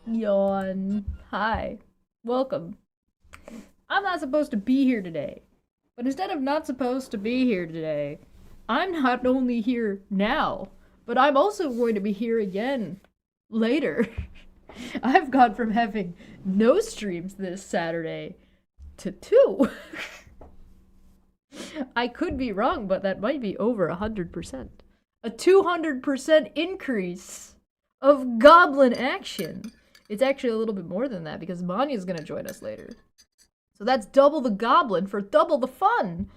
Yawn. Hi. Welcome. I'm not supposed to be here today. But instead of not supposed to be here today, I'm not only here now, but I'm also going to be here again later. I've gone from having no streams this Saturday to two. I could be wrong, but that might be over 100%. A 200% increase of goblin action. It's actually a little bit more than that because Manya's gonna join us later. So that's double the goblin for double the fun.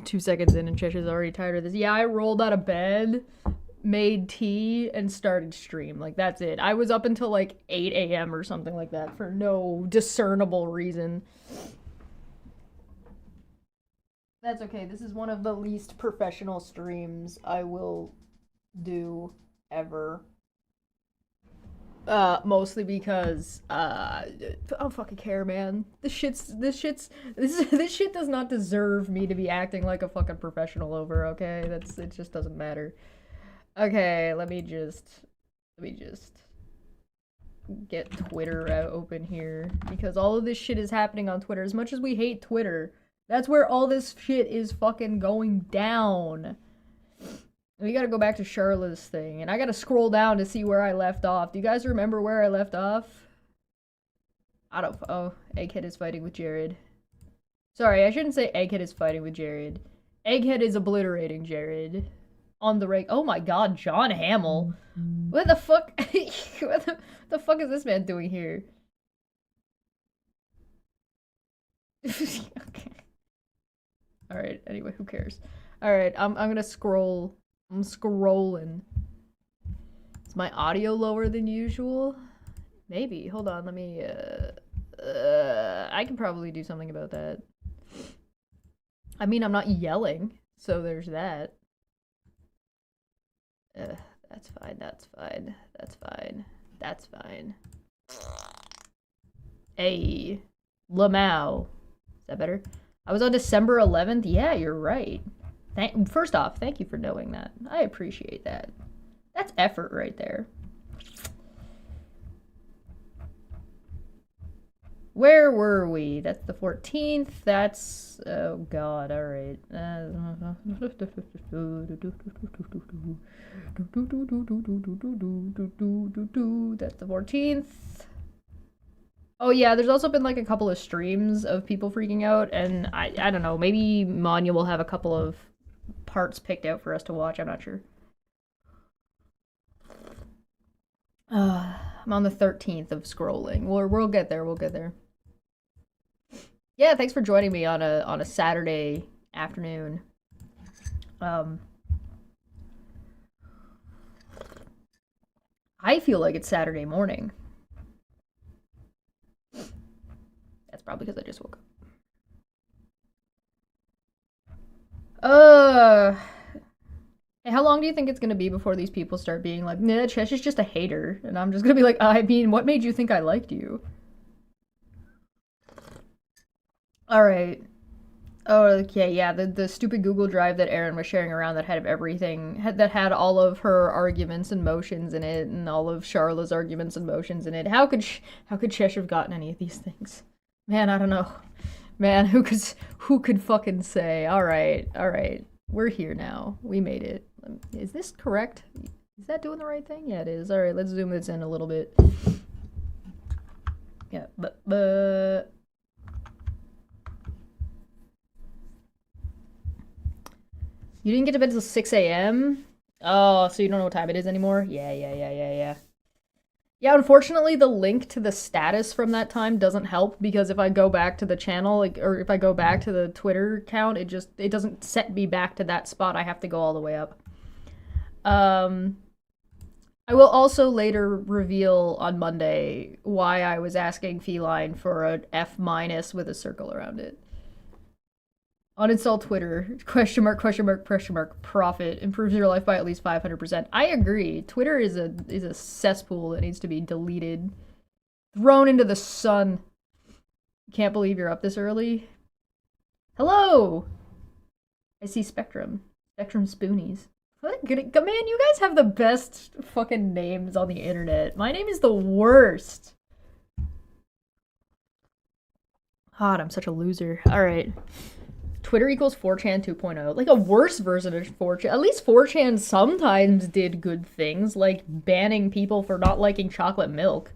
2 seconds in and Chesh is already tired of this. Yeah, I rolled out of bed, made tea, and started stream. Like, that's it. I was up until like 8 a.m. or something like that for no discernible reason. That's okay. This is one of the least professional streams I will do ever. Mostly because I don't fucking care, man. This shit does not deserve me to be acting like a fucking professional over, okay? It just doesn't matter. Okay, let me just get Twitter open here because all of this shit is happening on Twitter. As much as we hate Twitter, that's where all this shit is fucking going down. We gotta go back to Charlotte's thing, and I gotta scroll down to see where I left off. Do you guys remember where I left off? I don't. Oh, Egghead is fighting with Jared. Sorry, I shouldn't say Egghead is fighting with Jared. Egghead is obliterating Jared. On the reg. Oh my god, John Hamill. What the fuck? What the fuck is this man doing here? Okay. Alright, anyway, who cares? Alright, I'm gonna scroll. I'm scrolling. Is my audio lower than usual? Maybe. Hold on, let me, I can probably do something about that. I mean, I'm not yelling, so there's that. That's fine, that's fine, that's fine, that's fine. Hey, Lamau. Is that better? I was on December 11th? Yeah, you're right. First off, thank you for knowing that. I appreciate that. That's effort right there. Where were we? That's the 14th. That's... Oh god, alright. That's the 14th. Oh yeah, there's also been like a couple of streams of people freaking out, and I don't know, maybe Manya will have a couple of parts picked out for us to watch, I'm not sure. I'm on the 13th of scrolling. We'll get there, we'll get there. Yeah, thanks for joining me on a Saturday afternoon. I feel like it's Saturday morning. That's probably because I just woke up. Hey, how long do you think it's gonna be before these people start being like, nah, Chesh is just a hater? And I'm just gonna be like, I mean, what made you think I liked you? Alright. Oh, okay, yeah, the stupid Google Drive that Erin was sharing around that had everything, that had all of her arguments and motions in it, and all of Charlotte's arguments and motions in it. How could Chesh have gotten any of these things? Man, I don't know. Man, who could fucking say? Alright, we're here now. We made it. Is this correct? Is that doing the right thing? Yeah, it is. Alright, let's zoom this in a little bit. Yeah, but... You didn't get to bed until 6 a.m.? Oh, so you don't know what time it is anymore? Yeah. Yeah, unfortunately, the link to the status from that time doesn't help because if I go back to the channel, like, or if I go back to the Twitter account, it doesn't set me back to that spot. I have to go all the way up. I will also later reveal on Monday why I was asking Feline for an F- with a circle around it. Uninstall Twitter, question mark, profit, improves your life by at least 500%. I agree. Twitter is a cesspool that needs to be deleted. Thrown into the sun. Can't believe you're up this early. Hello! I see Spectrum. Spectrum Spoonies. Man, you guys have the best fucking names on the internet. My name is the worst. God, I'm such a loser. Alright. Twitter equals 4chan 2.0. Like a worse version of 4chan. At least 4chan sometimes did good things, like banning people for not liking chocolate milk.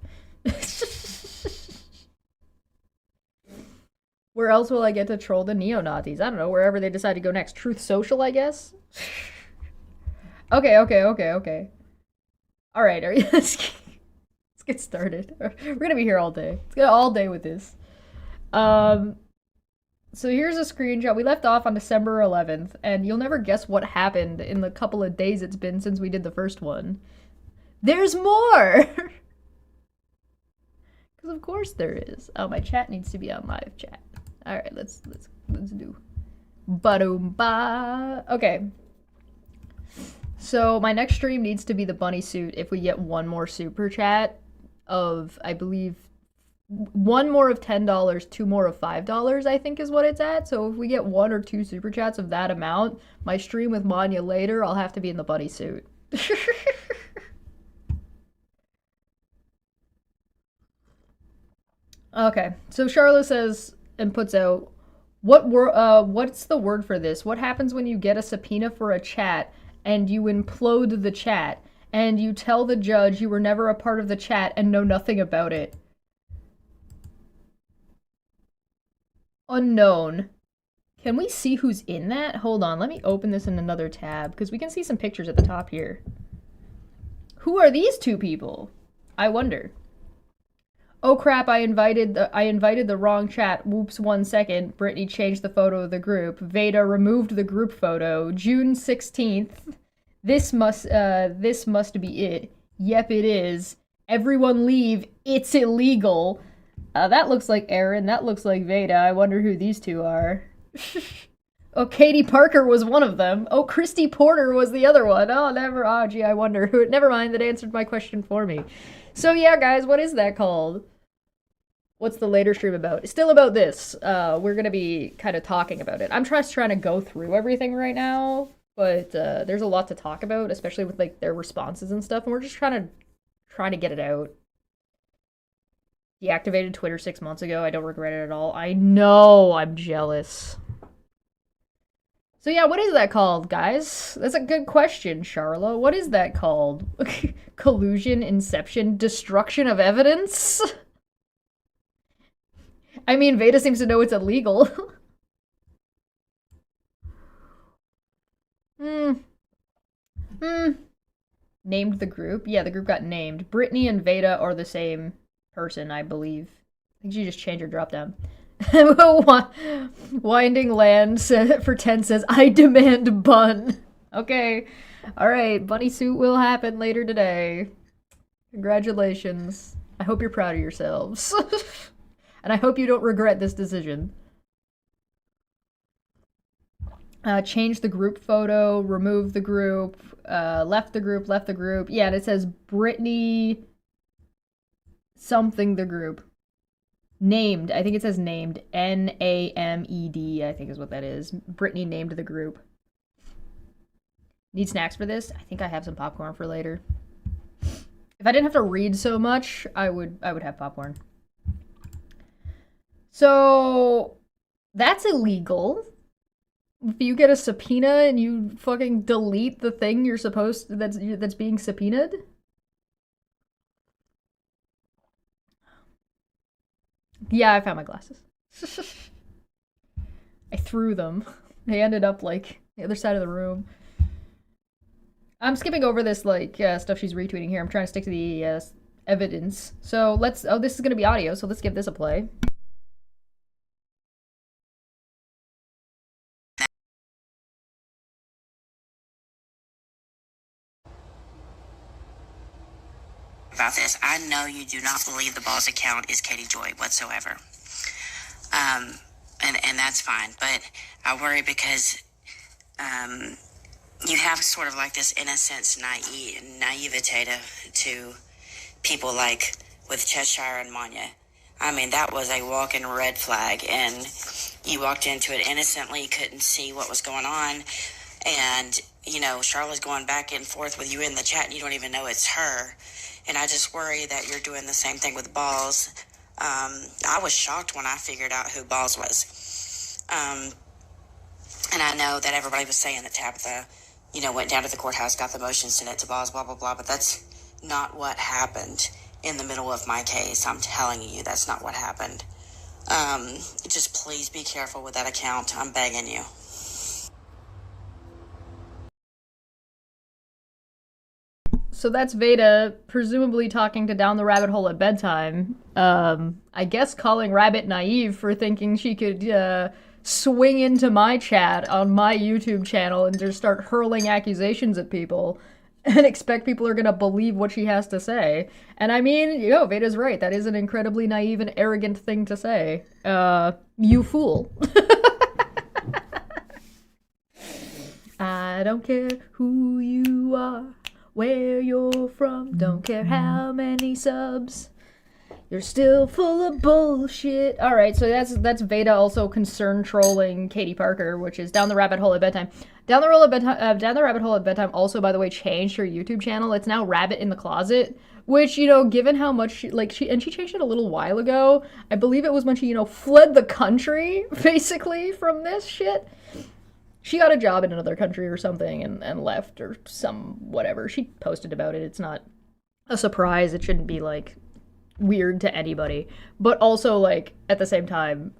Where else will I get to troll the neo-Nazis? I don't know, wherever they decide to go next. Truth Social, I guess? Okay. Alright, let's get started. We're gonna be here all day. Let's get all day with this. So here's a screenshot. We left off on December 11th, and you'll never guess what happened in the couple of days it's been since we did the first one. There's more! Because of course there is. Oh, my chat needs to be on live chat. Alright, let's do. Ba-doom-ba. Okay. So my next stream needs to be the bunny suit if we get one more super chat of, I believe, one more of $10, two more of $5, I think is what it's at. So if we get one or two super chats of that amount, my stream with Manya later, I'll have to be in the bunny suit. Okay, so Charlotte says and puts out, what's the word for this? What happens when you get a subpoena for a chat and you implode the chat and you tell the judge you were never a part of the chat and know nothing about it? Unknown. Can we see who's in that? Hold on, let me open this in another tab, because we can see some pictures at the top here. Who are these two people? I wonder. Oh crap, I invited the wrong chat. Whoops, 1 second. Brittany changed the photo of the group. Veda removed the group photo. June 16th. This must be it. Yep, it is. Everyone leave. It's illegal. That looks like Aaron. That looks like Veda. I wonder who these two are. Oh, Katie Parker was one of them. Oh, Christy Porter was the other one. Oh, never. Oh, gee, I wonder who. Never mind. That answered my question for me. So yeah, guys, what is that called? What's the later stream about? It's still about this. We're gonna be kind of talking about it. I'm just trying to go through everything right now, but there's a lot to talk about, especially with like their responses and stuff, and we're just trying to get it out. Deactivated Twitter 6 months ago. I don't regret it at all. I know, I'm jealous. So yeah, what is that called, guys? That's a good question, Charla. What is that called? Collusion, inception, destruction of evidence? I mean, Veda seems to know it's illegal. Named the group? Yeah, the group got named. Brittany and Veda are the same person, I believe. I think she just changed her drop down. Winding Land for 10 says, I demand bun. Okay. Alright, bunny suit will happen later today. Congratulations. I hope you're proud of yourselves. And I hope you don't regret this decision. Change the group photo, remove the group, left the group. Yeah, and it says Brittany something the group. Named. I think it says named. N-A-M-E-D, I think is what that is. Brittany named the group. Need snacks for this? I think I have some popcorn for later. If I didn't have to read so much, I would have popcorn. So that's illegal. If you get a subpoena and you fucking delete the thing you're supposed that's being subpoenaed. Yeah, I found my glasses. I threw them. They ended up like the other side of the room. I'm skipping over this like stuff she's retweeting here. I'm trying to stick to the evidence. So let's. Oh, this is gonna be audio. So let's give this a play. About this, I know you do not believe the boss account is Katie Joy whatsoever, and that's fine. But I worry because you have sort of like this innocence, naivete to people like with Cheshire and Manya. I mean, that was a walking red flag, and you walked into it innocently, couldn't see what was going on. And, you know, Charlotte's going back and forth with you in the chat and you don't even know it's her. And I just worry that you're doing the same thing with Balls. I was shocked when I figured out who Balls was. And I know that everybody was saying that Tabitha, you know, went down to the courthouse, got the motion, sent it to Balls, blah, blah, blah. But that's not what happened in the middle of my case. I'm telling you, that's not what happened. Just please be careful with that account. I'm begging you. So that's Veda, presumably talking to Down the Rabbit Hole at bedtime. I guess calling Rabbit naive for thinking she could swing into my chat on my YouTube channel and just start hurling accusations at people and expect people are gonna believe what she has to say. And I mean, you know, Veda's right. That is an incredibly naive and arrogant thing to say. You fool. I don't care who you are, where you're from, don't care how many subs, you're still full of bullshit. Alright, so that's Veda also concern trolling Katie Parker, which is Down the Rabbit Hole at Bedtime. Down the Rabbit Hole at Bedtime also, by the way, changed her YouTube channel. It's now Rabbit in the Closet, which, you know, given how much she changed it a little while ago. I believe it was when she, you know, fled the country, basically, from this shit. She got a job in another country or something and left or some whatever. She posted about it. It's not a surprise. It shouldn't be, like, weird to anybody. But also, like, at the same time,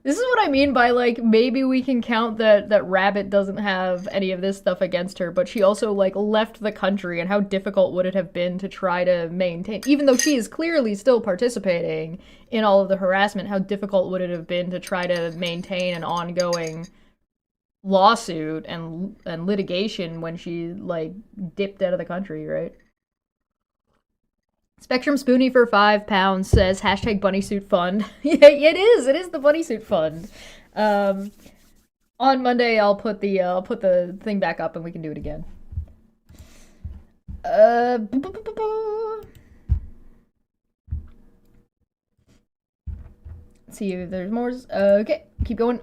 this is what I mean by, like, maybe we can count that Rabbit doesn't have any of this stuff against her, but she also, like, left the country, and how difficult would it have been to try to maintain, even though she is clearly still participating in all of the harassment, how difficult would it have been to try to maintain an ongoing lawsuit and litigation when she, like, dipped out of the country, right? Spectrum Spoonie for £5 says hashtag bunny suit fund. Yeah, it is the bunny suit fund. On Monday I'll put the thing back up and we can do it again. Let's see if there's more. Okay, keep going.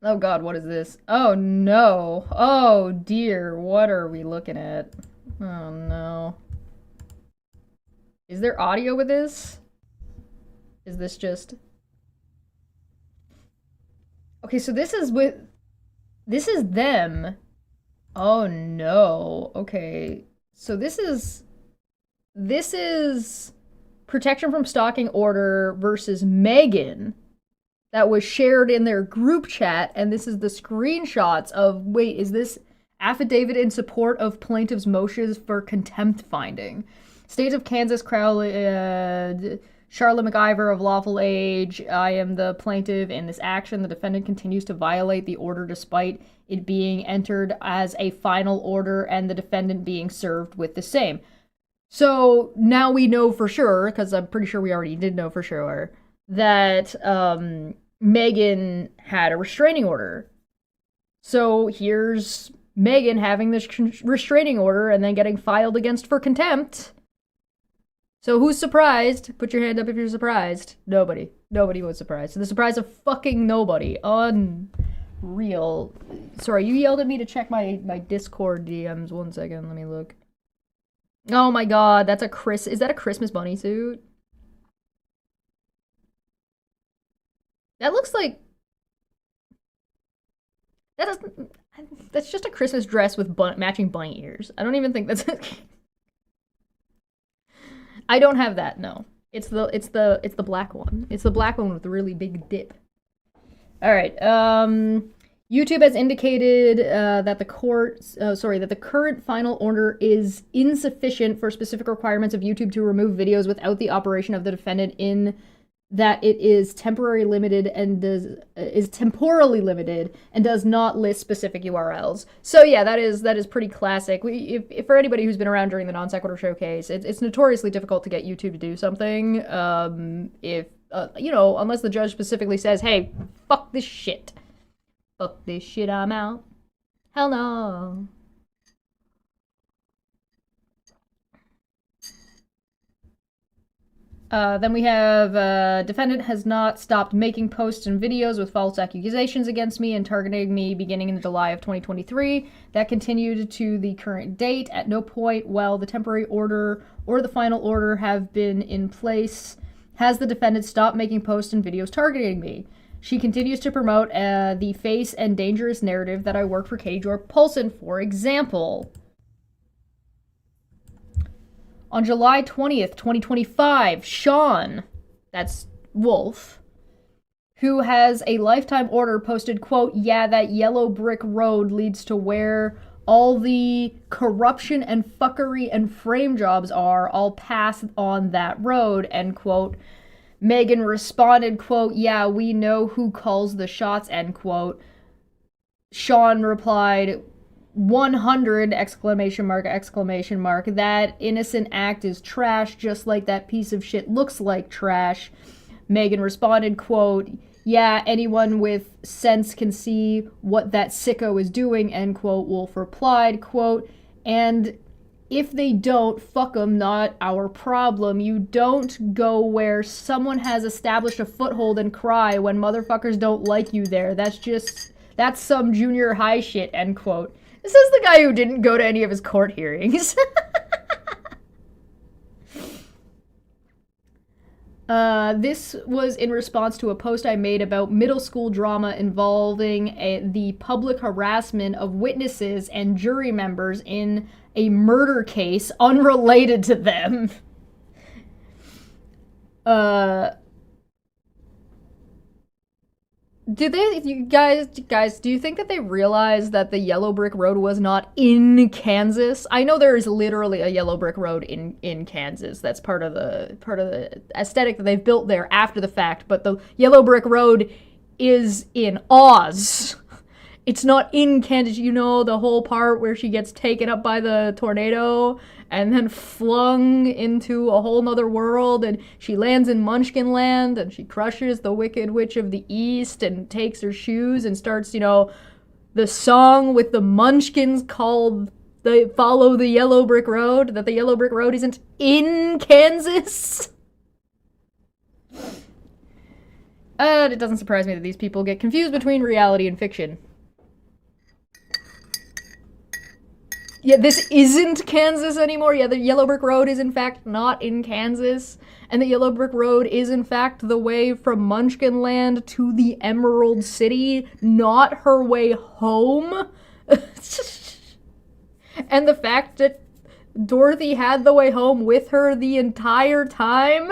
Oh god, what is this? Oh no. Oh dear, what are we looking at? Oh no. Is there audio with this? Is this just... Okay, so this is with... This is them. Oh no. Okay. So this is protection from stalking order versus Megan that was shared in their group chat, and this is the screenshots of, wait, is this affidavit in support of plaintiff's motions for contempt finding? State of Kansas Crowley, Charlotte McIver of lawful age. I am the plaintiff in this action. The defendant continues to violate the order despite it being entered as a final order and the defendant being served with the same. So now we know for sure, because I'm pretty sure we already did know for sure, that Megan had a restraining order. So here's Megan having this restraining order and then getting filed against for contempt. So who's surprised? Put your hand up if you're surprised. Nobody. Nobody was surprised. So the surprise of fucking nobody. Unreal. Sorry, you yelled at me to check my Discord DMs. 1 second, let me look. Oh my god, that's is that a Christmas bunny suit? That looks like... That's just a Christmas dress with matching bunny ears. I don't even think that's... I don't have that, no. It's the black one. It's the black one with the really big dip. Alright, YouTube has indicated that the current final order is insufficient for specific requirements of YouTube to remove videos without the operation of the defendant, in that it is temporarily limited and temporally limited and does not list specific URLs. So yeah, that is pretty classic. If for anybody who's been around during the non sequitur showcase, it's notoriously difficult to get YouTube to do something. If you know, unless the judge specifically says, "Hey, fuck this shit, I'm out." Hell no. Then we have, defendant has not stopped making posts and videos with false accusations against me and targeting me beginning in July of 2023. That continued to the current date. At no point while the temporary order or the final order have been in place has the defendant stopped making posts and videos targeting me. She continues to promote the face and dangerous narrative that I work for Katie Jor Paulson, for example. On July 20th, 2025, Sean, that's Wolf, who has a lifetime order, posted, quote, yeah, that yellow brick road leads to where all the corruption and fuckery and frame jobs are. I'll pass on that road, end quote. Megan responded, quote, yeah, we know who calls the shots, end quote. Sean replied, 100 exclamation mark, exclamation mark. That innocent act is trash, just like that piece of shit looks like trash. Megan responded, quote, yeah, anyone with sense can see what that sicko is doing, end quote. Wolf replied, quote, and if they don't, fuck them, not our problem. You don't go where someone has established a foothold and cry when motherfuckers don't like you there. That's some junior high shit, end quote. This is the guy who didn't go to any of his court hearings. This was in response to a post I made about middle school drama involving the public harassment of witnesses and jury members in a murder case unrelated to them. Guys, do you think that they realized that the yellow brick road was not in Kansas? I know there is literally a yellow brick road in Kansas. That's part of the aesthetic that they've built there after the fact, but the yellow brick road is in Oz. It's not in Kansas. You know, the whole part where she gets taken up by the tornado and then flung into a whole nother world, and she lands in Munchkin Land, and she crushes the Wicked Witch of the East and takes her shoes and starts, you know, the song with the Munchkins called "They Follow the Yellow Brick Road," that the Yellow Brick Road isn't in Kansas. It doesn't surprise me that these people get confused between reality and fiction. Yeah, this isn't Kansas anymore. Yeah, the Yellow Brick Road is in fact not in Kansas. And the Yellow Brick Road is in fact the way from Munchkin Land to the Emerald City, not her way home. And the fact that Dorothy had the way home with her the entire time.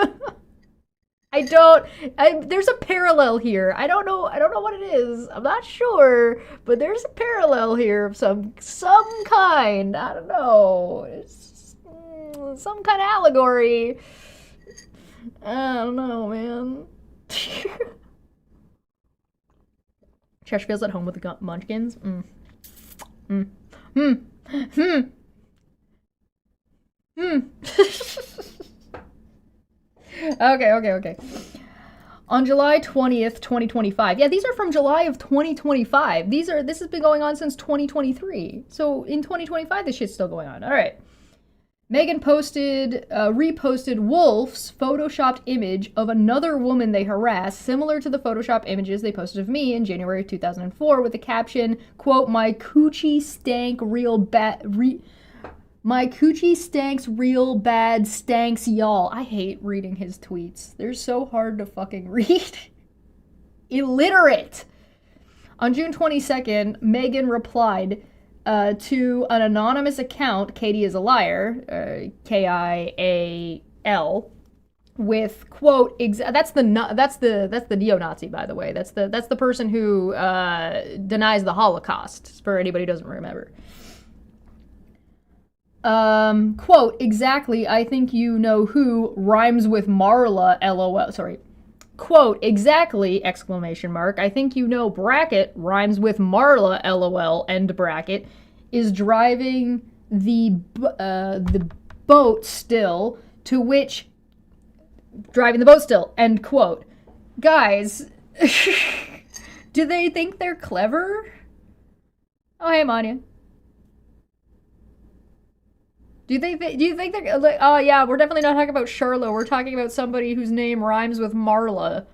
There's a parallel here. I don't know what it is. I'm not sure, but there's a parallel here of some kind. I don't know. It's some kind of allegory. I don't know, man. Chesh feels at home with the Munchkins. Okay. On July 20th, 2025. Yeah, these are from July of 2025. This has been going on since 2023. So in 2025, this shit's still going on. All right. Megan reposted Wolf's photoshopped image of another woman they harassed, similar to the photoshopped images they posted of me in January of 2004, with the caption, quote, my coochie stank real bad... My coochie stanks real bad, stanks y'all. I hate reading his tweets. They're so hard to fucking read. Illiterate. On June 22nd, Megan replied to an anonymous account, Katie is a liar, Kial, with quote, that's the neo-Nazi, by the way. That's the person who denies the Holocaust, for anybody who doesn't remember. Quote, exactly, I think you know who rhymes with Marla, lol, sorry. Quote, exactly, exclamation mark, I think you know bracket rhymes with Marla, lol, end bracket, is driving the boat still, to which, driving the boat still, end quote. Guys, do they think they're clever? Oh, hey, Manya. Do you think they're like, oh yeah, we're definitely not talking about Charlotte. We're talking about somebody whose name rhymes with Marla.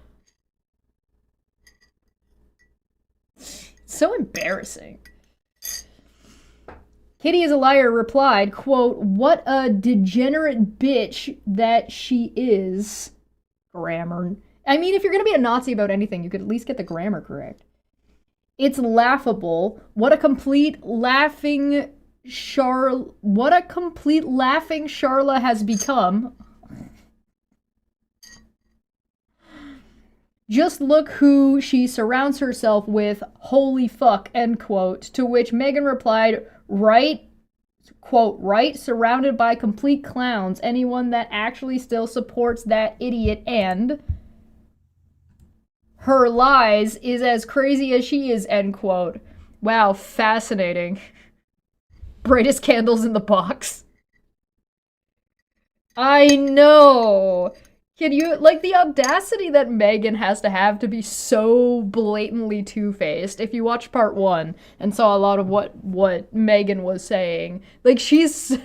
So embarrassing. Kitty is a liar replied, quote, what a degenerate bitch that she is. Grammar. I mean, if you're gonna be a Nazi about anything, you could at least get the grammar correct. It's laughable. What a complete laughing Charla has become. Just look who she surrounds herself with. Holy fuck, end quote. To which Megan replied, right, quote, right, surrounded by complete clowns. Anyone that actually still supports that idiot and her lies is as crazy as she is, end quote. Wow, fascinating. Brightest candles in the box. I know. Can you, like, the audacity that Megan has to have to be so blatantly two-faced. If you watched part 1 and saw a lot of what Megan was saying, like, she's,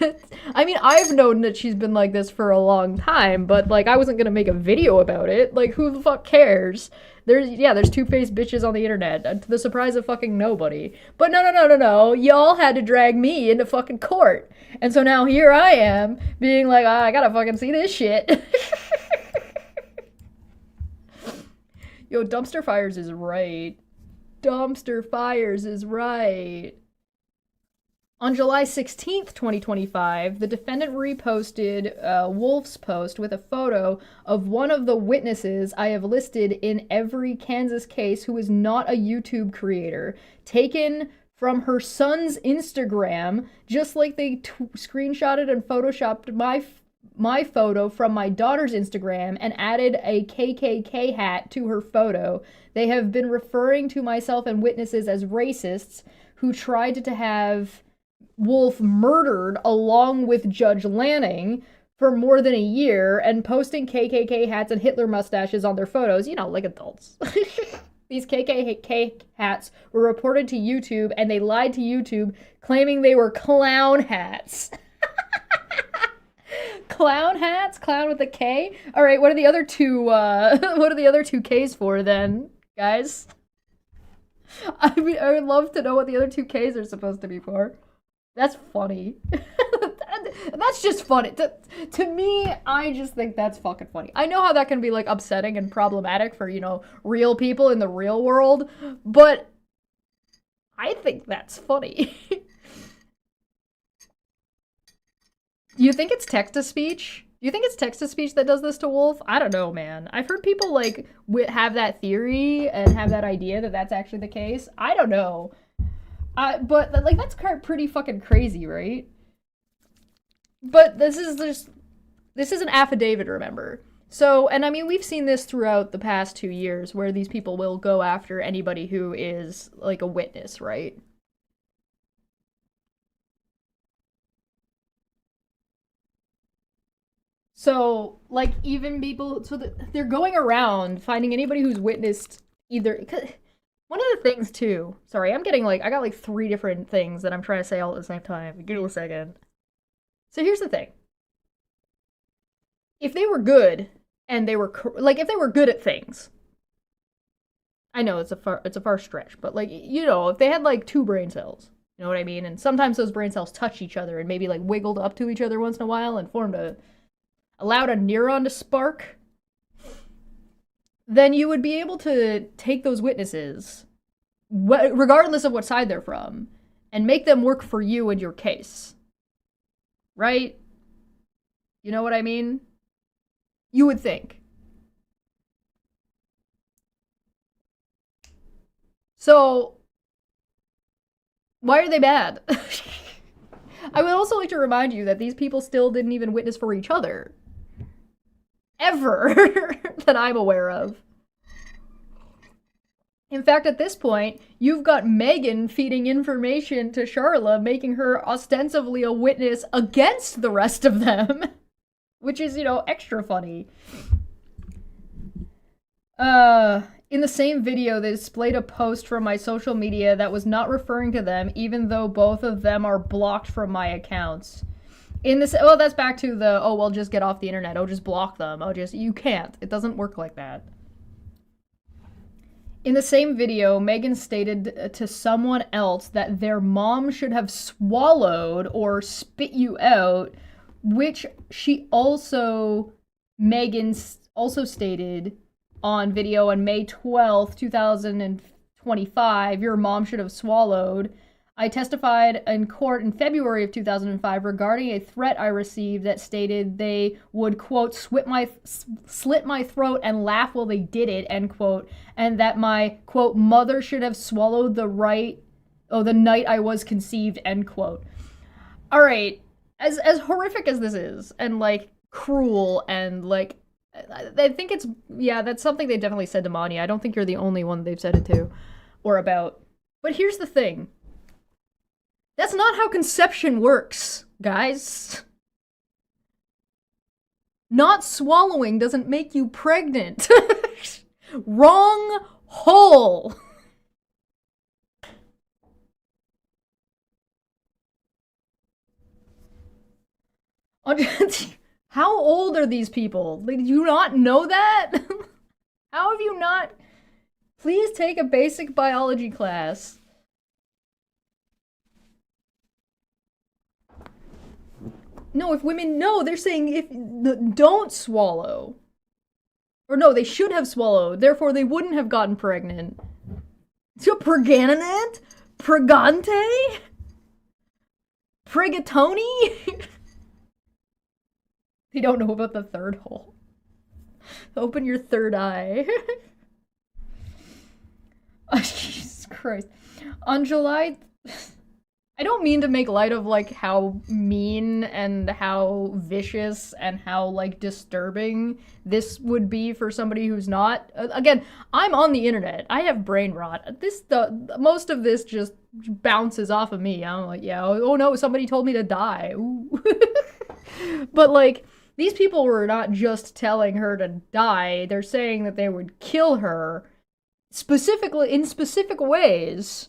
I mean, I've known that she's been like this for a long time, but, like, I wasn't gonna make a video about it. Like, who the fuck cares? There's two-faced bitches on the internet, to the surprise of fucking nobody. But no, y'all had to drag me into fucking court. And so now here I am, being like, oh, I gotta fucking see this shit. Yo, Dumpster Fires is right. Dumpster Fires is right. On July 16th, 2025, the defendant reposted Wolf's post with a photo of one of the witnesses I have listed in every Kansas case who is not a YouTube creator, taken from her son's Instagram, just like they screenshotted and photoshopped my photo from my daughter's Instagram and added a KKK hat to her photo. They have been referring to myself and witnesses as racists who tried to have Wolf murdered along with Judge Lanning for more than a year and posting KKK hats and Hitler mustaches on their photos, you know, like adults. These KKK hats were reported to YouTube and they lied to YouTube claiming they were clown hats. Clown hats? Clown with a K? All right, what are the other two Ks for then, guys? I mean, I would love to know what the other two Ks are supposed to be for. That's funny. That's just funny. To me, I just think that's fucking funny. I know how that can be, like, upsetting and problematic for, you know, real people in the real world, but I think that's funny. You think it's text-to-speech? Do you think it's text-to-speech that does this to Wolf? I don't know, man. I've heard people, like, have that theory and have that idea that that's actually the case. I don't know. But, like, that's pretty fucking crazy, right? But this is an affidavit, remember? So, and I mean, we've seen this throughout the past 2 years where these people will go after anybody who is, like, a witness, right? So, like, even people, so they're going around finding anybody who's witnessed either, one of the things, too, sorry, I got, like, 3 different things that I'm trying to say all at the same time. Give me a second. So here's the thing. If they were good, and they were, like, if they were good at things, I know it's a far stretch, but, like, you know, if they had, like, 2 brain cells, you know what I mean? And sometimes those brain cells touch each other and maybe, like, wiggled up to each other once in a while and allowed a neuron to spark, then you would be able to take those witnesses, regardless of what side they're from, and make them work for you and your case. Right? You know what I mean? You would think. So, why are they bad? I would also like to remind you that these people still didn't even witness for each other. Ever. That I'm aware of. In fact, at this point, you've got Megan feeding information to Charla, making her ostensibly a witness against the rest of them. Which is, you know, extra funny. In the same video, they displayed a post from my social media that was not referring to them, even though both of them are blocked from my accounts. In this, oh, that's back to the, oh, well, just get off the internet. Oh, just block them. Oh, just, you can't. It doesn't work like that. In the same video, Megan stated to someone else that their mom should have swallowed or spit you out, which Megan also stated on video on May 12th, 2025, your mom should have swallowed. I testified in court in February of 2005 regarding a threat I received that stated they would, quote, slit my throat and laugh while they did it, end quote, and that my, quote, mother should have swallowed the night I was conceived, end quote. All right, as horrific as this is, and, like, cruel, and, like, I think it's, yeah, that's something they definitely said to Mani. I don't think you're the only one they've said it to, or about. But here's the thing. That's not how conception works, guys. Not swallowing doesn't make you pregnant. Wrong hole. How old are these people? Like, do you not know that? How have you not? Please take a basic biology class. No, if women, no, they're saying don't swallow. Or no, they should have swallowed, therefore they wouldn't have gotten pregnant. So pregnant? Pregante? Pregatoni? They don't know about the third hole. Open your third eye. Oh, Jesus Christ. On July... I don't mean to make light of, like, how mean and how vicious and how, like, disturbing this would be for somebody who's not. Again, I'm on the internet. I have brain rot. Most of this just bounces off of me. I'm like, yeah, oh no, somebody told me to die. Ooh. But, like, these people were not just telling her to die. They're saying that they would kill her specifically in specific ways.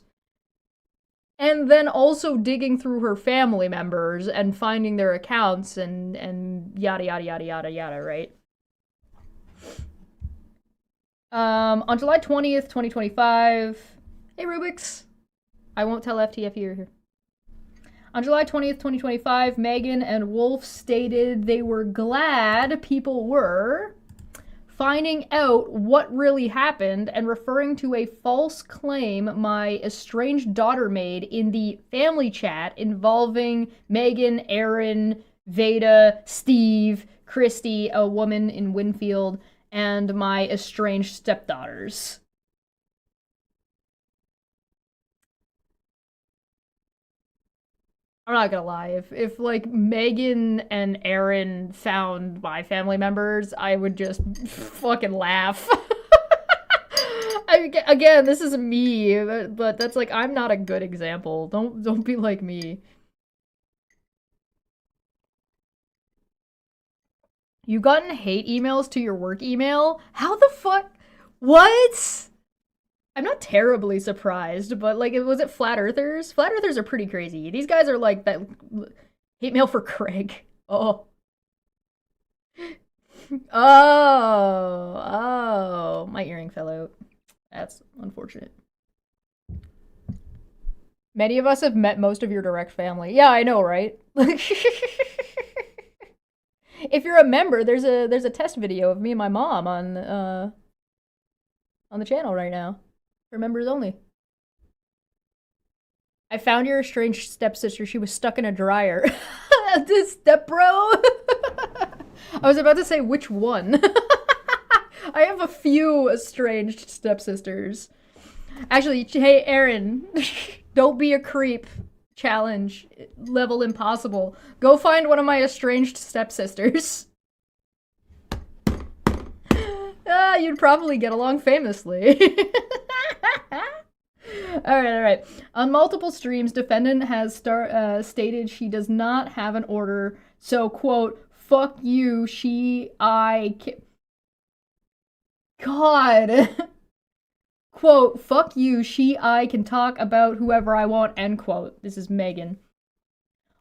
And then also digging through her family members and finding their accounts and yada yada yada yada yada, right? On July 20th, 2025, hey Rubik's, I won't tell FTF you're here. On July 20th, 2025, Megan and Wolf stated they were glad people were finding out what really happened and referring to a false claim my estranged daughter made in the family chat involving Megan, Aaron, Veda, Steve, Christy, a woman in Winfield, and my estranged stepdaughters. I'm not gonna lie, if like Megan and Aaron found my family members, I would just fucking laugh. Again, this is me, but that's like, I'm not a good example. Don't be like me. You've gotten hate emails to your work email? How the fuck? What? I'm not terribly surprised, but, like, was it Flat Earthers? Flat Earthers are pretty crazy. These guys are, like, that hate mail for Craig. Oh. Oh, my earring fell out. That's unfortunate. Many of us have met most of your direct family. Yeah, I know, right? If you're a member, there's a test video of me and my mom on the channel right now. For members only. I found your estranged stepsister. She was stuck in a dryer. This step bro. I was about to say which one. I have a few estranged stepsisters. Actually, hey Aaron, don't be a creep. Challenge level impossible. Go find one of my estranged stepsisters. You'd probably get along famously. Alright. On multiple streams, defendant has stated she does not have an order, so, quote, fuck you, God. Quote, fuck you, I can talk about whoever I want, end quote. This is Megan.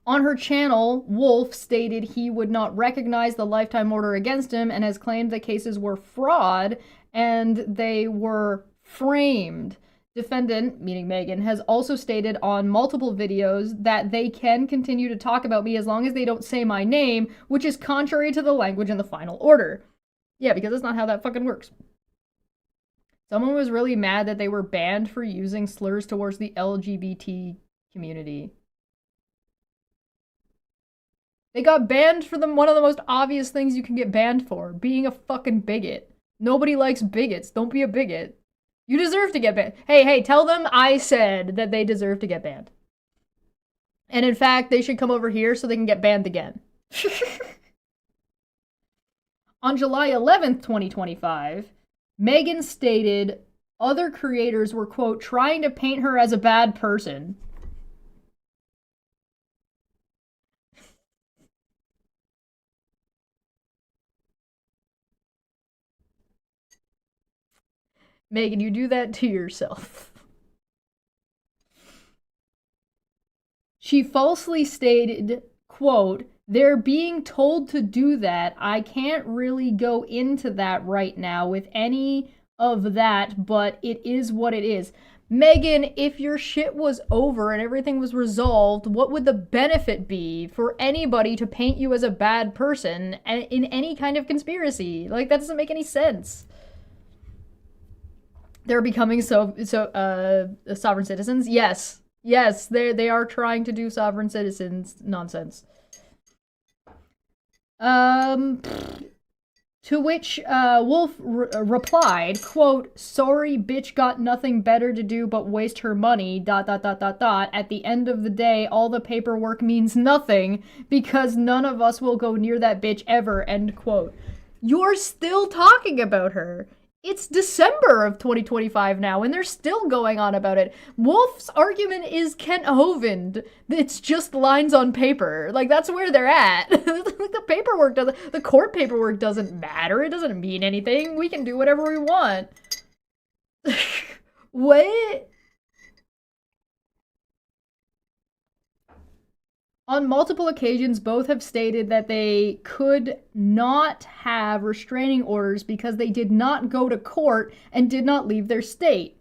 On her channel, Wolf stated he would not recognize the lifetime order against him and has claimed the cases were fraud and they were framed. Defendant, meaning Megan, has also stated on multiple videos that they can continue to talk about me as long as they don't say my name, which is contrary to the language in the final order. Yeah, because that's not how that fucking works. Someone was really mad that they were banned for using slurs towards the LGBT community. They got banned for one of the most obvious things you can get banned for, being a fucking bigot. Nobody likes bigots. Don't be a bigot. You deserve to get banned. Hey, tell them I said that they deserve to get banned. And in fact, they should come over here so they can get banned again. On July 11th, 2025, Megan stated other creators were, quote, trying to paint her as a bad person. Megan, you do that to yourself. She falsely stated, quote, they're being told to do that. I can't really go into that right now with any of that, but it is what it is. Megan, if your shit was over and everything was resolved, what would the benefit be for anybody to paint you as a bad person in any kind of conspiracy? Like, that doesn't make any sense. They're becoming sovereign citizens? Yes, they are trying to do sovereign citizens nonsense. To which Wolf replied, quote, sorry, bitch got nothing better to do but waste her money, ... At the end of the day, all the paperwork means nothing because none of us will go near that bitch ever, end quote. You're still talking about her. It's December of 2025 now, and they're still going on about it. Wolf's argument is Kent Hovind. It's just lines on paper. Like, that's where they're at. Like, the court paperwork doesn't matter. It doesn't mean anything. We can do whatever we want. What? On multiple occasions, both have stated that they could not have restraining orders because they did not go to court and did not leave their state.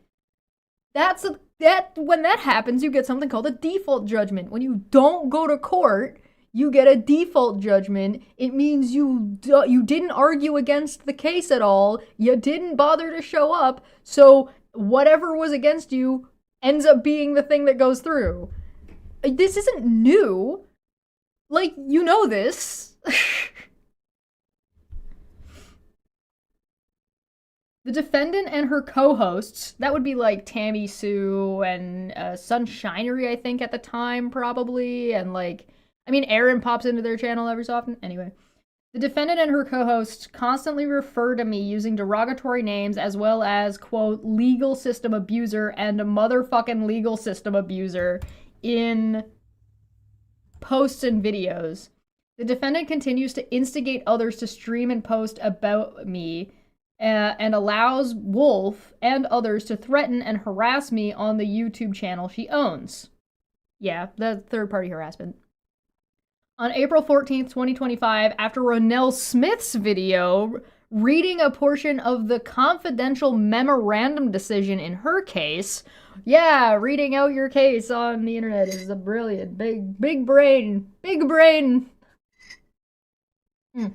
When that happens, you get something called a default judgment. When you don't go to court, you get a default judgment. It means you didn't argue against the case at all. You didn't bother to show up. So whatever was against you ends up being the thing that goes through. This isn't new. Like, you know this. The defendant and her co-hosts, that would be like Tammy Sue and Sunshinery, I think, at the time, probably. And like, I mean, Aaron pops into their channel every so often. Anyway. The defendant and her co-hosts constantly refer to me using derogatory names as well as, quote, legal system abuser and a motherfucking legal system abuser in posts and videos. The defendant continues to instigate others to stream and post about me and allows Wolf and others to threaten and harass me on the YouTube channel she owns. Yeah, the third-party harassment. On April 14th, 2025, after Ronell Smith's video reading a portion of the confidential memorandum decision in her case, yeah, reading out your case on the internet is a brilliant, big brain. If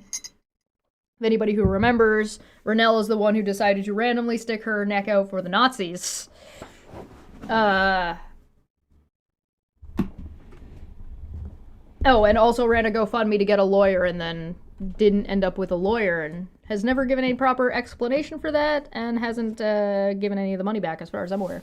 anybody who remembers, Ronell is the one who decided to randomly stick her neck out for the Nazis. Oh, and also ran a GoFundMe to get a lawyer and then didn't end up with a lawyer and has never given any proper explanation for that and hasn't given any of the money back as far as I'm aware.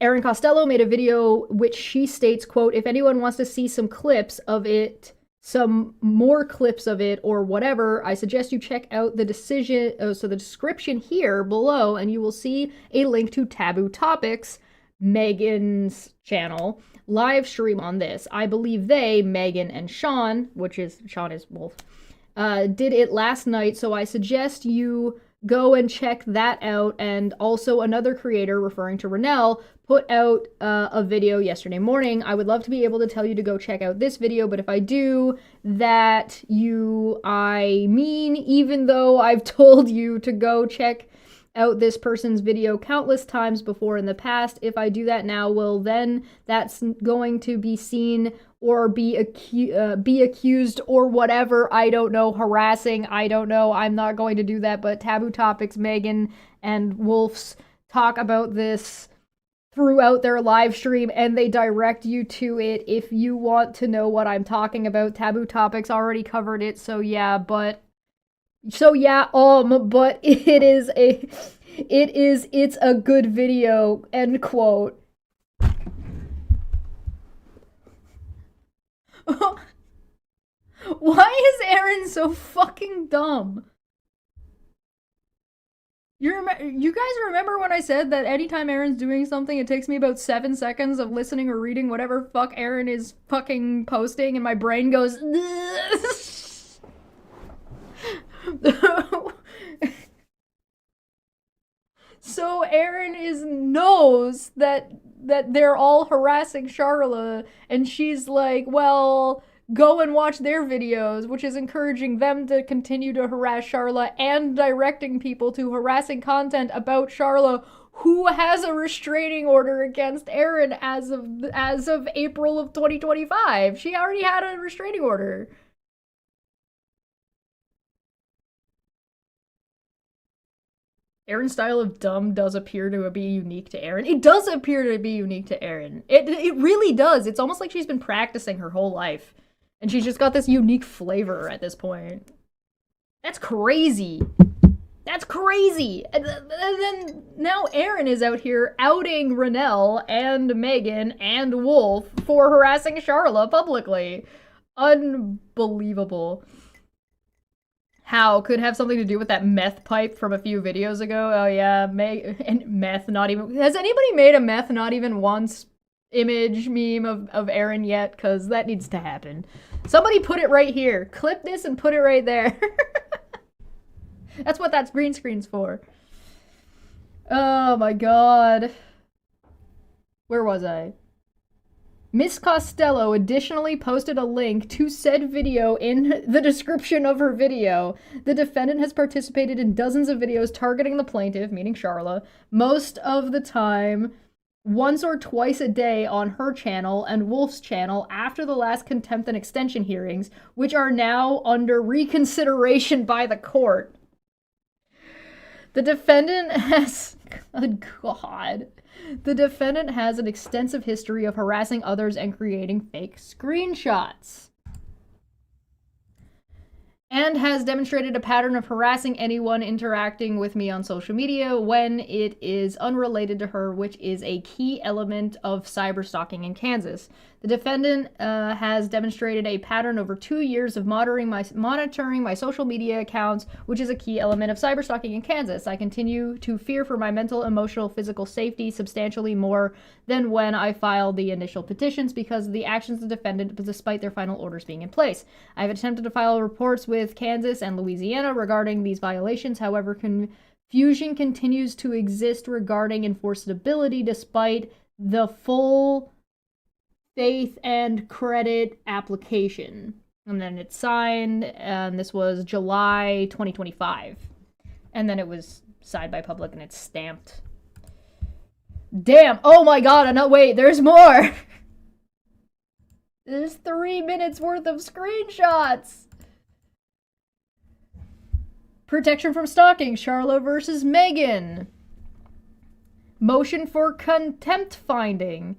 Erin Costello made a video which she states, quote, if anyone wants to see some clips of it, some more clips of it or whatever, I suggest you check out the decision, so the description here below, and you will see a link to Taboo Topics, Megan's channel, live stream on this. I believe they, Megan and Sean, Sean is Wolf, did it last night, so I suggest you go and check that out. And also another creator, referring to Renell, put out a video yesterday morning. I would love to be able to tell you to go check out this video, but if I do, I mean, even though I've told you to go check out this person's video countless times before in the past, if I do that now, well, then that's going to be seen or be accused or whatever, I don't know, harassing, I don't know, I'm not going to do that, but Taboo Topics, Megan and Wolf's talk about this throughout their live stream, and they direct you to it if you want to know what I'm talking about. Taboo Topics already covered it, but it's a good video, end quote. Why is Aaron so fucking dumb? You guys remember when I said that anytime Aaron's doing something, it takes me about 7 seconds of listening or reading whatever fuck Aaron is fucking posting, and my brain goes... So Aaron knows that they're all harassing Charla, and she's like, well, go and watch their videos, which is encouraging them to continue to harass Charla and directing people to harassing content about Charla, who has a restraining order against Aaron as of April of 2025. She already had a restraining order. Aaron's style of dumb does appear to be unique to Aaron. It does appear to be unique to Aaron. It really does. It's almost like she's been practicing her whole life. And she's just got this unique flavor at this point. That's crazy. That's crazy. And then now Aaron is out here outing Renell and Megan and Wolf for harassing Charla publicly. Unbelievable. How? Could have something to do with that meth pipe from a few videos ago. Oh yeah, and meth not even... Has anybody made a meth not even once image meme of Aaron yet? Because that needs to happen. Somebody put it right here. Clip this and put it right there. That's what that green screen's for. Oh my god. Where was I? Miss Costello additionally posted a link to said video in the description of her video. The defendant has participated in dozens of videos targeting the plaintiff, meaning Charla, most of the time once or twice a day on her channel and Wolf's channel after the last contempt and extension hearings, which are now under reconsideration by the court. The defendant has... Good God. The defendant has an extensive history of harassing others and creating fake screenshots, and has demonstrated a pattern of harassing anyone interacting with me on social media when it is unrelated to her, which is a key element of cyberstalking in Kansas. The defendant has demonstrated a pattern over 2 years of monitoring my social media accounts, which is a key element of cyberstalking in Kansas. I continue to fear for my mental, emotional, physical safety substantially more than when I filed the initial petitions because of the actions of the defendant, despite their final orders being in place. I have attempted to file reports with Kansas and Louisiana regarding these violations. However, confusion continues to exist regarding enforceability despite the full faith and credit application. And then it's signed, and this was July 2025. And then it was signed by public, and it's stamped. Damn! Oh my god, no, wait, there's more! There's 3 minutes worth of screenshots! Protection from stalking, Charla versus Megan. Motion for contempt finding.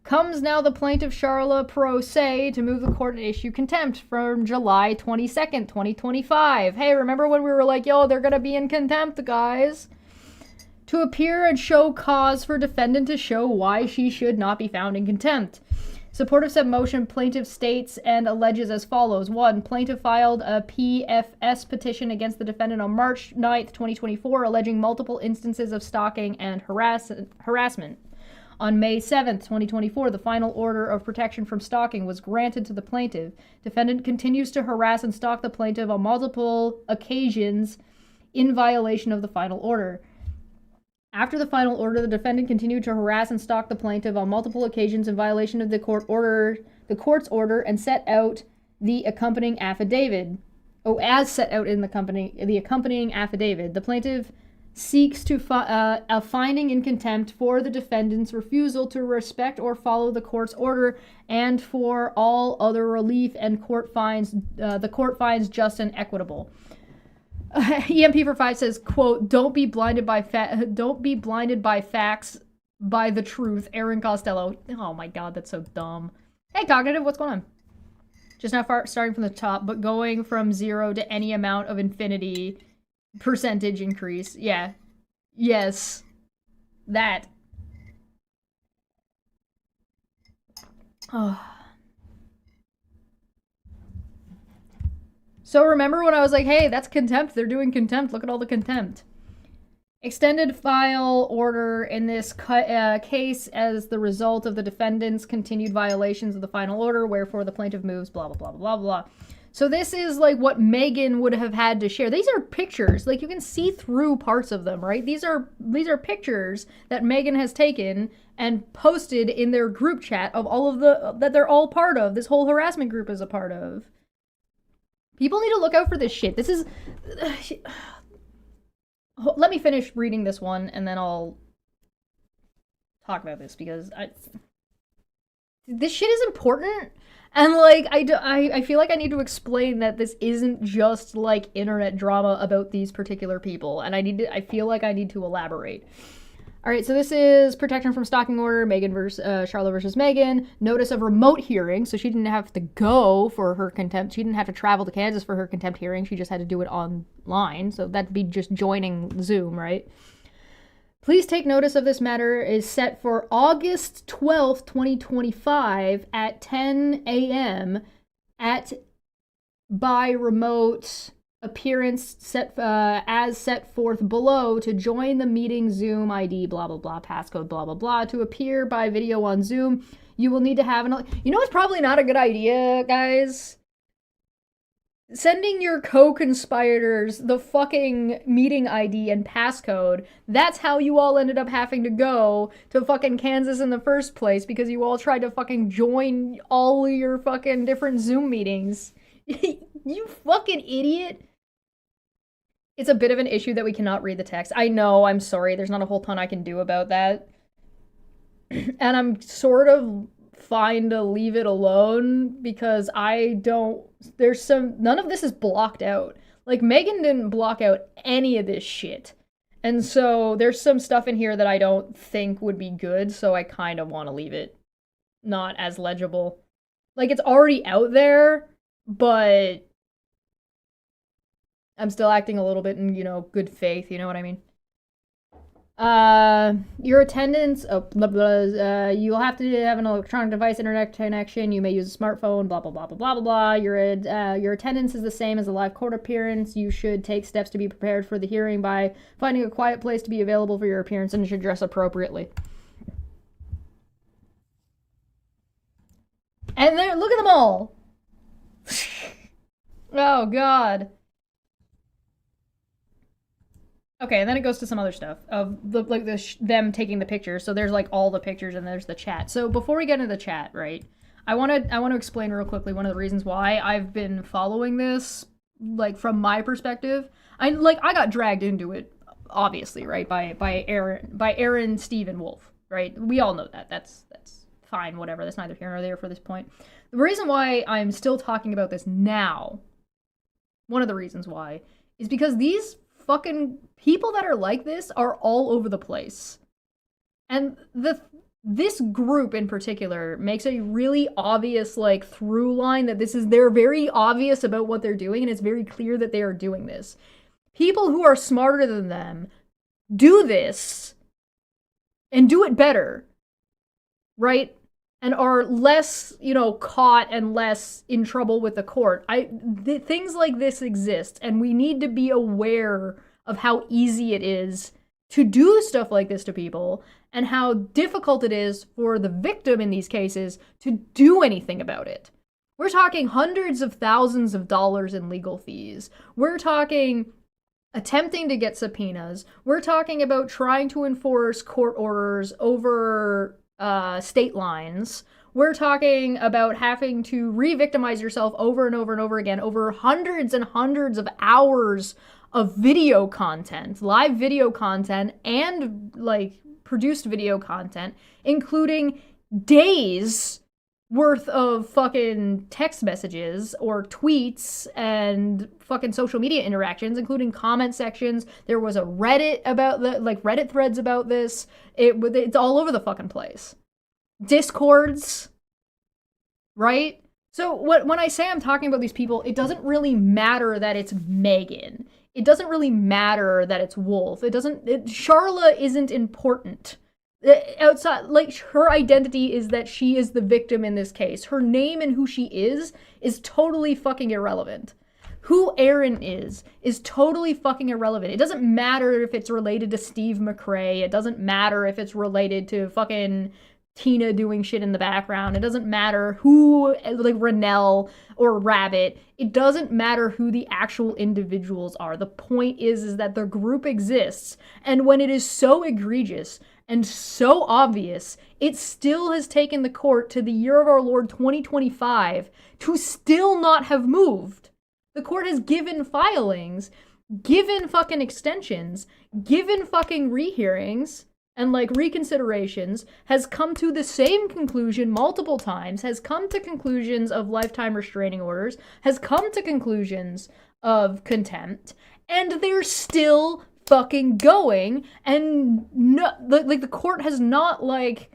Comes now the plaintiff Charla pro se to move the court and issue contempt from July 22nd, 2025. Hey, remember when we were like, yo, they're gonna be in contempt, guys? To appear and show cause for defendant to show why she should not be found in contempt. Support of said motion, plaintiff states and alleges as follows. 1. Plaintiff filed a PFS petition against the defendant on March 9th, 2024, alleging multiple instances of stalking and harassment. On May 7th, 2024, the final order of protection from stalking was granted to the plaintiff. Defendant continues to harass and stalk the plaintiff on multiple occasions in violation of the final order. After the final order, the defendant continued to harass and stalk the plaintiff on multiple occasions in violation of the court's order, and set out the accompanying affidavit. As set out in the accompanying affidavit, the plaintiff seeks to a finding in contempt for the defendant's refusal to respect or follow the court's order, and for all other relief and the court finds just and equitable. EMP for 5 says, quote, don't be blinded by facts, by the truth. Aaron Costello. Oh my god, that's so dumb. Hey, Cognitive, what's going on? Just now starting from the top, but going from 0 to any amount of infinity percentage increase. Yeah. Yes. That. Oh. So remember when I was like, hey, that's contempt. They're doing contempt. Look at all the contempt. Extended file order in this case as the result of the defendant's continued violations of the final order, wherefore the plaintiff moves, blah, blah, blah, blah, blah. So this is like what Megan would have had to share. These are pictures. Like, you can see through parts of them, right? These are pictures that Megan has taken and posted in their group chat of all of that they're all part of. This whole harassment group is a part of. People need to look out for this shit. This is... Let me finish reading this one, and then I'll talk about this, because this shit is important, and, like, I feel like I need to explain that this isn't just, like, internet drama about these particular people, and I feel like I need to elaborate. Alright, so this is protection from stalking order, Charlotte versus Megan, notice of remote hearing, so she didn't have to go for her contempt, she didn't have to travel to Kansas for her contempt hearing, she just had to do it online, so that'd be just joining Zoom, right? Please take notice of this matter is set for August 12th, 2025 at 10 a.m. by remote appearance as set forth below. To join the meeting, Zoom ID, blah, blah, blah, passcode, blah, blah, blah. To appear by video on Zoom, you will need to have You know, it's probably not a good idea, guys? Sending your co-conspirators the fucking meeting ID and passcode. That's how you all ended up having to go to fucking Kansas in the first place, because you all tried to fucking join all your fucking different Zoom meetings. You fucking idiot. It's a bit of an issue that we cannot read the text. I know, I'm sorry. There's not a whole ton I can do about that. And I'm sort of fine to leave it alone, because none of this is blocked out. Like, Megan didn't block out any of this shit. And so there's some stuff in here that I don't think would be good, so I kind of want to leave it not as legible. Like, it's already out there, but I'm still acting a little bit in, good faith, you know what I mean? Your attendance, blah, blah, you'll have to have an electronic device internet connection, you may use a smartphone, blah, blah, blah, blah, blah, blah, blah. Your attendance is the same as a live court appearance. You should take steps to be prepared for the hearing by finding a quiet place to be available for your appearance, and should dress appropriately. And there, look at them all! Oh, God. Okay, and then it goes to some other stuff of them taking the pictures. So there's like all the pictures, and there's the chat. So before we get into the chat, right, I want to explain real quickly one of the reasons why I've been following this, like, from my perspective. I got dragged into it, obviously, right, by Aaron Stephen Wolf, right? We all know that. That's fine, whatever. That's neither here nor there for this point. The reason why I'm still talking about this now, one of the reasons why, is because these fucking people that are like this are all over the place. And this group in particular makes a really obvious, like, through line that they're very obvious about what they're doing, and it's very clear that they are doing this. People who are smarter than them do this and do it better, right? And are less, caught and less in trouble with the court. Things like this exist, and we need to be aware of how easy it is to do stuff like this to people, and how difficult it is for the victim in these cases to do anything about it. We're talking hundreds of thousands of dollars in legal fees. We're talking attempting to get subpoenas. We're talking about trying to enforce court orders over state lines. We're talking about having to re-victimize yourself over and over and over again over hundreds and hundreds of hours of video content, live video content, and like produced video content, including days worth of fucking text messages or tweets and fucking social media interactions, including comment sections. There was a Reddit about Reddit threads about this. It's all over the fucking place. Discords, right? So when I say I'm talking about these people, it doesn't really matter that it's Megan. It doesn't really matter that it's Wolf. Charla isn't important. Outside, like, her identity is that she is the victim in this case. Her name and who she is totally fucking irrelevant. Who Aaron is totally fucking irrelevant. It doesn't matter if it's related to Steve McRae. It doesn't matter if it's related to fucking Tina doing shit in the background. It doesn't matter who, like Renell or Rabbit. It doesn't matter who the actual individuals are. The point is that the group exists, and when it is so egregious and so obvious, it still has taken the court to the year of our Lord 2025 to still not have moved. The court has given filings, given fucking extensions, given fucking rehearings, and like reconsiderations, has come to the same conclusion multiple times, has come to conclusions of lifetime restraining orders, has come to conclusions of contempt, and they're still fucking going, and no, like the court has not like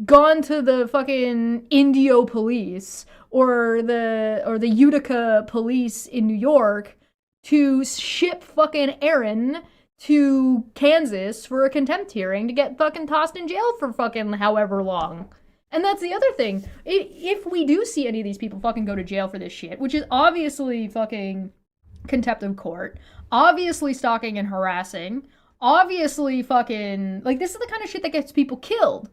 gone to the fucking Indio police or the Utica police in New York to ship fucking Aaron to Kansas for a contempt hearing to get fucking tossed in jail for fucking however long. And that's the other thing. If we do see any of these people fucking go to jail for this shit, which is obviously fucking contempt of court, obviously stalking and harassing, obviously fucking, like, this is the kind of shit that gets people killed.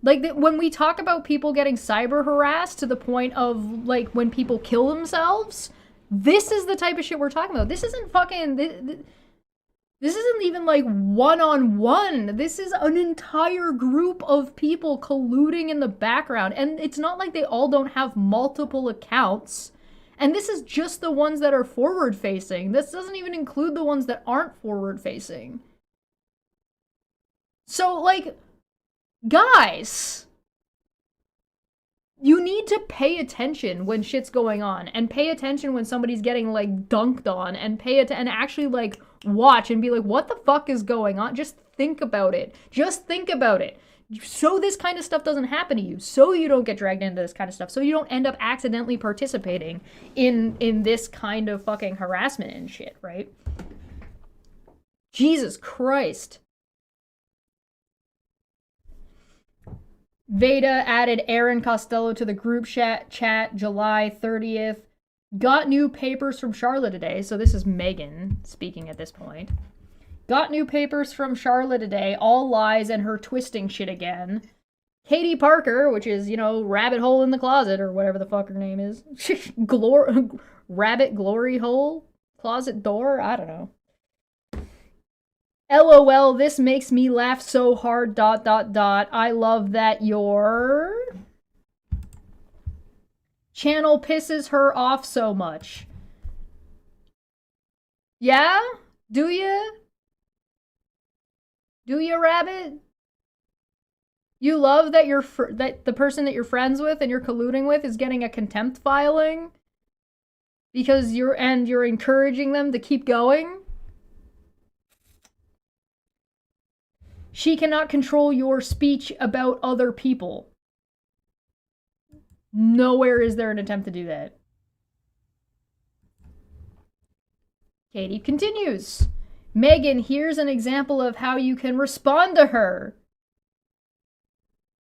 Like, when we talk about people getting cyber harassed to the point of, like, when people kill themselves, this is the type of shit we're talking about. This isn't fucking, this isn't even, like, one-on-one. This is an entire group of people colluding in the background. And it's not like they all don't have multiple accounts. And this is just the ones that are forward-facing. This doesn't even include the ones that aren't forward-facing. So, like, guys, you need to pay attention when shit's going on, and pay attention when somebody's getting, like, dunked on, and and actually, like, watch and be like, what the fuck is going on? Just think about it. Just think about it. So this kind of stuff doesn't happen to you, so you don't get dragged into this kind of stuff, so you don't end up accidentally participating in this kind of fucking harassment and shit, right? Jesus Christ. Veda added Aaron Costello to the group chat July 30th. Got new papers from Charlotte today, so this is Megan speaking at this point. Got new papers from Charlotte today, all lies and her twisting shit again. Katie Parker, which is, you know, Rabbit Hole in the Closet, or whatever the fuck her name is. Rabbit Glory Hole? Closet Door? I don't know. LOL, this makes me laugh so hard, ... I love that your channel pisses her off so much. Yeah? Do ya? Do you, Rabbit? You love that that the person that you're friends with and you're colluding with is getting a contempt filing because you're encouraging them to keep going? She cannot control your speech about other people. Nowhere is there an attempt to do that. Katie continues. Megan, here's an example of how you can respond to her.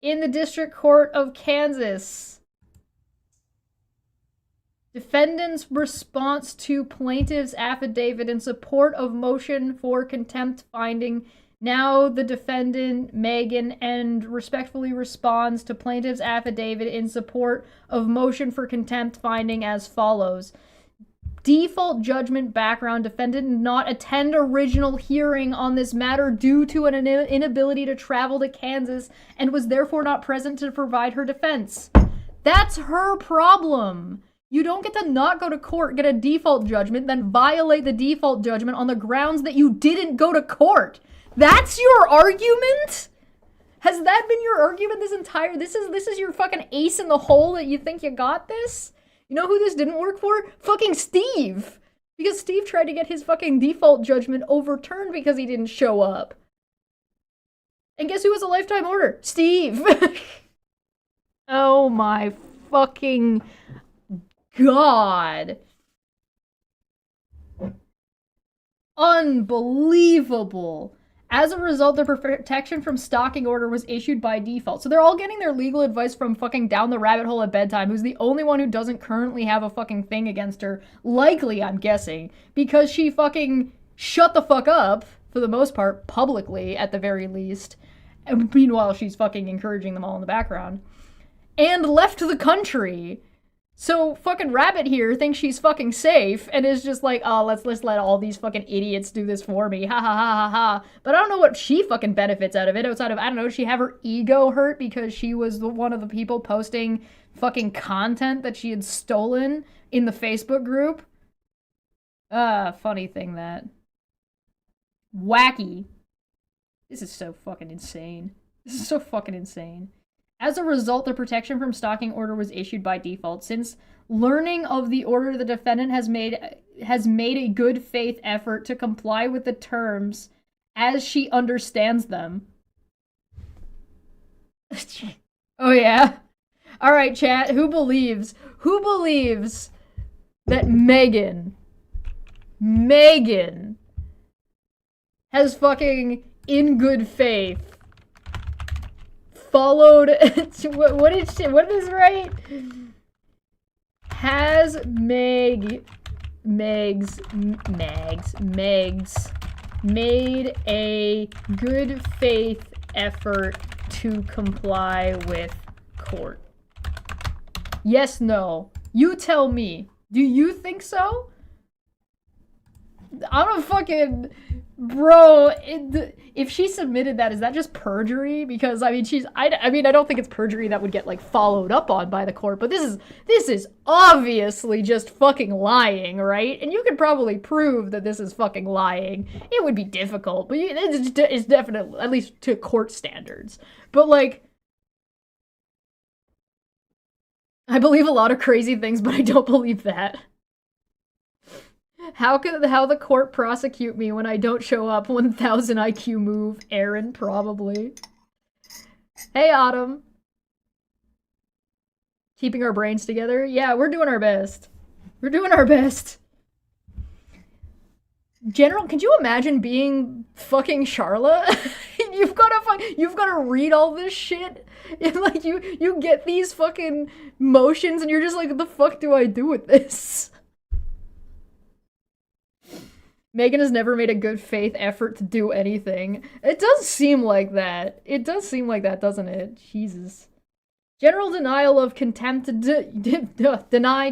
In the District Court of Kansas, defendant's response to plaintiff's affidavit in support of motion for contempt finding. Now the defendant, Megan, and respectfully responds to plaintiff's affidavit in support of motion for contempt finding as follows. Default judgment background: defendant did not attend original hearing on this matter due to an inability to travel to Kansas and was therefore not present to provide her defense. That's her problem. You don't get to not go to court, get a default judgment, then violate the default judgment on the grounds that you didn't go to court. That's your argument? Has that been your argument this entire... This is your fucking ace in the hole that you think you got this? You know who this didn't work for? Fucking Steve! Because Steve tried to get his fucking default judgment overturned because he didn't show up. And guess who has a lifetime order? Steve! Oh my fucking God. Unbelievable. As a result, the protection from stalking order was issued by default. So they're all getting their legal advice from fucking down the rabbit hole at bedtime, who's the only one who doesn't currently have a fucking thing against her. Likely, I'm guessing, because she fucking shut the fuck up, for the most part, publicly, at the very least. And meanwhile, she's fucking encouraging them all in the background. And left the country. So fucking Rabbit here thinks she's fucking safe and is just like, oh, let's let all these fucking idiots do this for me. Ha ha ha ha ha. But I don't know what she fucking benefits out of it outside of, I don't know, did she have her ego hurt because she was one of the people posting fucking content that she had stolen in the Facebook group? Funny thing that. Wacky. This is so fucking insane. This is so fucking insane. As a result, the protection from stalking order was issued by default. Since learning of the order, the defendant has made a good faith effort to comply with the terms as she understands them. Oh yeah? Alright, chat, who believes that Megan has fucking, in good faith, followed what is right? Has Megs made a good faith effort to comply with court? Yes, no. You tell me. Do you think so? I'm a fucking... Bro, if she submitted that, is that just perjury? Because, I mean, I don't think it's perjury that would get, like, followed up on by the court, but this is obviously just fucking lying, right? And you could probably prove that this is fucking lying. It would be difficult, but it's definitely, at least to court standards. But, like, I believe a lot of crazy things, but I don't believe that. How the court prosecute me when I don't show up? 1000 IQ move. Aaron, probably. Hey, Autumn. Keeping our brains together? Yeah, we're doing our best. We're doing our best. General, could you imagine being fucking Charlotte? You've gotta read all this shit. And, like, you get these fucking motions and you're just like, what the fuck do I do with this? Megan has never made a good faith effort to do anything. It does seem like that. It does seem like that, doesn't it? Jesus. General denial of contempt to deny.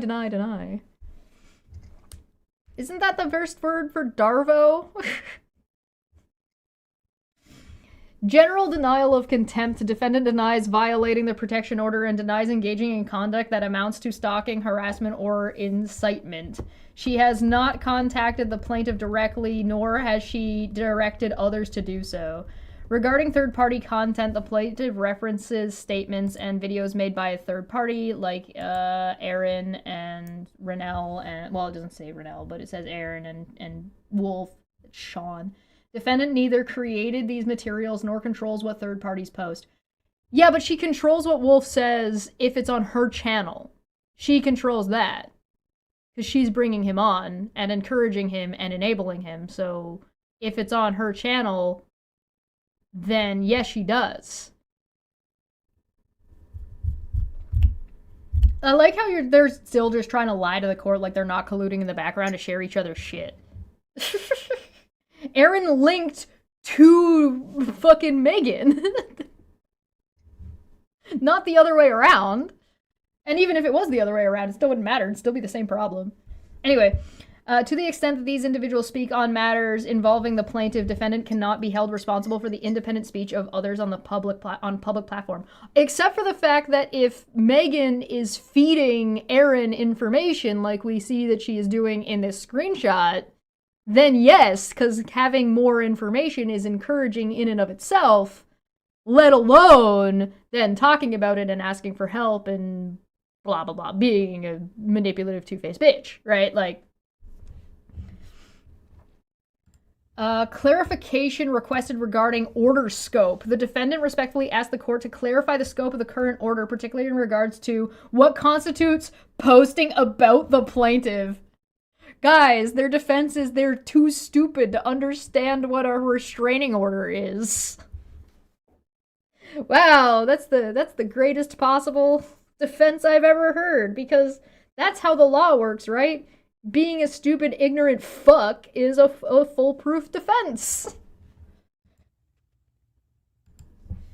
Isn't that the first word for Darvo? General denial of contempt. Defendant denies violating the protection order and denies engaging in conduct that amounts to stalking, harassment, or incitement. She has not contacted the plaintiff directly, nor has she directed others to do so. Regarding third-party content, the plaintiff references statements and videos made by a third party, like Aaron and Renell, and, well, it doesn't say Renell, but it says Aaron and Wolf, Sean. Defendant neither created these materials nor controls what third parties post. Yeah, but she controls what Wolf says if it's on her channel. She controls that. Because she's bringing him on and encouraging him and enabling him. So if it's on her channel, then yes, she does. I like how they're still just trying to lie to the court like they're not colluding in the background to share each other's shit. Aaron linked to fucking Megan. Not the other way around. And even if it was the other way around, it still wouldn't matter. It'd still be the same problem. Anyway, to the extent that these individuals speak on matters involving the plaintiff, defendant cannot be held responsible for the independent speech of others on the public platform, except for the fact that if Megan is feeding Aaron information like we see that she is doing in this screenshot, then yes, because having more information is encouraging in and of itself, let alone then talking about it and asking for help and blah blah blah, being a manipulative two-faced bitch, right? Like, clarification requested regarding order scope. The defendant respectfully asked the court to clarify the scope of the current order, particularly in regards to what constitutes posting about the plaintiff. Guys, their defense is they're too stupid to understand what a restraining order is. Wow, that's the greatest possible defense I've ever heard, because that's how the law works, right? Being a stupid, ignorant fuck is a foolproof defense.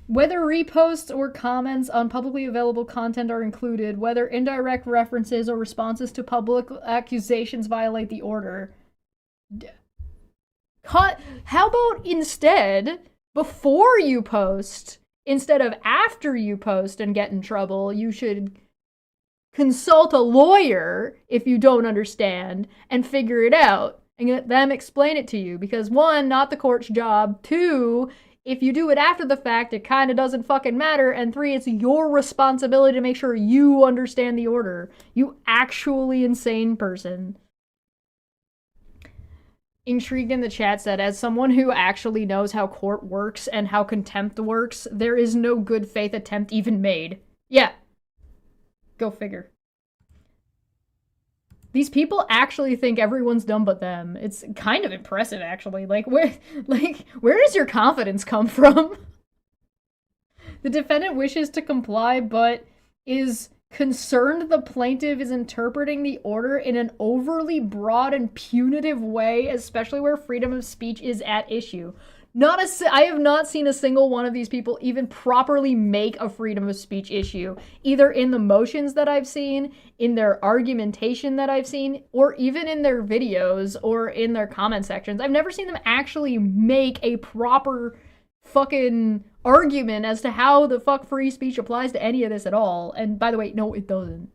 Whether reposts or comments on publicly available content are included, whether indirect references or responses to public accusations violate the order. How about instead, before you post, instead of after you post and get in trouble, you should consult a lawyer if you don't understand and figure it out and let them explain it to you, because one, not the court's job, two, if you do it after the fact, it kind of doesn't fucking matter, and three, it's your responsibility to make sure you understand the order. You actually insane person. Intrigued in the chat said, as someone who actually knows how court works and how contempt works, there is no good faith attempt even made. Yeah. Go figure. These people actually think everyone's dumb but them. It's kind of impressive, actually. Like, where does your confidence come from? The defendant wishes to comply, but is concerned the plaintiff is interpreting the order in an overly broad and punitive way, especially where freedom of speech is at issue. I have not seen a single one of these people even properly make a freedom of speech issue, either in the motions that I've seen, in their argumentation that I've seen, or even in their videos or in their comment sections. I've never seen them actually make a proper fucking argument as to how the fuck free speech applies to any of this at all. And by the way, no, it doesn't.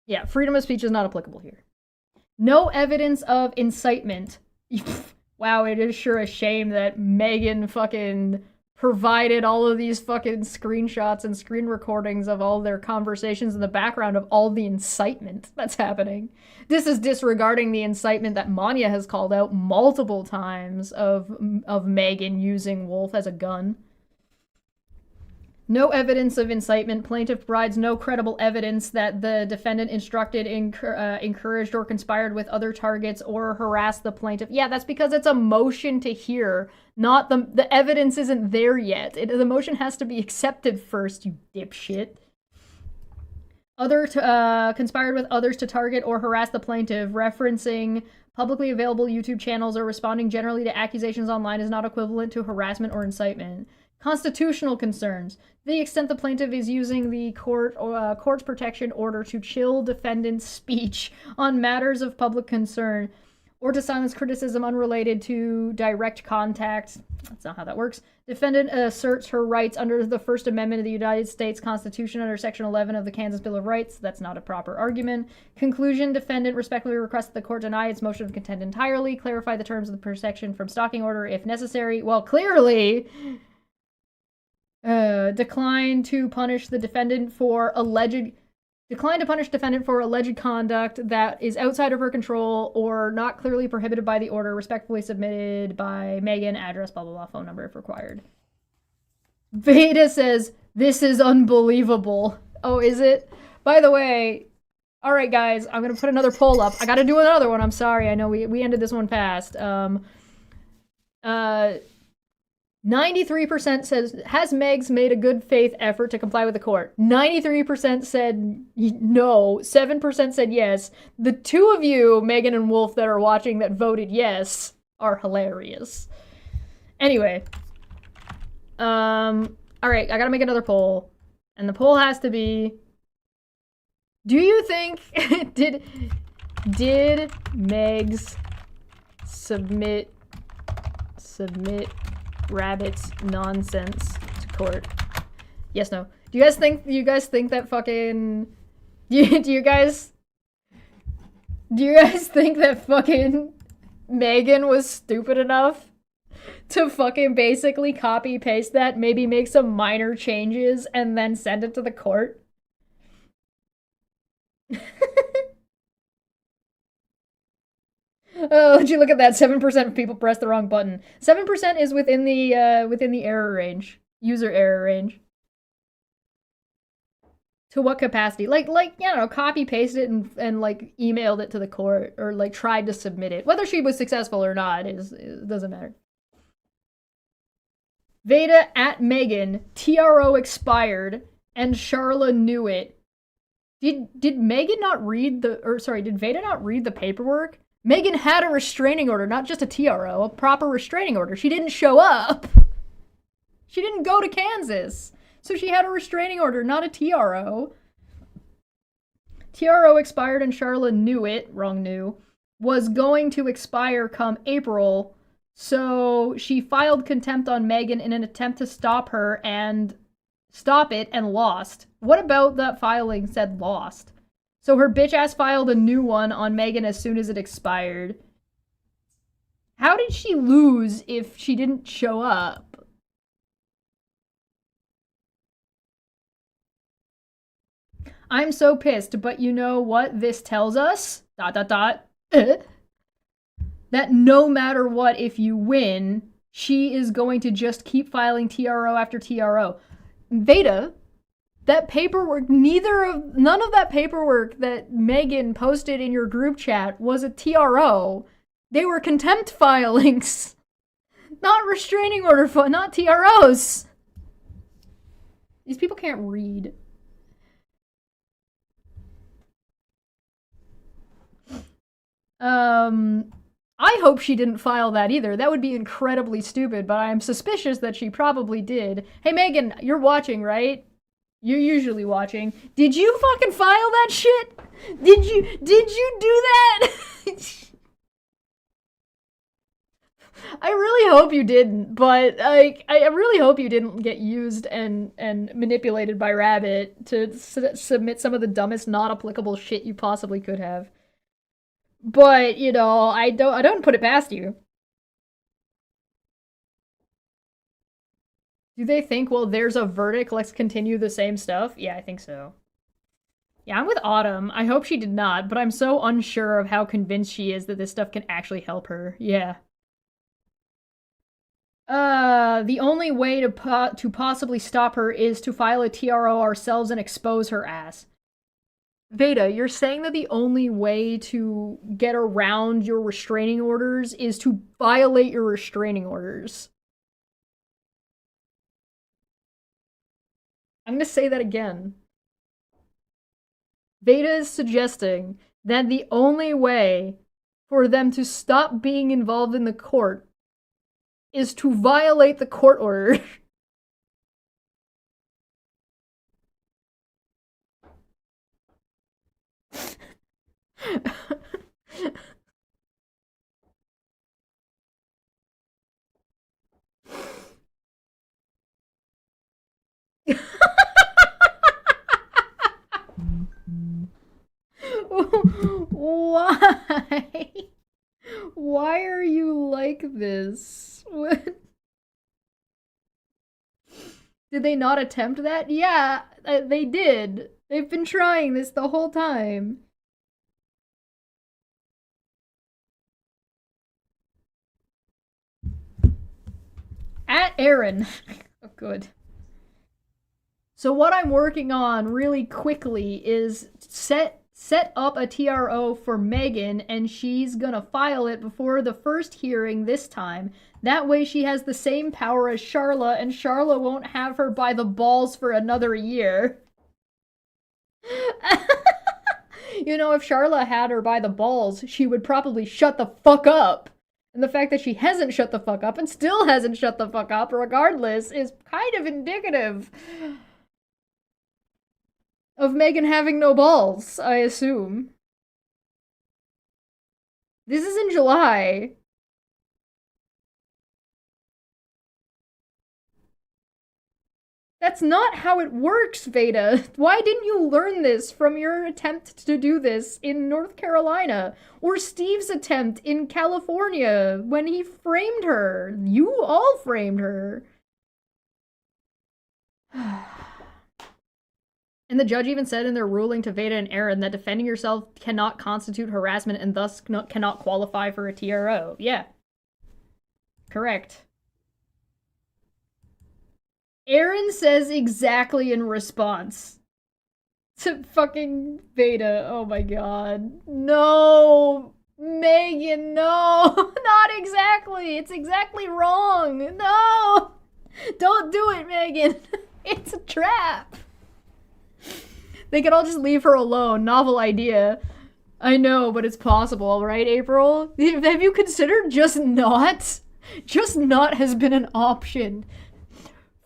Yeah, freedom of speech is not applicable here. No evidence of incitement. Wow, it is sure a shame that Megan fucking provided all of these fucking screenshots and screen recordings of all their conversations in the background of all the incitement that's happening. This is disregarding the incitement that Manya has called out multiple times of Megan using Wolf as a gun. No evidence of incitement. Plaintiff provides no credible evidence that the defendant instructed, encouraged, or conspired with other targets or harassed the plaintiff. Yeah, that's because it's a motion to hear, not the evidence isn't there yet. The motion has to be accepted first, you dipshit. Conspired with others to target or harass the plaintiff, referencing publicly available YouTube channels or responding generally to accusations online is not equivalent to harassment or incitement. Constitutional concerns. To the extent the plaintiff is using the court's protection order to chill defendant's speech on matters of public concern or to silence criticism unrelated to direct contact. That's not how that works. Defendant asserts her rights under the First Amendment of the United States Constitution under Section 11 of the Kansas Bill of Rights. That's not a proper argument. Conclusion, defendant respectfully requests that the court deny its motion of contempt entirely, clarify the terms of the protection from stalking order if necessary. Well, clearly... decline to punish defendant for alleged conduct that is outside of her control or not clearly prohibited by the order, respectfully submitted by Megan, address, blah, blah, blah, phone number if required. Veda says, this is unbelievable. Oh, is it? By the way, all right, guys, I'm going to put another poll up. I got to do another one. I'm sorry. I know we ended this one fast. 93% says, has Megs made a good faith effort to comply with the court? 93% said no. 7% said yes. The two of you, Megan and Wolf, that are watching that voted yes are hilarious. Anyway. Alright, I gotta make another poll. And the poll has to be, Do you think did Megs submit Rabbit's nonsense to court? Yes, no. Do you guys think that fucking do you guys think that fucking Megan was stupid enough to fucking basically copy paste that, maybe make some minor changes and then send it to the court? Oh, did you look at that? 7% of people pressed the wrong button. 7% is within the error range. User error range. To what capacity? Like, you know, copy paste it and like emailed it to the court, or like tried to submit it. Whether she was successful or not it doesn't matter. Veda at Megan, TRO expired, and Charla knew it. Did Megan not read did Veda not read the paperwork? Megan had a restraining order, not just a TRO, a proper restraining order. She didn't show up. She didn't go to Kansas. So she had a restraining order, not a TRO. TRO expired and Charla knew it, wrong knew, was going to expire come April. So she filed contempt on Megan in an attempt to stop it and lost. What about that filing said lost? So her bitch ass filed a new one on Megan as soon as it expired. How did she lose if she didn't show up? I'm so pissed, but you know what this tells us? ... that no matter what, if you win, she is going to just keep filing TRO after TRO. Veda, that paperwork, none of that paperwork that Megan posted in your group chat was a TRO. They were contempt filings. Not restraining order, not TROs. These people can't read. I hope she didn't file that either. That would be incredibly stupid, but I am suspicious that she probably did. Hey Megan, you're watching, right? You're usually watching. Did you fucking file that shit? Did you do that? I really hope you didn't, but like, I really hope you didn't get used and manipulated by Rabbit to submit some of the dumbest, not applicable shit you possibly could have. But, you know, I don't put it past you. Do they think, well, there's a verdict, let's continue the same stuff? Yeah, I think so. Yeah, I'm with Autumn. I hope she did not, but I'm so unsure of how convinced she is that this stuff can actually help her. Yeah. The only way to possibly stop her is to file a TRO ourselves and expose her ass. Veda, you're saying that the only way to get around your restraining orders is to violate your restraining orders. I'm gonna say that again. Veda is suggesting that the only way for them to stop being involved in the court is to violate the court order. Why? Why are you like this? Did they not attempt that? Yeah, they did. They've been trying this the whole time. At Aaron. Oh, good. So what I'm working on really quickly is set up a TRO for Megan, and she's gonna file it before the first hearing this time. That way she has the same power as Charla, and Charla won't have her by the balls for another year. You know, if Charla had her by the balls, she would probably shut the fuck up. And the fact that she hasn't shut the fuck up and still hasn't shut the fuck up regardless is kind of indicative of Megan having no balls, I assume. This is in July. That's not how it works, Veda. Why didn't you learn this from your attempt to do this in North Carolina? Or Steve's attempt in California when he framed her? You all framed her. And the judge even said in their ruling to Veda and Aaron that defending yourself cannot constitute harassment and thus cannot qualify for a TRO. Yeah. Correct. Aaron says exactly in response to fucking Veda. Oh my god. No! Megan, no! Not exactly! It's exactly wrong! No! Don't do it, Megan! It's a trap! They could all just leave her alone. Novel idea. I know, but it's possible, right, April? Have you considered just not? Just not has been an option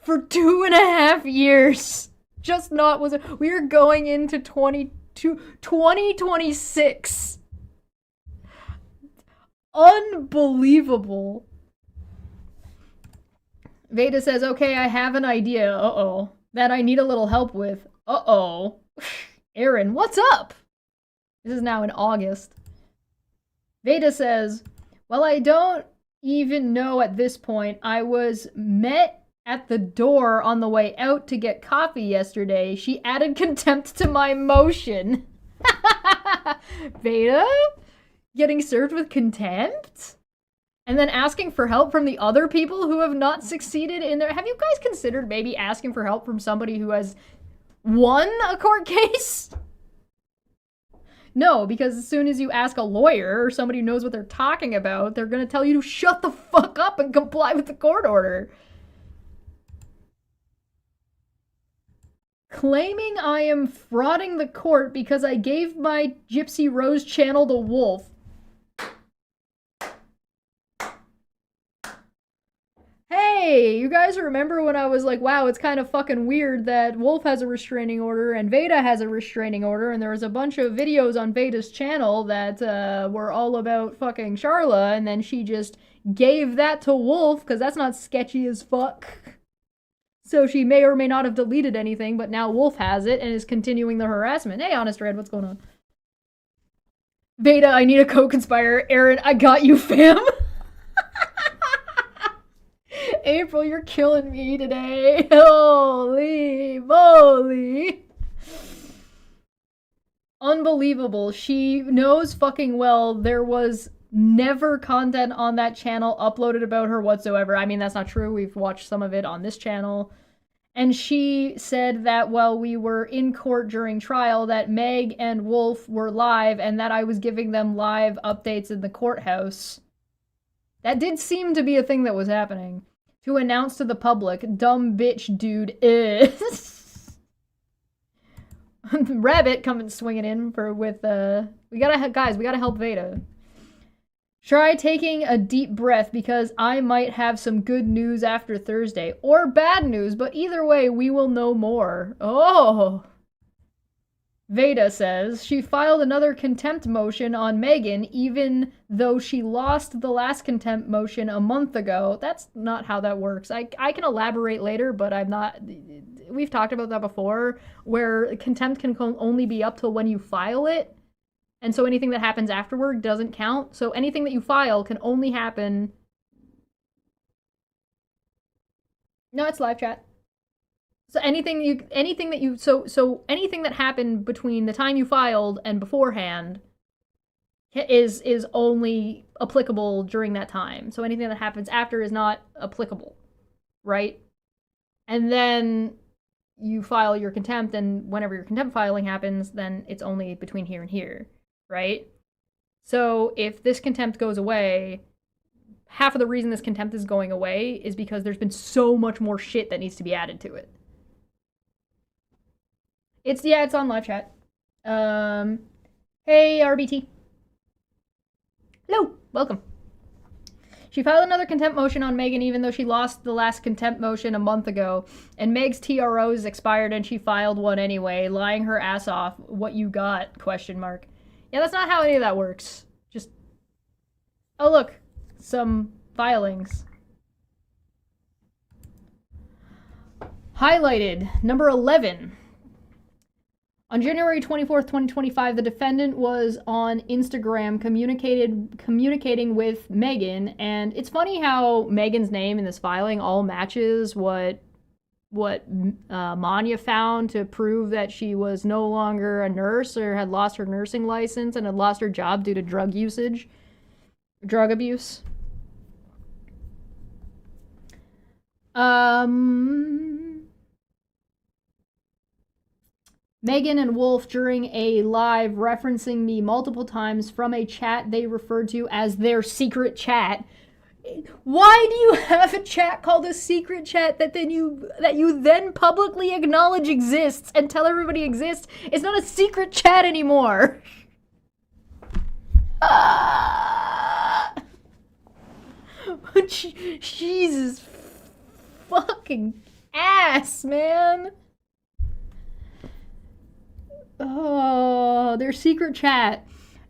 for 2.5 years. Just not was. We are going into 2026. Unbelievable. Veda says, okay, I have an idea. Uh-oh. That I need a little help with. Uh-oh. Aaron, what's up? This is now in August. Veda says, well, I don't even know at this point. I was met at the door on the way out to get coffee yesterday. She added contempt to my motion. Veda? Getting served with contempt? And then asking for help from the other people who have not succeeded in their... Have you guys considered maybe asking for help from somebody who has won a court case? No, because as soon as you ask a lawyer or somebody who knows what they're talking about, they're gonna tell you to shut the fuck up and comply with the court order. Claiming I am frauding the court because I gave my Gypsy Rose channel to Wolf. Hey, you guys remember when I was like, wow, it's kind of fucking weird that Wolf has a restraining order and Veda has a restraining order, and there was a bunch of videos on Veda's channel that were all about fucking Sharla, and then she just gave that to Wolf, because that's not sketchy as fuck. So she may or may not have deleted anything, but now Wolf has it and is continuing the harassment. Hey, Honest Red, what's going on? Veda, I need a co-conspirator. Aaron, I got you, fam. April, you're killing me today. Holy moly. Unbelievable. She knows fucking well there was never content on that channel uploaded about her whatsoever. I mean, that's not true. We've watched some of it on this channel. And she said that while we were in court during trial, that Meg and Wolf were live and that I was giving them live updates in the courthouse. That did seem to be a thing that was happening. To announce to the public, dumb bitch dude is. Rabbit coming swinging in we gotta help Veda. Try taking a deep breath because I might have some good news after Thursday. Or bad news, but either way, we will know more. Oh! Veda says she filed another contempt motion on Megan even though she lost the last contempt motion a month ago. That's not how that works. I can elaborate later, but I'm not... We've talked about that before, where contempt can only be up till when you file it. And so anything that happens afterward doesn't count. So anything that you file can only happen... No, it's live chat. So anything that happened between the time you filed and beforehand is only applicable during that time. So anything that happens after is not applicable, right? And then you file your contempt, and whenever your contempt filing happens, then it's only between here and here, right? So if this contempt goes away, half of the reason this contempt is going away is because there's been so much more shit that needs to be added to it. It's on live chat. Hey, RBT. Hello, welcome. She filed another contempt motion on Megan even though she lost the last contempt motion a month ago. And Meg's TROs expired and she filed one anyway, lying her ass off. What you got? Question mark. Yeah, that's not how any of that works. Just... Oh, look. Some filings. Highlighted. Number 11. On January 24th, 2025, the defendant was on Instagram communicating with Megan, and it's funny how Megan's name in this filing all matches what Manya found to prove that she was no longer a nurse or had lost her nursing license and had lost her job due to drug abuse. Megan and Wolf during a live referencing me multiple times from a chat they referred to as their secret chat. Why do you have a chat called a secret chat that you then publicly acknowledge exists and tell everybody exists? It's not a secret chat anymore. Jesus fucking ass, man. Oh, their secret chat,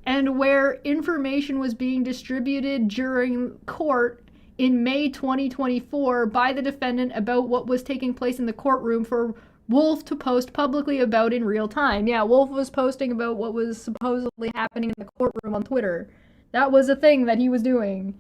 and where information was being distributed during court in May 2024 by the defendant about what was taking place in the courtroom for Wolf to post publicly about in real time. Yeah, Wolf was posting about what was supposedly happening in the courtroom on Twitter. That was a thing that he was doing.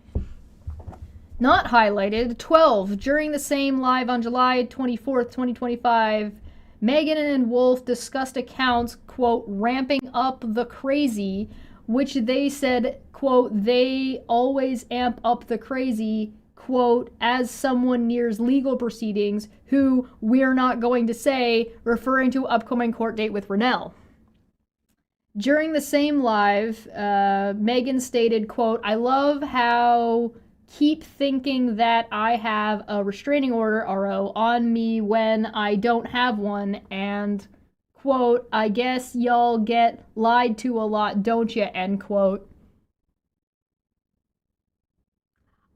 Not highlighted. 12. During the same live on July 24th, 2025, Megan and Wolf discussed accounts, quote, ramping up the crazy, which they said, quote, they always amp up the crazy, quote, as someone nears legal proceedings, who we're not going to say, referring to upcoming court date with Rennell. During the same live, Megan stated, quote, I love how keep thinking that I have a restraining order, RO, on me when I don't have one, and, quote, I guess y'all get lied to a lot, don't ya, end quote.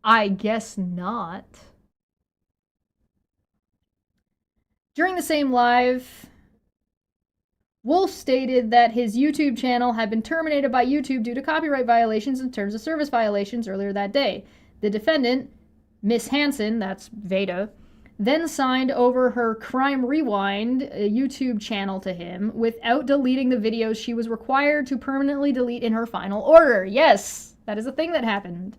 I guess not. During the same live, Wolf stated that his YouTube channel had been terminated by YouTube due to copyright violations and terms of service violations earlier that day. The defendant, Miss Hansen, that's Veda, then signed over her Crime Rewind YouTube channel to him without deleting the videos she was required to permanently delete in her final order. Yes, that is a thing that happened.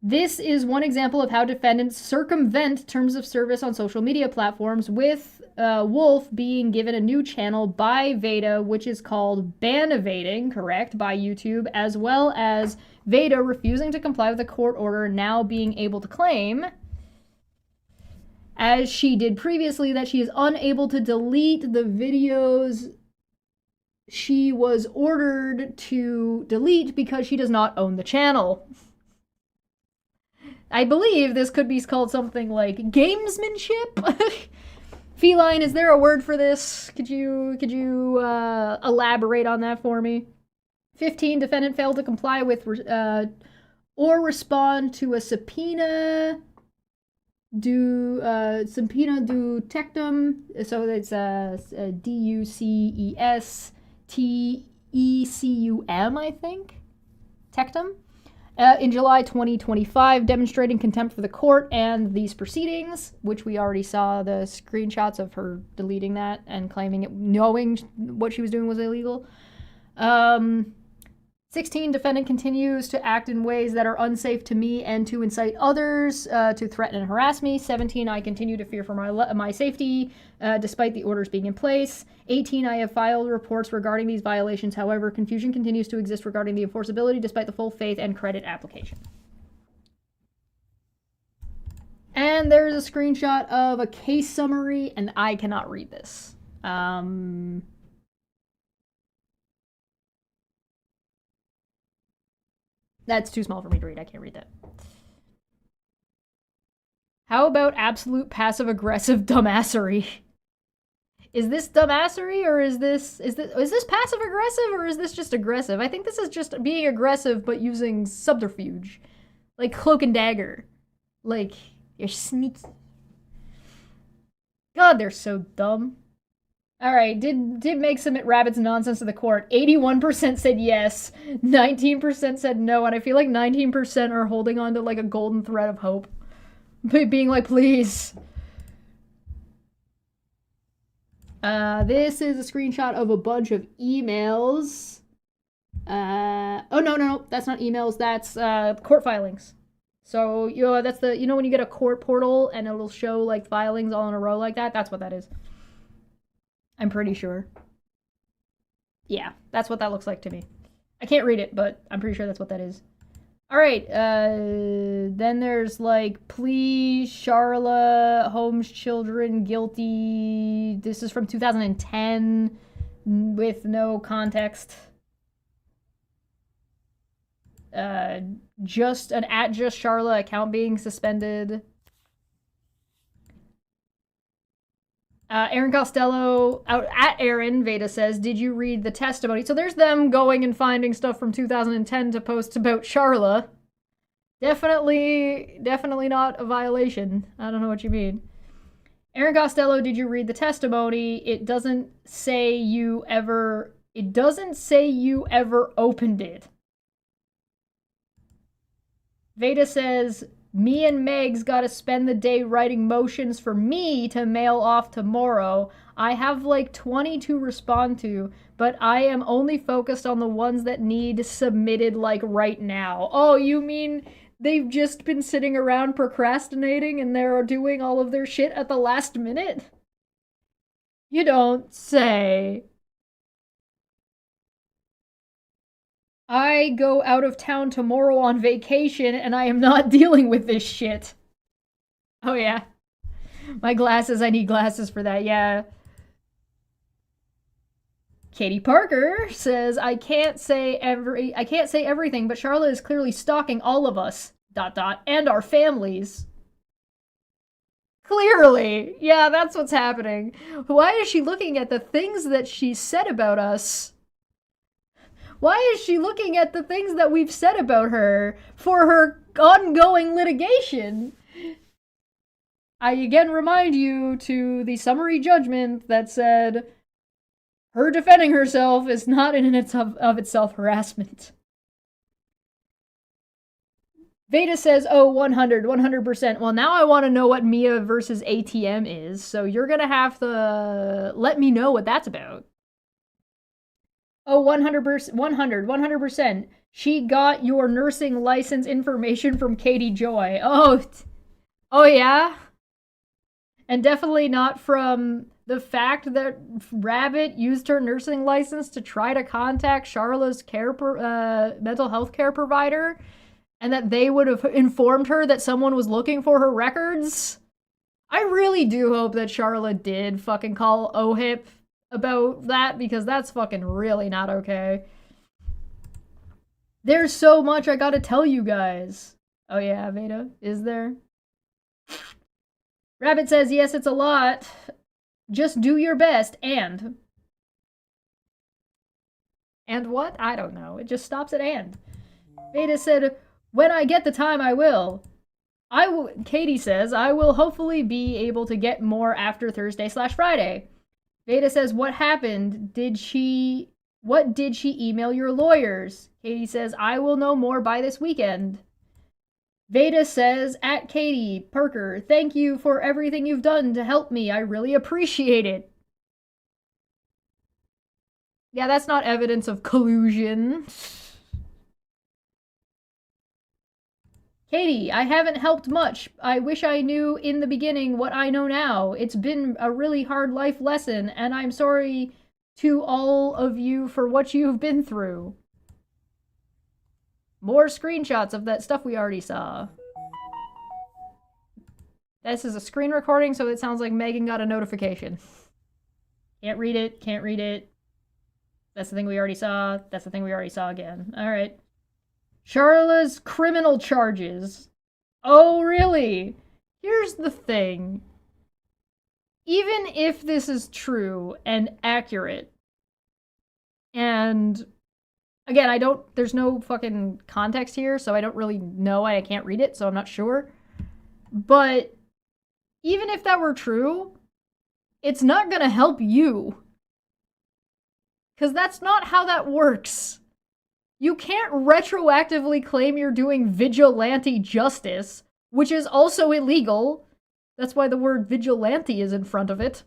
This is one example of how defendants circumvent terms of service on social media platforms, with Wolf being given a new channel by Veda, which is called Ban Evading, correct, by YouTube, as well as Veda refusing to comply with the court order, now being able to claim, as she did previously, that she is unable to delete the videos she was ordered to delete because she does not own the channel. I believe this could be called something like gamesmanship. Feline, is there a word for this? Could you elaborate on that for me? 15. Defendant failed to comply with or respond to a subpoena du tectum. So it's DUCESTECUM, I think. Tectum. In July 2025, demonstrating contempt for the court and these proceedings, which we already saw the screenshots of her deleting that and claiming it, knowing what she was doing was illegal. 16, defendant continues to act in ways that are unsafe to me and to incite others to threaten and harass me. 17, I continue to fear for my safety despite the orders being in place. 18, I have filed reports regarding these violations. However, confusion continues to exist regarding the enforceability despite the full faith and credit application. And there's a screenshot of a case summary, and I cannot read this. That's too small for me to read. I can't read that. How about absolute passive-aggressive dumbassery? Is this dumbassery, or is this passive aggressive, or is this just aggressive? I think this is just being aggressive but using subterfuge. Like cloak and dagger. Like, you're sneaky. God, they're so dumb. Alright, did make submit rabbits nonsense to the court. 81% said yes, 19% said no, and I feel like 19% are holding on to like a golden thread of hope. Being like, please. This is a screenshot of a bunch of emails. Oh, no, that's not emails, that's court filings. So, that's the, when you get a court portal and it'll show like filings all in a row like that? That's what that is. I'm pretty sure. Yeah, that's what that looks like to me. I can't read it, but I'm pretty sure that's what that is. Alright, then there's like, please, Charla, Holmes children, guilty. This is from 2010 with no context. Just an @just Charla account being suspended. Aaron Costello, out at Aaron, Veda says, did you read the testimony? So there's them going and finding stuff from 2010 to post about Charla. Definitely not a violation. I don't know what you mean. Aaron Costello, did you read the testimony? It doesn't say you ever opened it. Veda says, me and Meg's gotta spend the day writing motions for me to mail off tomorrow. I have like 20 to respond to, but I am only focused on the ones that need submitted like right now. Oh, you mean they've just been sitting around procrastinating and they're doing all of their shit at the last minute? You don't say. I go out of town tomorrow on vacation and I am not dealing with this shit. Oh yeah. My glasses, I need glasses for that, yeah. Katie Parker says, I can't say everything, but Charlotte is clearly stalking all of us, ... and our families. Clearly. Yeah, that's what's happening. Why is she looking at the things that she said about us? Why is she looking at the things that we've said about her for her ongoing litigation? I again remind you to the summary judgment that said her defending herself is not in and of itself harassment. Veda says, oh, 100%. Well, now I want to know what Mia versus ATM is, so you're going to have to let me know what that's about. Oh, 100%. She got your nursing license information from Katie Joy. Oh yeah? And definitely not from the fact that Rabbit used her nursing license to try to contact Charla's mental health care provider, and that they would have informed her that someone was looking for her records. I really do hope that Charla did fucking call OHIP about that, because that's fucking really not okay. There's so much I gotta tell you guys. Oh yeah, Veda, is there? Rabbit says, yes, it's a lot. Just do your best, and what? I don't know. It just stops at and. Veda said, when I get the time, I will. Katie says, I will hopefully be able to get more after Thursday/Friday. Veda says, what happened? What did she email your lawyers? Katie says, I will know more by this weekend. Veda says, at Katie Parker, thank you for everything you've done to help me. I really appreciate it. Yeah, that's not evidence of collusion. Katie, I haven't helped much. I wish I knew in the beginning what I know now. It's been a really hard life lesson, and I'm sorry to all of you for what you've been through. More screenshots of that stuff we already saw. This is a screen recording, so it sounds like Megan got a notification. Can't read it, can't read it. That's the thing we already saw. That's the thing we already saw again. Alright. Charla's criminal charges. Oh, really? Here's the thing. even if this is true and accurate, and again, there's no fucking context here, so I don't really know. I can't read it, so I'm not sure. But even if that were true, it's not gonna help you. Because that's not how that works. You can't retroactively claim you're doing vigilante justice, which is also illegal. That's why the word vigilante is in front of it.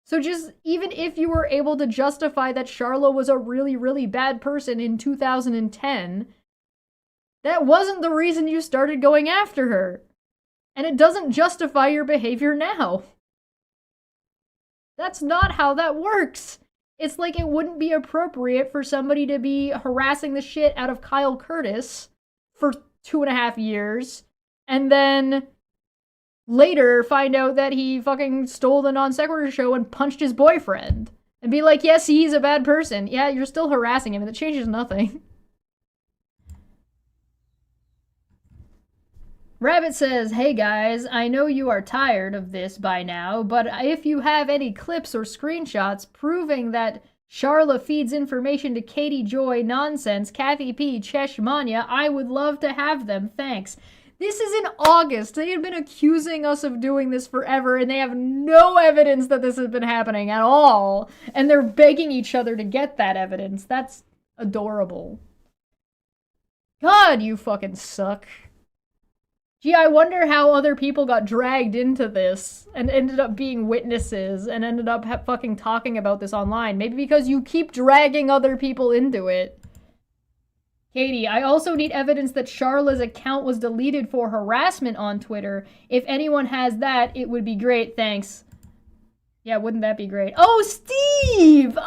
So just, even if you were able to justify that Charla was a really, really bad person in 2010, that wasn't the reason you started going after her. And it doesn't justify your behavior now. That's not how that works. It's like it wouldn't be appropriate for somebody to be harassing the shit out of Kyle Curtis for 2.5 years, and then later find out that he fucking stole the Non Sequitur show and punched his boyfriend. And be like, yes, he's a bad person. Yeah, you're still harassing him, and that changes nothing. Rabbit says, hey guys, I know you are tired of this by now, but if you have any clips or screenshots proving that Charla feeds information to Katie Joy, Nonsense, Kathy P, Chesh, Manya, I would love to have them, thanks. This is in August. They had been accusing us of doing this forever, and they have no evidence that this has been happening at all. And they're begging each other to get that evidence. That's adorable. God, you fucking suck. Gee, I wonder how other people got dragged into this and ended up being witnesses and ended up fucking talking about this online. Maybe because you keep dragging other people into it. Katie, I also need evidence that Charla's account was deleted for harassment on Twitter. If anyone has that, it would be great. Thanks. Yeah, wouldn't that be great? Oh, Steve!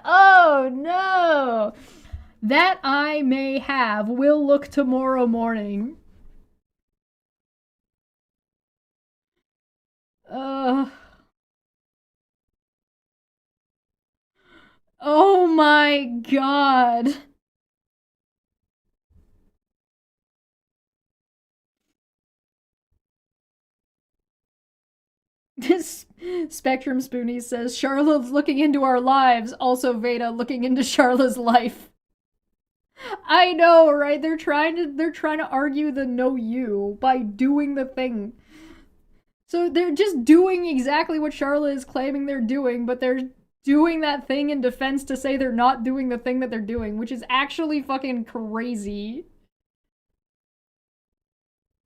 Oh, no! That I may have. We'll look tomorrow morning. Oh my god. This Spectrum Spoonie says, Charla's looking into our lives. Also Veda looking into Charla's life. I know, right? They're trying to argue the no you by doing the thing. So they're just doing exactly what Charla is claiming they're doing, but they're doing that thing in defense to say they're not doing the thing that they're doing, which is actually fucking crazy.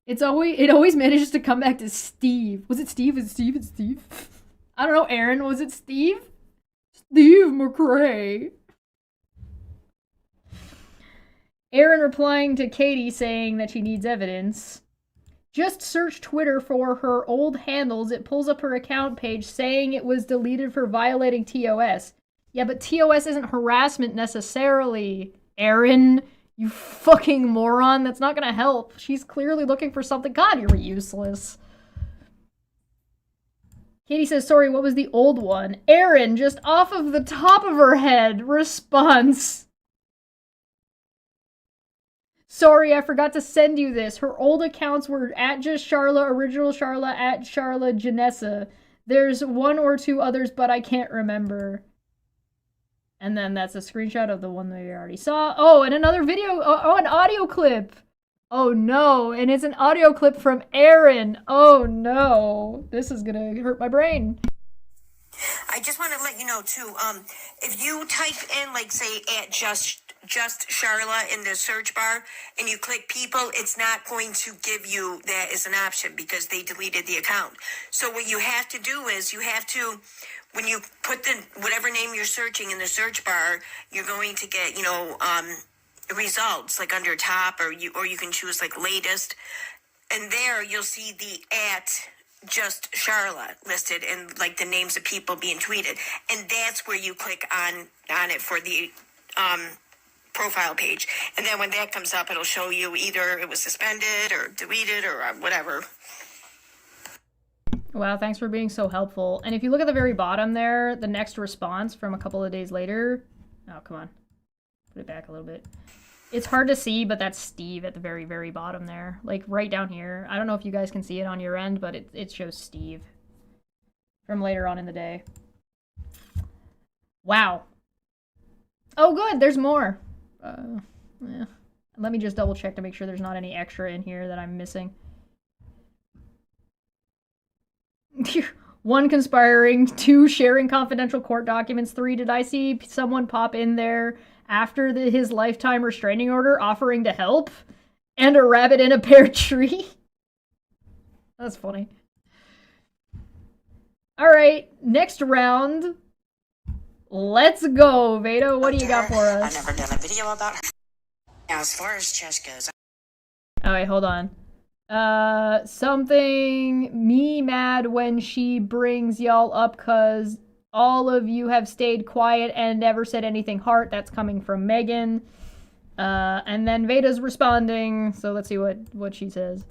It always manages to come back to Steve. Was it Steve? Is it Steve? I don't know, Aaron. Was it Steve? Steve McRae. Aaron replying to Katie saying that she needs evidence. Just search Twitter for her old handles. It pulls up her account page saying it was deleted for violating TOS. Yeah, but TOS isn't harassment necessarily, Aaron. You fucking moron. That's not gonna help. She's clearly looking for something. God, you're useless. Katie says, sorry, what was the old one? Aaron, just off of the top of her head. Response. Sorry, I forgot to send you this. Her old accounts were at just Charla, original Charla, at Charla Janessa. There's one or two others, but I can't remember. And then that's a screenshot of the one that we already saw. Oh, and another video. Oh, an audio clip. Oh no, and it's an audio clip from Aaron. Oh no, this is gonna hurt my brain. I just want to let you know too, if you type in, like, say, at just Charla in the search bar and you click people, it's not going to give you that as an option because they deleted the account. So what you have to do is when you put the whatever name you're searching in the search bar, you're going to get, results like under top, or you can choose like latest, and there you'll see the at just Charla listed and like the names of people being tweeted, and that's where you click on it for the profile page, and then when that comes up, it'll show you either it was suspended or deleted or whatever. Wow, thanks for being so helpful. And if you look at the very bottom there, the next response from a couple of days later. Oh, come on. Put it back a little bit. It's hard to see, but that's Steve at the very, very bottom there. Like, right down here. I don't know if you guys can see it on your end, but it shows Steve. From later on in the day. Wow. Oh, good! There's more! Yeah. Let me just double check to make sure there's not any extra in here that I'm missing. 1, conspiring. 2, sharing confidential court documents. 3, did I see someone pop in there after his lifetime restraining order offering to help? And a rabbit in a pear tree. That's funny. Alright, next round. Let's go, Veda. What do you got for us? I've never done a video about her. Now, as far as Chesh goes... Alright, hold on. Something me mad when she brings y'all up cause all of you have stayed quiet and never said anything heart. That's coming from Megan. And then Veda's responding, so let's see what she says.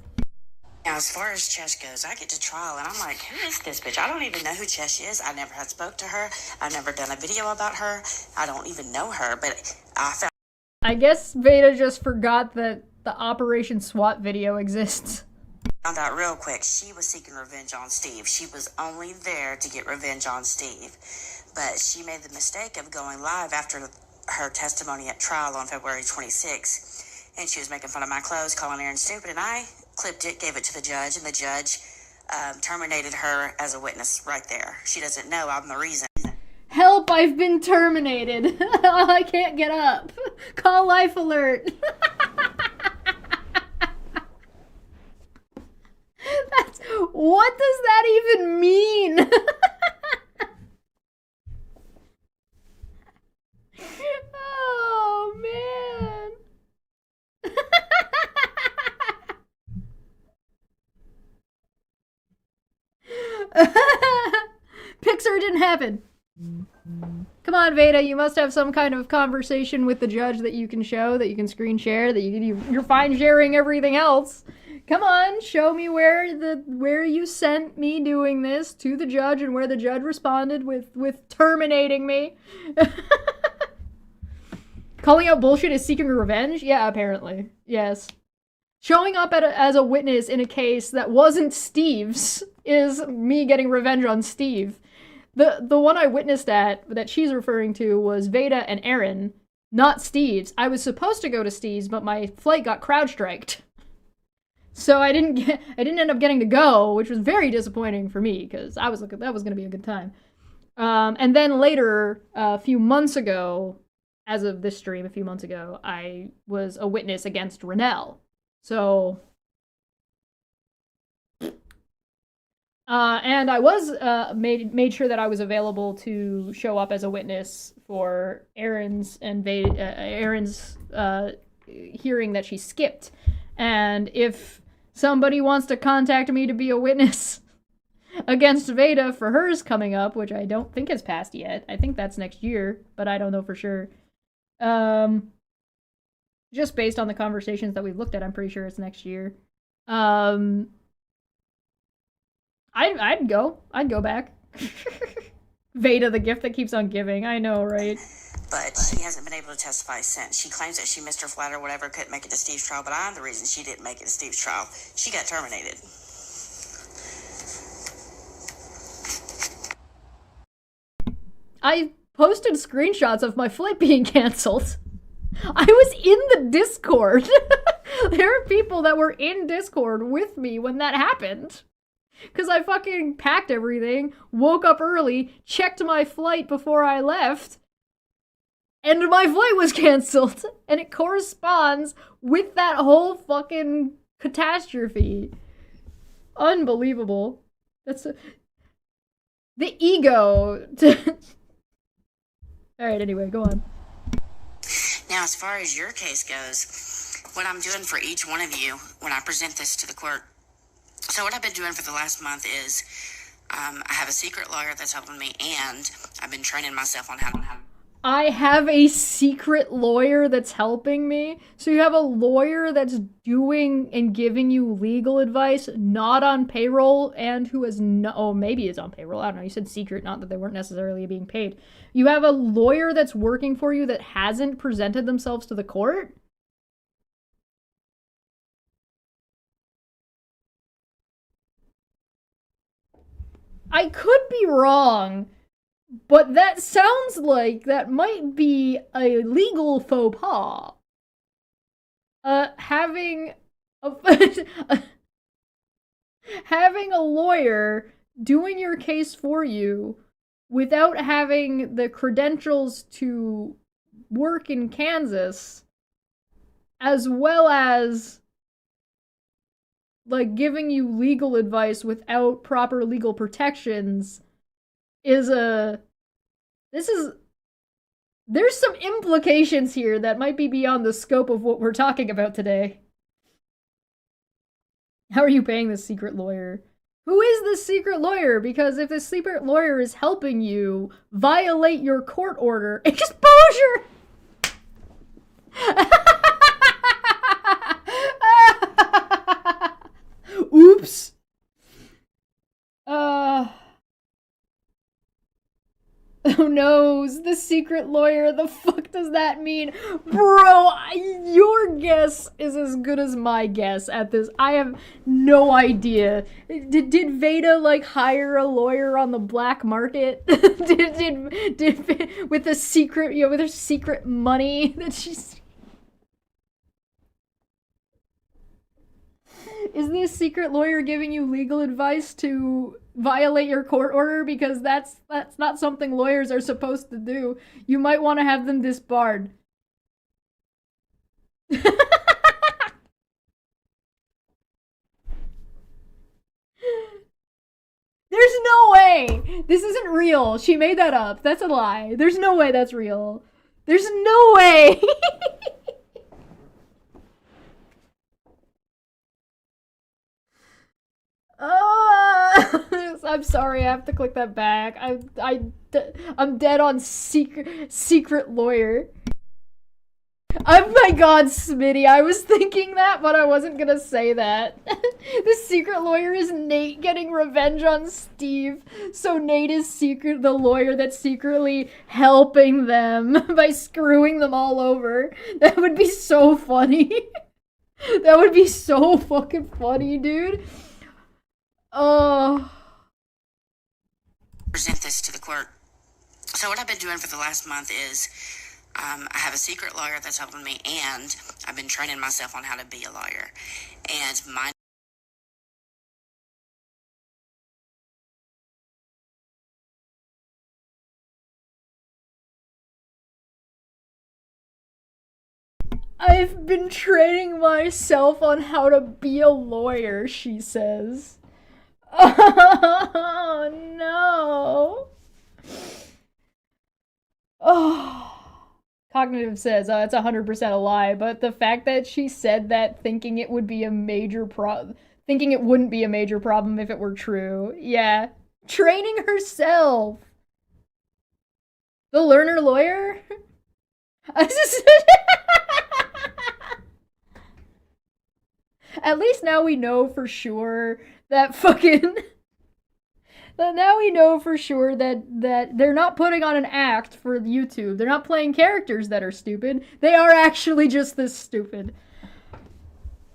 Now, as far as Chesh goes, I get to trial, and I'm like, who is this bitch? I don't even know who Chesh is. I never had spoke to her. I've never done a video about her. I don't even know her, but I guess Veda just forgot that the Operation SWAT video exists. Found out real quick, she was seeking revenge on Steve. She was only there to get revenge on Steve. But she made the mistake of going live after her testimony at trial on February 26th. And she was making fun of my clothes, calling Aaron stupid, and I clipped it, gave it to the judge, and the judge terminated her as a witness right there. She doesn't know I'm the reason. Help, I've been terminated. I can't get up. Call Life Alert. What does that even mean? Oh, man. Pixar didn't happen. Come on, Veda, you must have some kind of conversation with the judge that you can show, that you can screen share, that you're fine sharing everything else. Come on, show me where you sent me doing this to the judge and where the judge responded with terminating me. Calling out bullshit is seeking revenge? Yeah, apparently. Yes. Showing up as a witness in a case that wasn't Steve's is me getting revenge on Steve. The one I witnessed that she's referring to was Veda and Aaron, not Steve's. I was supposed to go to Steve's, but my flight got crowd-striked. So I didn't end up getting to go, which was very disappointing for me, because that was going to be a good time. And then later, a few months ago, as of this stream, a few months ago, I was a witness against Rennell. So... and I was made sure that I was available to show up as a witness for Aaron's hearing that she skipped. And if somebody wants to contact me to be a witness against Veda for hers coming up, which I don't think has passed yet. I think that's next year, but I don't know for sure. Just based on the conversations that we've looked at, I'm pretty sure it's next year. I'd go back. Veda, the gift that keeps on giving. I know, right? But she hasn't been able to testify since. She claims that she missed her flight or whatever, couldn't make it to Steve's trial, but I'm the reason she didn't make it to Steve's trial. She got terminated. I posted screenshots of my flight being canceled. I was in the Discord. There are people that were in Discord with me when that happened. Because I fucking packed everything, woke up early, checked my flight before I left, and my flight was canceled. And it corresponds with that whole fucking catastrophe. Unbelievable. That's the ego. Alright, anyway, go on. Now, as far as your case goes, what I'm doing for each one of you when I present this to the court. So what I've been doing for the last month is I have a secret lawyer that's helping me, and I've been training myself on how to... I have a secret lawyer that's helping me? So you have a lawyer that's doing and giving you legal advice, not on payroll, and who is no... Oh, maybe is on payroll. I don't know. You said secret, not that they weren't necessarily being paid. You have a lawyer that's working for you that hasn't presented themselves to the court? I could be wrong, but that sounds like that might be a legal faux pas. Having a having a lawyer doing your case for you without having the credentials to work in Kansas, as well as like giving you legal advice without proper legal protections there's some implications here that might be beyond the scope of what we're talking about today. How are you paying this secret lawyer? Who is this secret lawyer? Because if this secret lawyer is helping you violate your court order, exposure! Oops. Oh no, the secret lawyer, the fuck does that mean? Bro, your guess is as good as my guess at this. I have no idea. Did Veda, like, hire a lawyer on the black market? did with a secret, with her secret money that she's... Is this secret lawyer giving you legal advice to violate your court order? Because that's not something lawyers are supposed to do. You might want to have them disbarred. There's no way! This isn't real. She made that up. That's a lie. There's no way that's real. There's no way! I'm sorry, I have to click that back. I'm dead on secret lawyer. Oh my god, Smitty, I was thinking that, but I wasn't gonna say that. The secret lawyer is Nate getting revenge on Steve, so Nate is the lawyer that's secretly helping them by screwing them all over. That would be so funny. That would be so fucking funny, dude. Present this to the court. So what I've been doing for the last month is I have a secret lawyer that's helping me, and I've been training myself on how to be a lawyer. And I've been training myself on how to be a lawyer, she says. Oh, no. Oh. Cognitive says, it's 100% a lie, but the fact that she said that thinking it would be a major thinking it wouldn't be a major problem if it were true. Yeah. Training herself. The learner lawyer? At least now we know for sure that fucking... Now we know for sure that they're not putting on an act for YouTube. They're not playing characters that are stupid. They are actually just this stupid.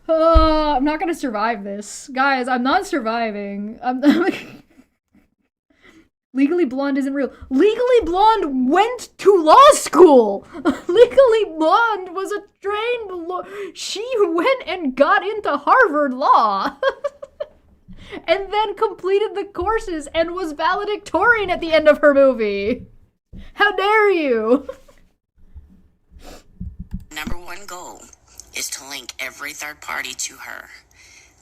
I'm not gonna survive this. Guys, I'm not surviving. Legally Blonde isn't real. Legally Blonde went to law school! Legally Blonde was a trained lawyer. She went and got into Harvard Law. And then completed the courses and was valedictorian at the end of her movie. How dare you? Number one goal is to link every third party to her.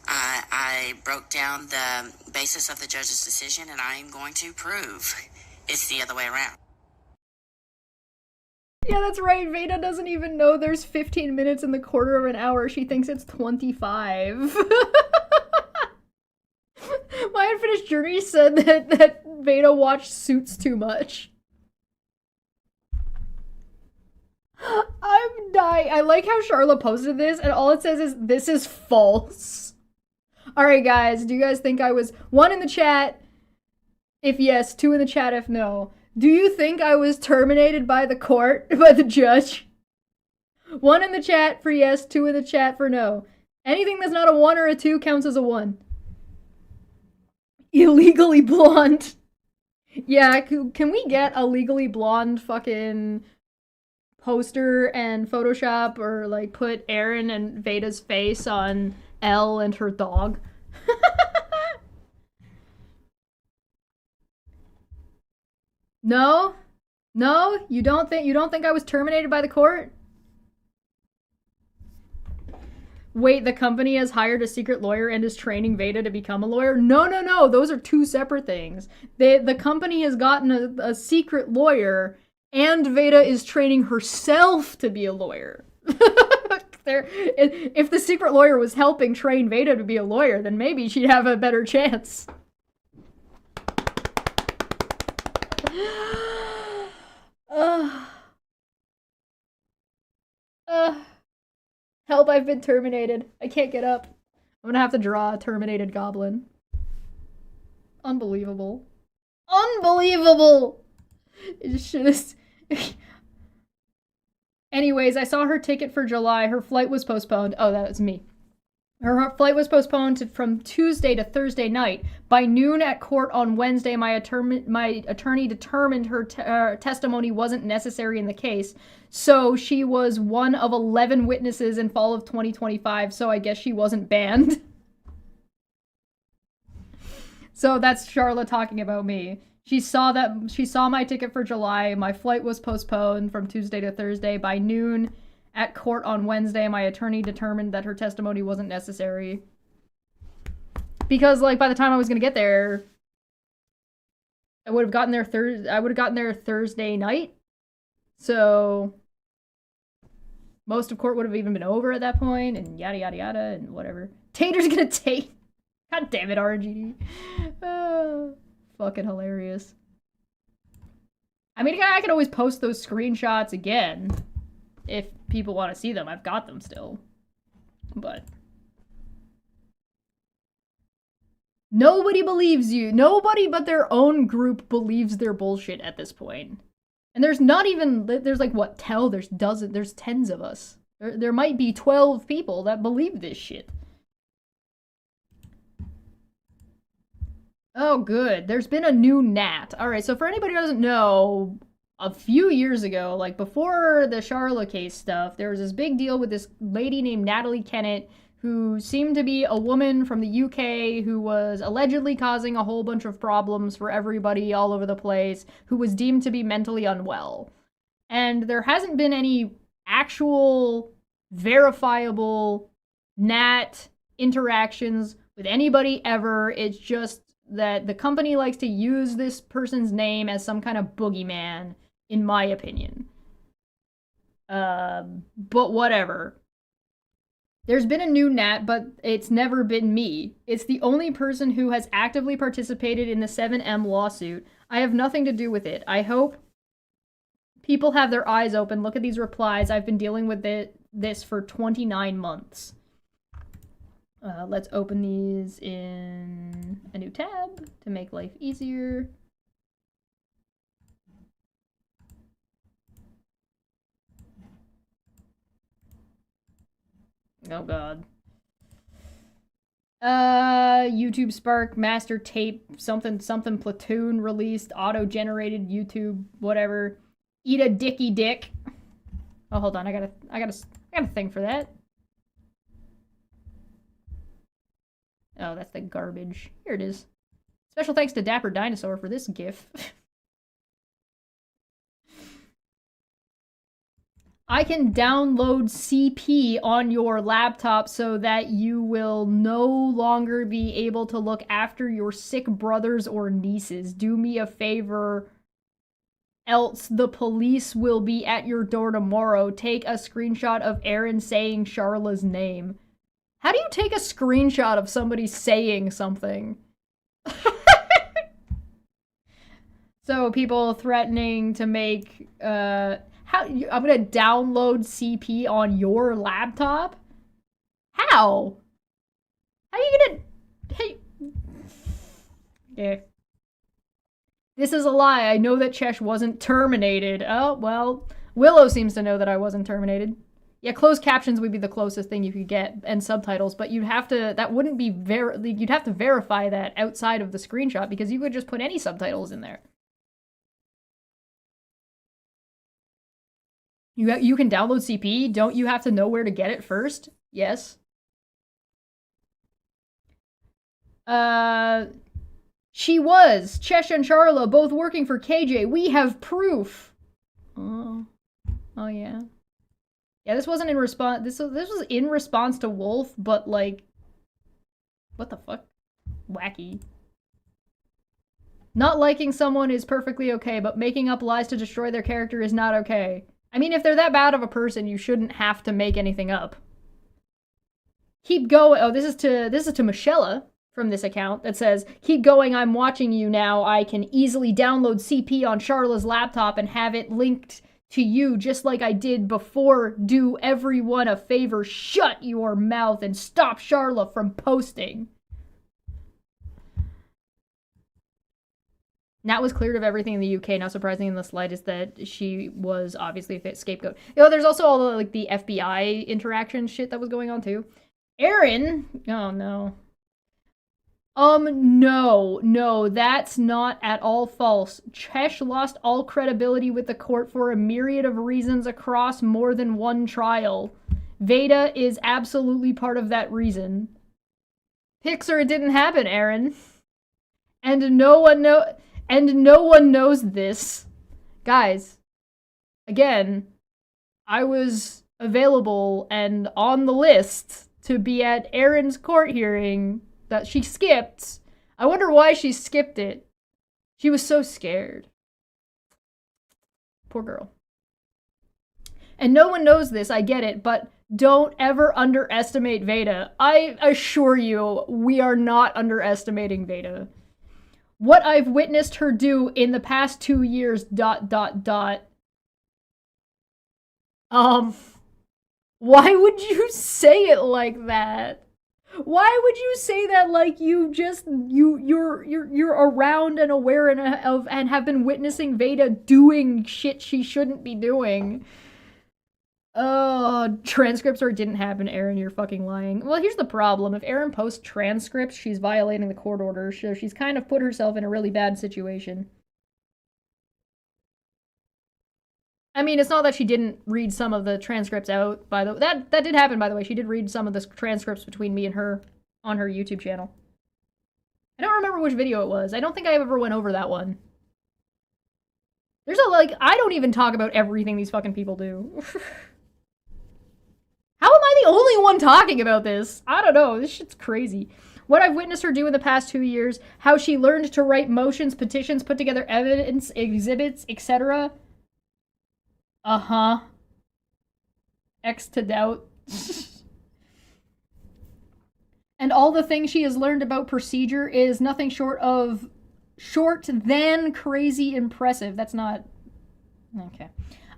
I broke down the basis of the judge's decision, and I am going to prove it's the other way around. Yeah, that's right. Veda doesn't even know there's 15 minutes in the quarter of an hour. She thinks it's 25. My Unfinished Journey said that Veda watched Suits too much. I'm dying. I like how Charlotte posted this, and all it says is, this is false. Alright, guys, do you guys think I was 1 in the chat if yes, 2 in the chat if no? Do you think I was terminated by the court, by the judge? 1 in the chat for yes, 2 in the chat for no. Anything that's not a 1 or a 2 counts as a 1. Illegally blonde. Yeah, can we get a legally blonde fucking poster and Photoshop or like put Aaron and Veda's face on Elle and her dog? No? No? You don't think I was terminated by the court? Wait, the company has hired a secret lawyer and is training Veda to become a lawyer? No, no, no. Those are two separate things. The company has gotten a secret lawyer, and Veda is training herself to be a lawyer. If the secret lawyer was helping train Veda to be a lawyer, then maybe she'd have a better chance. Help, I've been terminated. I can't get up. I'm gonna have to draw a terminated goblin. Unbelievable. Unbelievable! It should have... Anyways, I saw her ticket for July. Her flight was postponed. Oh, that was me. Her flight was postponed from Tuesday to Thursday night. By noon at court on Wednesday, my attorney determined her testimony wasn't necessary in the case. So she was one of 11 witnesses in fall of 2025, so I guess she wasn't banned. So that's Charlotte talking about me. She saw my ticket for July. My flight was postponed from Tuesday to Thursday. By noon at court on Wednesday, my attorney determined that her testimony wasn't necessary. Because, like, by the time I was gonna get there, I would have gotten there Thursday night. So most of court would have even been over at that point, and yada yada yada, and whatever. Tater's gonna take. God damn it, RGD. Fucking hilarious. I mean, I can always post those screenshots again if people want to see them. I've got them still. But nobody believes you. Nobody but their own group believes their bullshit at this point. And there's not even, there's like, what, there's tens of us. There might be 12 people that believe this shit. Oh, good. There's been a new Nat. Alright, so for anybody who doesn't know, a few years ago, like before the Charlotte case stuff, there was this big deal with this lady named Natalie Kennett, who seemed to be a woman from the UK who was allegedly causing a whole bunch of problems for everybody all over the place, who was deemed to be mentally unwell. And there hasn't been any actual verifiable Nat interactions with anybody ever. It's just that the company likes to use this person's name as some kind of boogeyman, in my opinion. But whatever. There's been a new Nat, but it's never been me. It's the only person who has actively participated in the 7M lawsuit. I have nothing to do with it. I hope people have their eyes open. Look at these replies. I've been dealing with this for 29 months. Let's open these in a new tab to make life easier. Oh god. YouTube Spark, Master Tape, something Platoon released, auto-generated YouTube, whatever. Eat a dicky dick. Oh, hold on, I got a thing for that. Oh, that's the garbage. Here it is. Special thanks to Dapper Dinosaur for this GIF. I can download CP on your laptop so that you will no longer be able to look after your sick brothers or nieces. Do me a favor, else the police will be at your door tomorrow. Take a screenshot of Aaron saying Charla's name. How do you take a screenshot of somebody saying something? So people threatening to make, I'm gonna download CP on your laptop? How? How are you gonna... Hey... Yeah. This is a lie. I know that Chesh wasn't terminated. Oh, well, Willow seems to know that I wasn't terminated. Yeah, closed captions would be the closest thing you could get, and subtitles, but you'd have to, that wouldn't be you'd have to verify that outside of the screenshot, because you could just put any subtitles in there. You can download CP, don't you have to know where to get it first? Yes. She was, Chesh and Charla, both working for KJ. We have proof. Oh yeah. Yeah, this wasn't in response. This was in response to Wolf, but like, what the fuck? Wacky. Not liking someone is perfectly okay, but making up lies to destroy their character is not okay. I mean, if they're that bad of a person, you shouldn't have to make anything up. Keep going. Oh, this is to Michelle from this account that says, "Keep going. I'm watching you now. I can easily download CP on Charla's laptop and have it linked to you just like I did before. Do everyone a favor, shut your mouth and stop Charla from posting." Nat was cleared of everything in the UK. Not surprising in the slightest that she was obviously a scapegoat. You know, there's also all the, like, the FBI interaction shit that was going on too. Aaron, oh no. No, that's not at all false. Chesh lost all credibility with the court for a myriad of reasons across more than one trial. Veda is absolutely part of that reason. Pixar, it didn't happen, Aaron. And no one knows this. Guys, again, I was available and on the list to be at Aaron's court hearing that she skipped. I wonder why she skipped it. She was so scared. Poor girl. And no one knows this, I get it, but don't ever underestimate Veda. I assure you, we are not underestimating Veda. What I've witnessed her do in the past 2 years, ... Why would you say it like that? Why would you say that like you're around and aware of and have been witnessing Veda doing shit she shouldn't be doing? Transcripts or it didn't happen, Aaron, you're fucking lying. Well, here's the problem. If Aaron posts transcripts, she's violating the court order, so she's kind of put herself in a really bad situation. I mean, it's not that she didn't read some of the transcripts out, by the way. That did happen, by the way. She did read some of the transcripts between me and her on her YouTube channel. I don't remember which video it was. I don't think I ever went over that one. There's I don't even talk about everything these fucking people do. How am I the only one talking about this? I don't know. This shit's crazy. What I've witnessed her do in the past 2 years, how she learned to write motions, petitions, put together evidence, exhibits, etc. X to doubt. And all the things she has learned about procedure is nothing short than crazy impressive. That's not... Okay.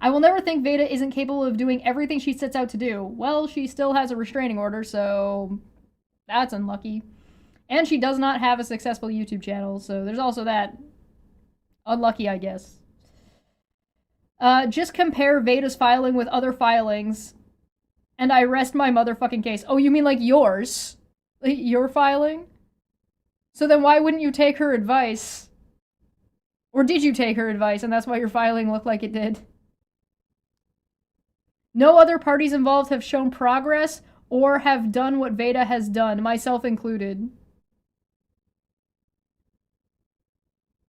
I will never think Veda isn't capable of doing everything she sets out to do. Well, she still has a restraining order, so that's unlucky. And she does not have a successful YouTube channel, so there's also that. Unlucky, I guess. Just compare Veda's filing with other filings, and I rest my motherfucking case. Oh, you mean like yours? Your filing? So then why wouldn't you take her advice? Or did you take her advice, and that's why your filing looked like it did? No other parties involved have shown progress or have done what Veda has done, myself included.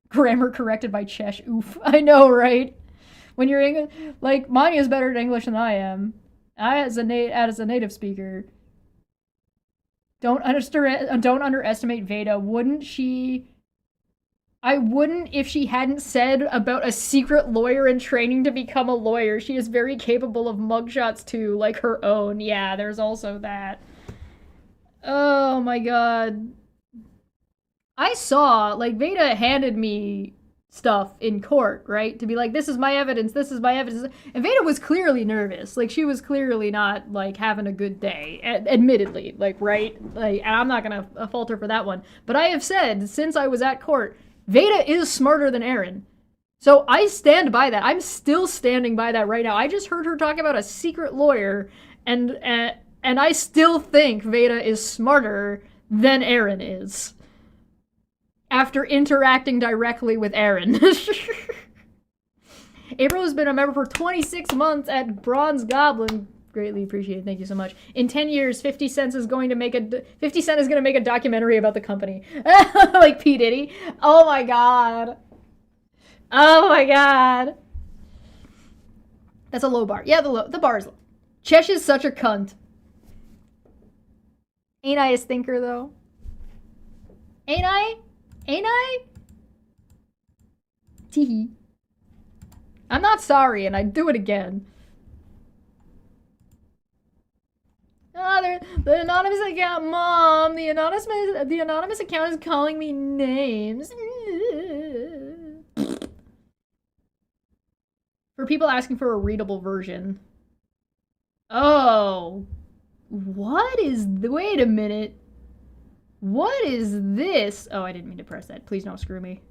Grammar corrected by Chesh. Oof. I know, right? When you're English, like, Manya's better at English than I am. As a native speaker. Don't underestimate Veda. Wouldn't she... I wouldn't if she hadn't said about a secret lawyer in training to become a lawyer. She is very capable of mugshots too, like her own. Yeah, there's also that. Oh my god. I saw, like, Veda handed me stuff in court, right? To be like, this is my evidence, this is my evidence. And Veda was clearly nervous. Like, she was clearly not, like, having a good day. Admittedly, like, right? Like, and I'm not gonna fault her for that one. But I have said, since I was at court, Veda is smarter than Aaron. So I stand by that. I'm still standing by that right now. I just heard her talk about a secret lawyer, And I still think Veda is smarter than Aaron is. After interacting directly with Aaron. April has been a member for 26 months at Bronze Goblin. Greatly appreciated. Thank you so much. In 10 years, 50 Cent is going to make a documentary about the company. Like P. Diddy. Oh my god. Oh my god. That's a low bar. Yeah, the bar is low. Chesh is such a cunt. Ain't I a stinker, though? Ain't I? Ain't I? Teehee. I'm not sorry, and I'd do it again. The anonymous account, Mom. The anonymous account is calling me names. For people asking for a readable version. Oh. Wait a minute. What is this? Oh, I didn't mean to press that. Please don't screw me.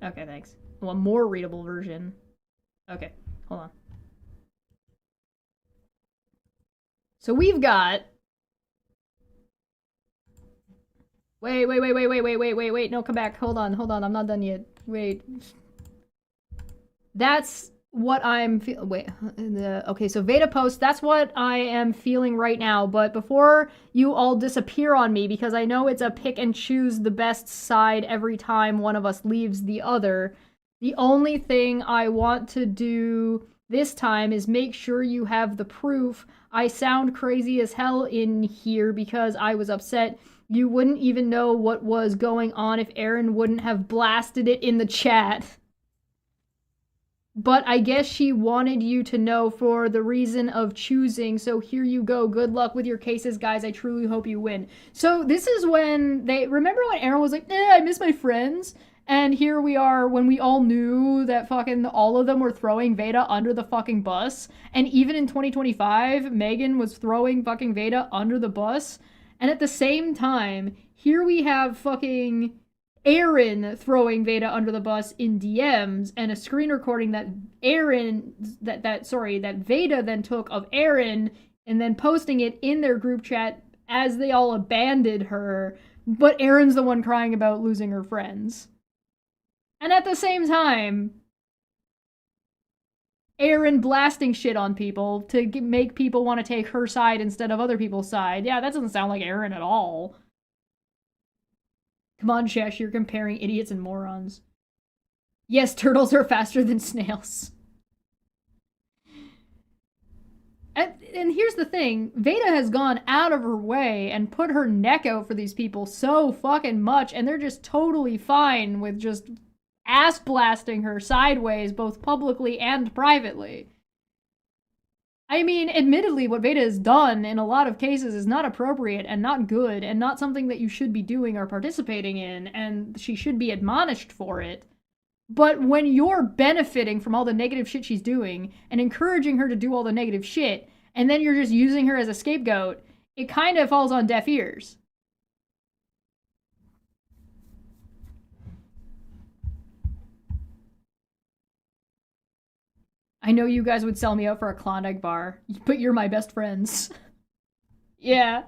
Okay, thanks. Well, a more readable version. Okay, hold on. So we've got... Wait. No, come back. Hold on. I'm not done yet. Wait. That's what I'm feeling. Wait. Okay, so Veda post, that's what I am feeling right now. But before you all disappear on me, because I know it's a pick and choose the best side every time one of us leaves the other, the only thing I want to do this time is make sure you have the proof. I sound crazy as hell in here because I was upset. You wouldn't even know what was going on if Aaron wouldn't have blasted it in the chat. But I guess she wanted you to know for the reason of choosing, so here you go. Good luck with your cases, guys. I truly hope you win. So this is when they... Remember when Aaron was like, I miss my friends? And here we are when we all knew that fucking all of them were throwing Veda under the fucking bus. And even in 2025, Megan was throwing fucking Veda under the bus. And at the same time, here we have fucking Aaron throwing Veda under the bus in DMs, and a screen recording that that Veda then took of Aaron, and then posting it in their group chat as they all abandoned her, but Aaron's the one crying about losing her friends. And at the same time, Aaron blasting shit on people to make people want to take her side instead of other people's side. Yeah, that doesn't sound like Aaron at all. Come on, Chesh, you're comparing idiots and morons. Yes, turtles are faster than snails. And here's the thing, Veda has gone out of her way and put her neck out for these people so fucking much, and they're just totally fine with just ass blasting her sideways, both publicly and privately. I mean, admittedly, what Veda has done in a lot of cases is not appropriate and not good and not something that you should be doing or participating in, and she should be admonished for it. But when you're benefiting from all the negative shit she's doing and encouraging her to do all the negative shit, and then you're just using her as a scapegoat, it kind of falls on deaf ears. I know you guys would sell me out for a Klondike bar, but you're my best friends. Yeah.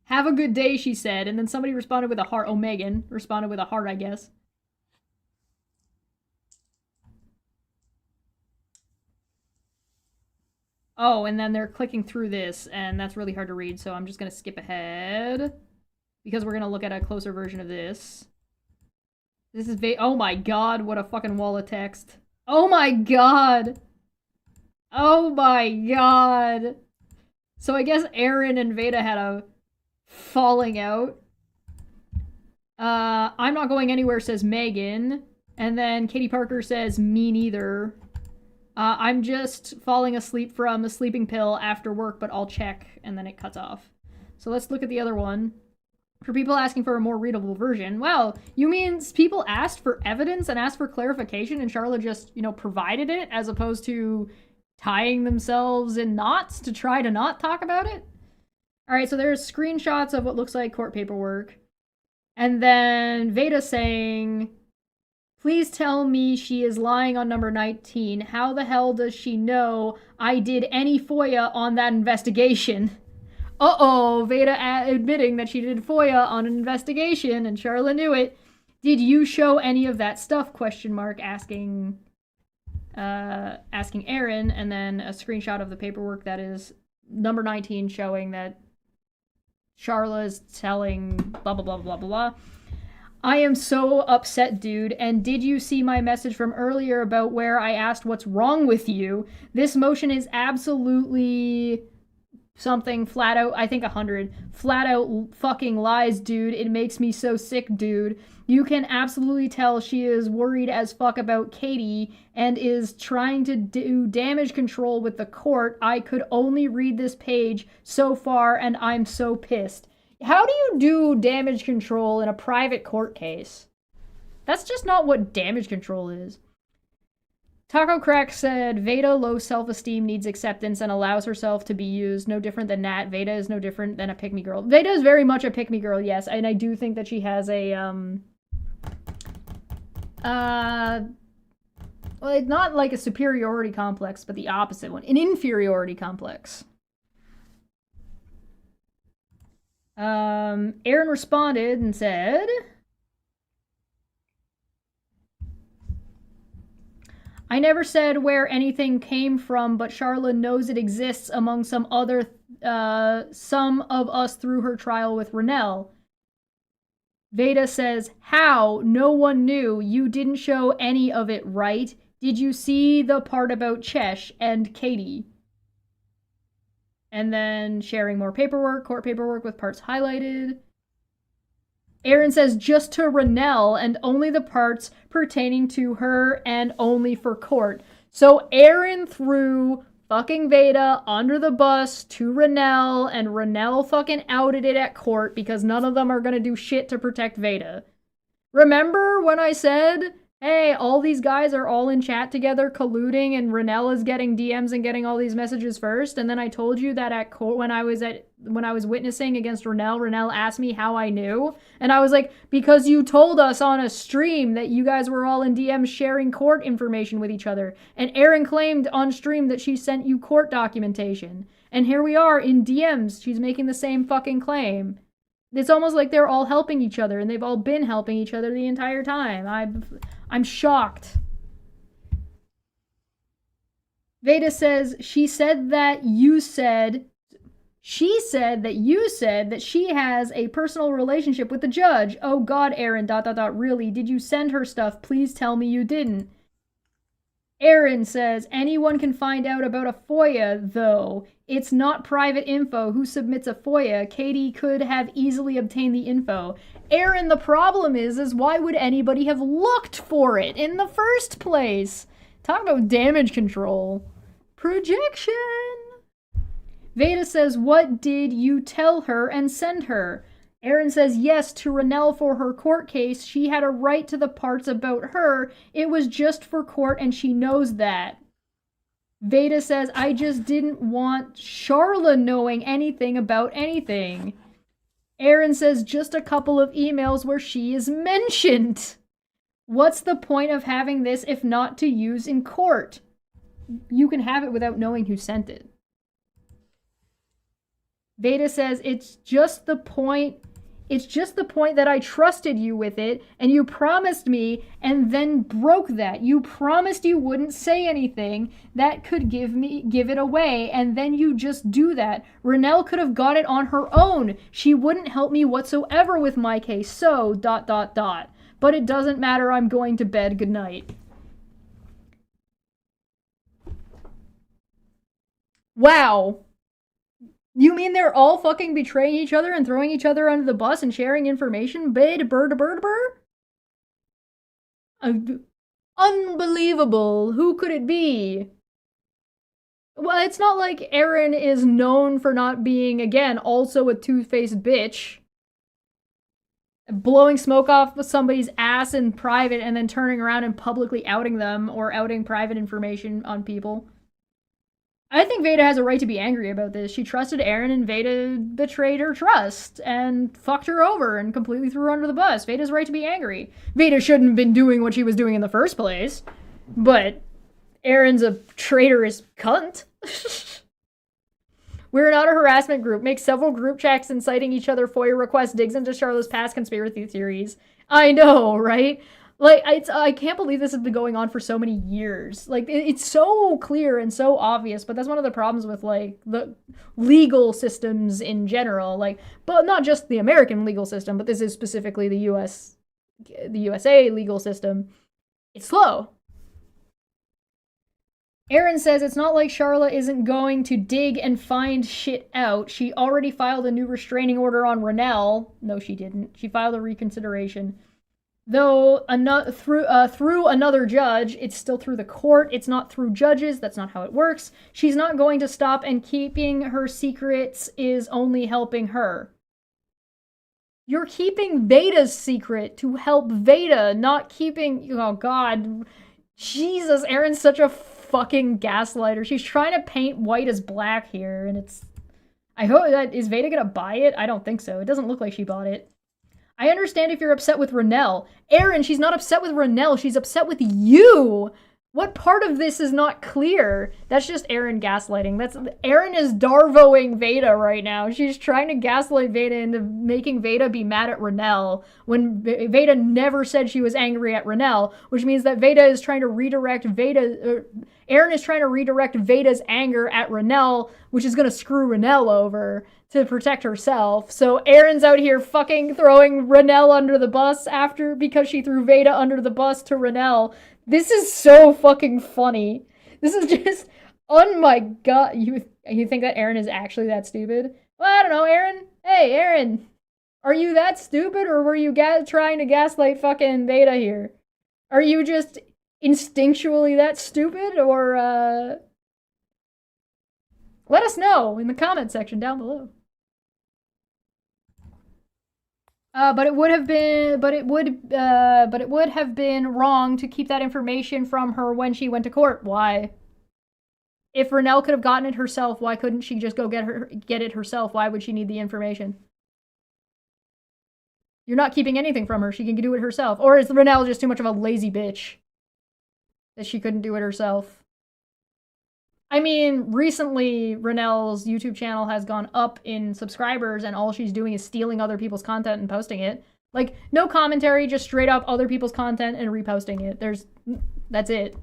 Have a good day, she said, and then somebody responded with a heart. Oh, Megan responded with a heart, I guess. Oh, and then they're clicking through this, and that's really hard to read, so I'm just gonna skip ahead, because we're gonna look at a closer version of this. This is oh my god, what a fucking wall of text. Oh my god! Oh my god! So I guess Aaron and Veda had a falling out. I'm not going anywhere, says Megan. And then Katie Parker says, me neither. I'm just falling asleep from a sleeping pill after work, but I'll check. And then it cuts off. So let's look at the other one. For people asking for a more readable version. Wow, you mean people asked for evidence and asked for clarification and Charlotte just, you know, provided it as opposed to tying themselves in knots to try to not talk about it? Alright, so there's screenshots of what looks like court paperwork. And then Veda saying, Please tell me she is lying on number 19. How the hell does she know I did any FOIA on that investigation? Uh-oh, Veda admitting that she did FOIA on an investigation, and Charla knew it. Did you show any of that stuff? Question mark, asking Aaron, and then a screenshot of the paperwork that is number 19 showing that Charla is telling blah, blah, blah, blah, blah. I am so upset, dude. And did you see my message from earlier about where I asked what's wrong with you? This motion is absolutely something flat out, I think 100. Flat out fucking lies, dude. It makes me so sick, dude. You can absolutely tell she is worried as fuck about Katie and is trying to do damage control with the court. I could only read this page so far and I'm so pissed. How do you do damage control in a private court case? That's just not what damage control is. Taco Crack said, Veda low self-esteem needs acceptance and allows herself to be used. No different than Nat. Veda is no different than a pick-me girl. Veda is very much a pick-me girl, yes. And I do think that she has a, well, it's not like a superiority complex, but the opposite one. An inferiority complex. Aaron responded and said, I never said where anything came from, but Charla knows it exists among some of us through her trial with Rennell. Veda says, how? No one knew. You didn't show any of it, right? Did you see the part about Chesh and Katie? And then sharing more paperwork, court paperwork with parts highlighted. Aaron says just to Rennell and only the parts pertaining to her and only for court. So Aaron threw fucking Veda under the bus to Rennell and Rennell fucking outed it at court because none of them are gonna do shit to protect Veda. Remember when I said, hey, all these guys are all in chat together colluding and Rennell is getting DMs and getting all these messages first? And then I told you that at court when I was witnessing against Rennell asked me how I knew. And I was like, because you told us on a stream that you guys were all in DMs sharing court information with each other. And Erin claimed on stream that she sent you court documentation. And here we are in DMs. She's making the same fucking claim. It's almost like they're all helping each other, and they've all been helping each other the entire time. I'm shocked. Veda says, she said that you said that she has a personal relationship with the judge. Oh God, Aaron, ... really? Did you send her stuff? Please tell me you didn't. Aaron says, anyone can find out about a FOIA, though. It's not private info. Who submits a FOIA? Katie could have easily obtained the info. Aaron, the problem is why would anybody have looked for it in the first place? Talk about damage control. Projection! Veda says, what did you tell her and send her? Aaron says, yes, to Rennell for her court case. She had a right to the parts about her. It was just for court and she knows that. Veda says, I just didn't want Charla knowing anything about anything. Aaron says, just a couple of emails where she is mentioned. What's the point of having this if not to use in court? You can have it without knowing who sent it. Veda says, it's just the point that I trusted you with it, and you promised me, and then broke that. You promised you wouldn't say anything that could give it away, and then you just do that. Rennell could have got it on her own. She wouldn't help me whatsoever with my case, so ... But it doesn't matter, I'm going to bed, good night. Wow. You mean they're all fucking betraying each other and throwing each other under the bus and sharing information? Unbelievable. Who could it be? Well, it's not like Aaron is known for not being, again, also a two-faced bitch. Blowing smoke off somebody's ass in private and then turning around and publicly outing them or outing private information on people. I think Veda has a right to be angry about this. She trusted Eren and Veda betrayed her trust and fucked her over and completely threw her under the bus. Veda's right to be angry. Veda shouldn't have been doing what she was doing in the first place. But Eren's a traitorous cunt. We're not a harassment group. Make several group chats inciting each other, FOIA requests, digs into Charlotte's past conspiracy theories. I know, right? Like, I can't believe this has been going on for so many years. Like, it's so clear and so obvious, but that's one of the problems with, like, the legal systems in general. Like, but not just the American legal system, but this is specifically the USA legal system. It's slow. Eren says it's not like Charlotte isn't going to dig and find shit out. She already filed a new restraining order on Renell. No, she didn't. She filed a reconsideration. Though through another judge, it's still through the court. It's not through judges. That's not how it works. She's not going to stop, and keeping her secrets is only helping her. You're keeping Veda's secret to help Veda, not keeping... Oh, God. Jesus, Eren's such a fucking gaslighter. She's trying to paint white as black here, and it's... I hope that... Is Veda gonna buy it? I don't think so. It doesn't look like she bought it. I understand if you're upset with Renell. Eren, she's not upset with Renell. She's upset with you. What part of this is not clear? That's just Eren gaslighting. Eren is Darvoing Veda right now. She's trying to gaslight Veda into making Veda be mad at Renell when Veda never said she was angry at Renell, which means that Veda is trying to redirect Eren is trying to redirect Veda's anger at Renell, which is going to screw Renell over to protect herself. So Eren's out here fucking throwing Renell under the bus because she threw Veda under the bus to Renell. This is so fucking funny. This is just, oh my God. You think that Eren is actually that stupid? Well, I don't know, Eren. Hey, Eren. Are you that stupid, or were you trying to gaslight fucking Veda here? Are you just instinctually that stupid, or, let us know in the comment section down below. But it would have been wrong to keep that information from her when she went to court. Why? If Renell could have gotten it herself, why couldn't she just go get it herself? Why would she need the information? You're not keeping anything from her. She can do it herself. Or is Renell just too much of a lazy bitch that she couldn't do it herself? I mean, recently, Renell's YouTube channel has gone up in subscribers, and all she's doing is stealing other people's content and posting it. Like, no commentary, just straight up other people's content and reposting it. That's it.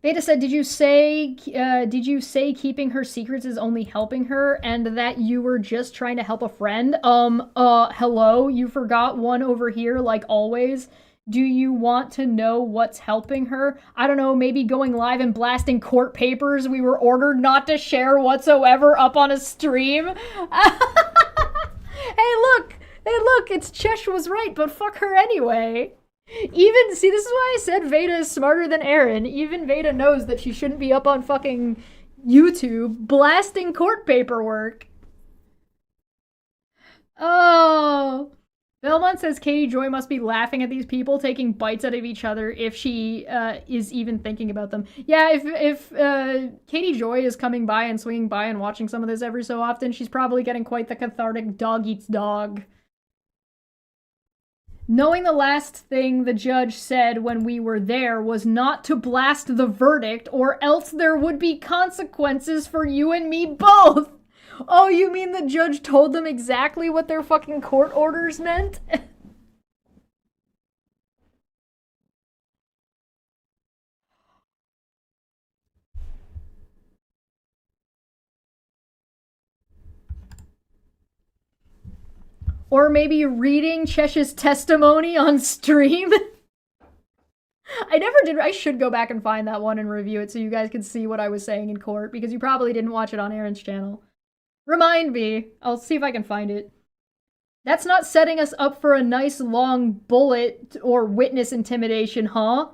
Veda said, did you say keeping her secrets is only helping her, and that you were just trying to help a friend? Hello? You forgot one over here, like always. Do you want to know what's helping her? I don't know, maybe going live and blasting court papers we were ordered not to share whatsoever up on a stream? Hey, look, it's Chesh was right, but fuck her anyway. This is why I said Veda is smarter than Eren. Even Veda knows that she shouldn't be up on fucking YouTube blasting court paperwork. Oh... Belmont says Katie Joy must be laughing at these people taking bites out of each other if she is even thinking about them. Yeah, if Katie Joy is coming by and swinging by and watching some of this every so often, she's probably getting quite the cathartic dog eats dog. Knowing the last thing the judge said when we were there was not to blast the verdict, or else there would be consequences for you and me both. Oh, you mean the judge told them exactly what their fucking court orders meant? Or maybe reading Chesh's testimony on stream? I never did. I should go back and find that one and review it so you guys can see what I was saying in court, because you probably didn't watch it on Eren's channel. Remind me. I'll see if I can find it. That's not setting us up for a nice long bullet or witness intimidation, huh?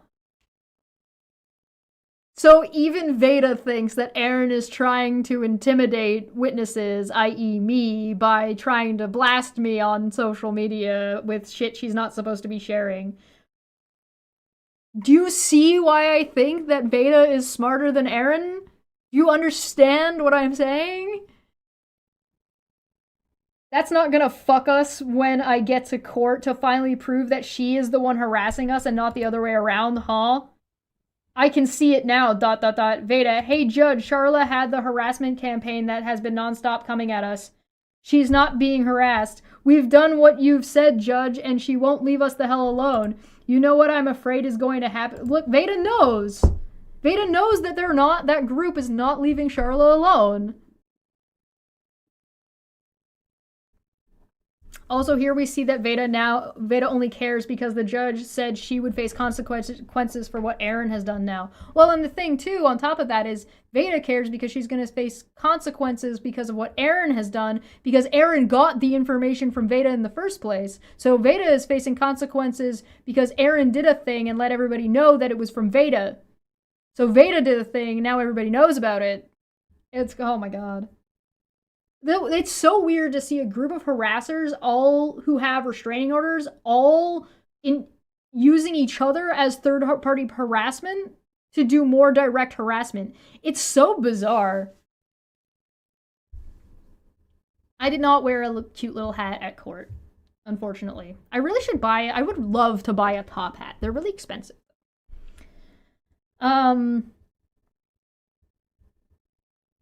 So even Veda thinks that Eren is trying to intimidate witnesses, i.e. me, by trying to blast me on social media with shit she's not supposed to be sharing. Do you see why I think that Veda is smarter than Eren? Do you understand what I'm saying? That's not gonna fuck us when I get to court to finally prove that she is the one harassing us and not the other way around, huh? I can see it now, ... Veda, hey judge, Charla had the harassment campaign that has been nonstop coming at us. She's not being harassed. We've done what you've said, judge, and she won't leave us the hell alone. You know what I'm afraid is going to happen? Look, Veda knows. Veda knows that that group is not leaving Charla alone. Also, here we see that Veda only cares because the judge said she would face consequences for what Eren has done now. Well, and the thing, too, on top of that is Veda cares because she's going to face consequences because of what Eren has done, because Eren got the information from Veda in the first place. So Veda is facing consequences because Eren did a thing and let everybody know that it was from Veda. So Veda did a thing, now everybody knows about it. Oh my god. It's so weird to see a group of harassers, all who have restraining orders, all in using each other as third-party harassment to do more direct harassment. It's so bizarre. I did not wear a cute little hat at court, unfortunately. I really should buy it. I would love to buy a top hat. They're really expensive.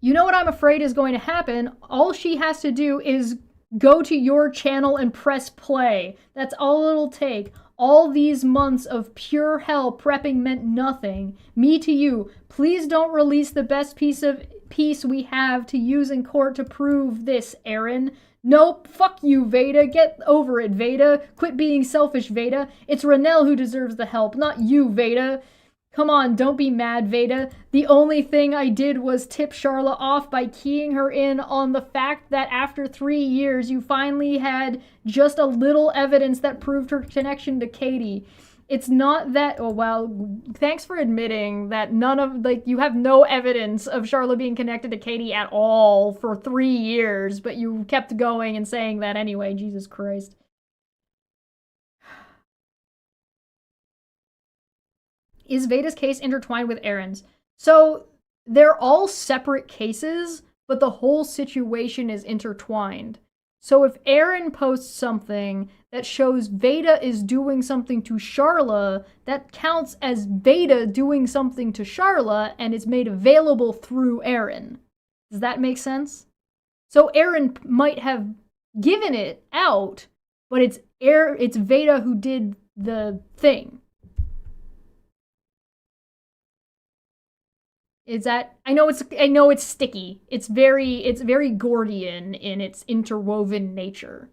You know what I'm afraid is going to happen? All she has to do is go to your channel and press play. That's all it'll take. All these months of pure hell prepping meant nothing. Me to you, please don't release the best piece we have to use in court to prove this, Eren. Nope, fuck you, Veda. Get over it, Veda. Quit being selfish, Veda. It's Renel who deserves the help, not you, Veda. Come on, don't be mad, Veda. The only thing I did was tip Charla off by keying her in on the fact that after 3 years, you finally had just a little evidence that proved her connection to Katie. It's not that... Oh, well, thanks for admitting that you have no evidence of Charla being connected to Katie at all for 3 years, but you kept going and saying that anyway. Jesus Christ. Is Veda's case intertwined with Eren's? So they're all separate cases, but the whole situation is intertwined. So if Eren posts something that shows Veda is doing something to Charla, that counts as Veda doing something to Charla, and it's made available through Eren. Does that make sense? So Eren might have given it out, but it's Veda who did the thing. Is that... I know it's sticky. It's very Gordian in its interwoven nature.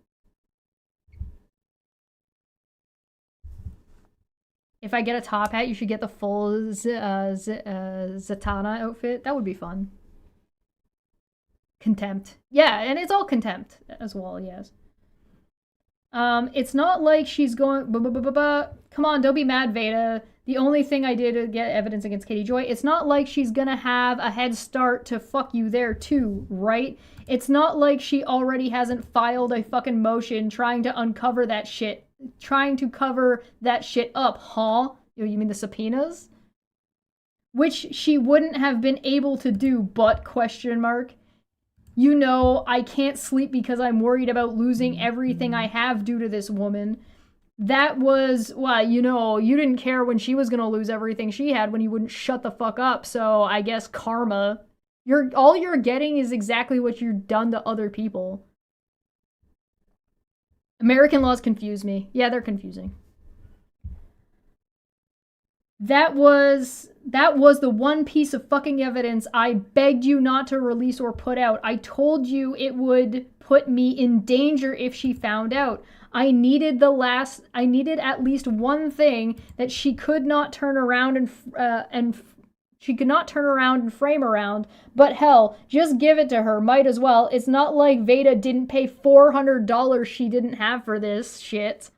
If I get a top hat, you should get the full Zatanna outfit. That would be fun. Contempt. Yeah, and it's all contempt as well, yes. It's not like she's going... Come on, don't be mad, Veda. The only thing I did to get evidence against Katie Joy, it's not like she's gonna have a head start to fuck you there too, right? It's not like she already hasn't filed a fucking motion trying to uncover that shit, trying to cover that shit up, huh? You mean the subpoenas? Which she wouldn't have been able to do, but, question mark. You know, I can't sleep because I'm worried about losing everything I have due to this woman. That was, well, you know, you didn't care when she was gonna lose everything she had when you wouldn't shut the fuck up, so I guess karma. All you're getting is exactly what you've done to other people. American laws confuse me. Yeah, they're confusing. That was the one piece of fucking evidence I begged you not to release or put out. I told you it would put me in danger if she found out. I needed at least one thing that she could not turn around and frame around, but hell, just give it to her, might as well. It's not like Veda didn't pay $400 she didn't have for this shit.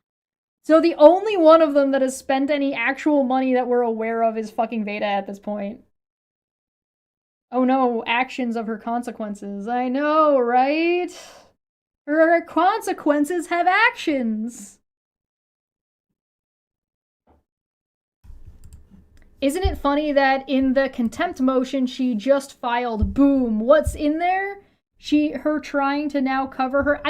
So the only one of them that has spent any actual money that we're aware of is fucking Veda at this point. Oh no, actions of her consequences. I know, right? Her consequences have actions. Isn't it funny that in the contempt motion she just filed, boom, what's in there? Her trying to now cover her.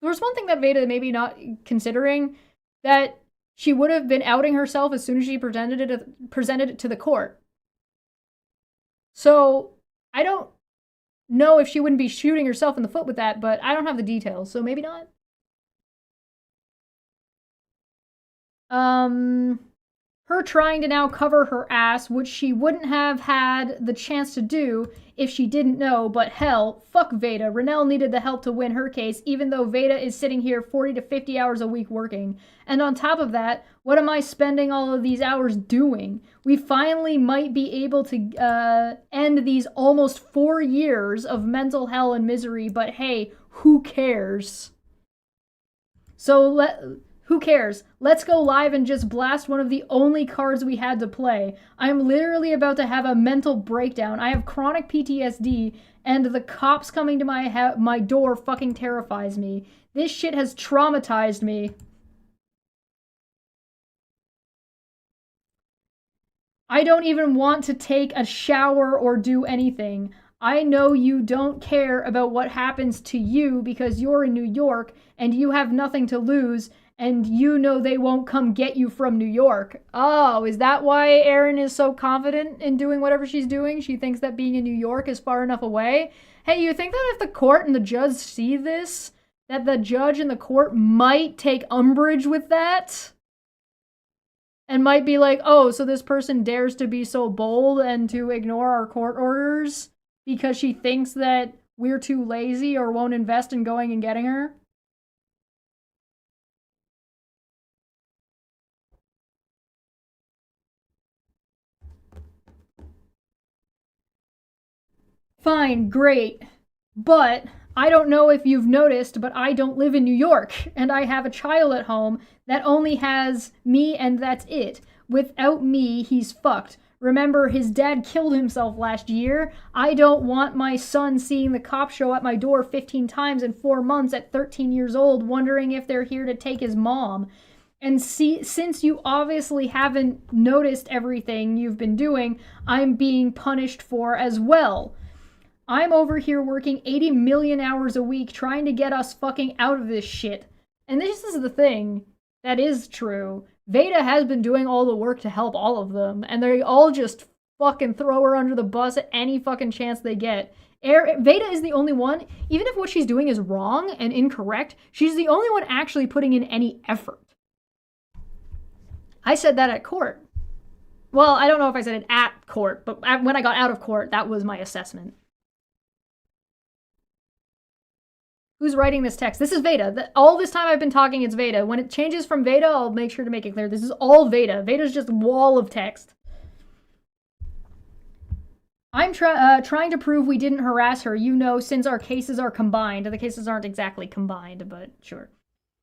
There's one thing that Veda maybe not considering, that she would have been outing herself as soon as she presented it to the court. So I don't know if she wouldn't be shooting herself in the foot with that, but I don't have the details, so maybe not. Her trying to now cover her ass, which she wouldn't have had the chance to do if she didn't know, but hell, fuck Veda. Renelle needed the help to win her case, even though Veda is sitting here 40 to 50 hours a week working. And on top of that, what am I spending all of these hours doing? We finally might be able to end these almost 4 years of mental hell and misery, but hey, who cares? Who cares? Let's go live and just blast one of the only cards we had to play. I'm literally about to have a mental breakdown. I have chronic PTSD, and the cops coming to my door fucking terrifies me. This shit has traumatized me. I don't even want to take a shower or do anything. I know you don't care about what happens to you because you're in New York and you have nothing to lose, and you know they won't come get you from New York. Oh, is that why Erin is so confident in doing whatever she's doing? She thinks that being in New York is far enough away? Hey, you think that if the court and the judge see this, that the judge and the court might take umbrage with that? And might be like, oh, so this person dares to be so bold and to ignore our court orders because she thinks that we're too lazy or won't invest in going and getting her? Fine, great. But I don't know if you've noticed, but I don't live in New York, and I have a child at home that only has me, and that's it. Without me, he's fucked. Remember, his dad killed himself last year. I don't want my son seeing the cops show at my door 15 times in 4 months at 13 years old, wondering if they're here to take his mom. And since you obviously haven't noticed everything you've been doing, I'm being punished for as well. I'm over here working 80 million hours a week trying to get us fucking out of this shit. And this is the thing that is true. Veda has been doing all the work to help all of them, and they all just fucking throw her under the bus at any fucking chance they get. Veda is the only one, even if what she's doing is wrong and incorrect, she's the only one actually putting in any effort. I said that at court. Well, I don't know if I said it at court, but when I got out of court, that was my assessment. Who's writing this text? This is Veda. All this time I've been talking, it's Veda. When it changes from Veda, I'll make sure to make it clear. This is all Veda. Veda's just a wall of text. I'm trying to prove we didn't harass her, since our cases are combined. The cases aren't exactly combined, but sure.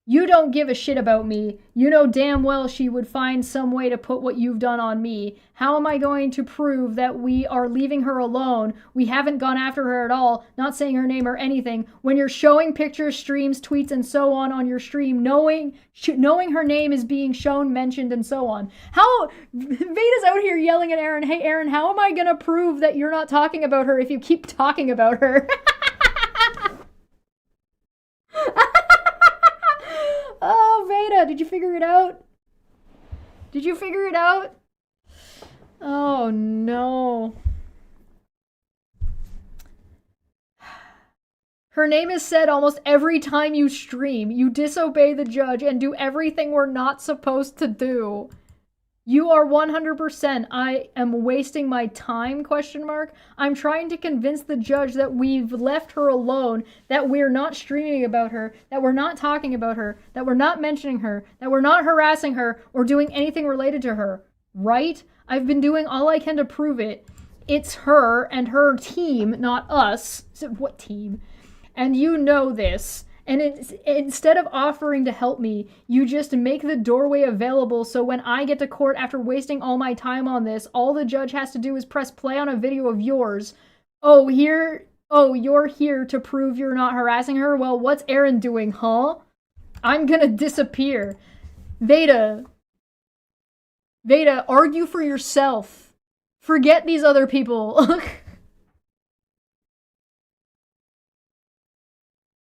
You don't give a shit about me. You know damn well she would find some way to put what you've done on me. How am I going to prove that we are leaving her alone? We haven't gone after her at all, not saying her name or anything. When you're showing pictures, streams, tweets, and so on your stream, knowing her name is being shown, mentioned, and so on. How Veda's out here yelling at Erin, hey Erin, how am I gonna prove that you're not talking about her if you keep talking about her? Oh, Veda, did you figure it out? Did you figure it out? Oh, no. Her name is said almost every time you stream. You disobey the judge and do everything we're not supposed to do. You are 100%. I am wasting my time, ? I'm trying to convince the judge that we've left her alone, that we're not streaming about her, that we're not talking about her, that we're not mentioning her, that we're not harassing her or doing anything related to her. Right? I've been doing all I can to prove it. It's her and her team, not us. What team? And you know this. And instead of offering to help me, you just make the doorway available so when I get to court after wasting all my time on this, all the judge has to do is press play on a video of yours. Oh, you're here to prove you're not harassing her? Well, what's Erin doing, huh? I'm gonna disappear. Veda. Veda, argue for yourself. Forget these other people.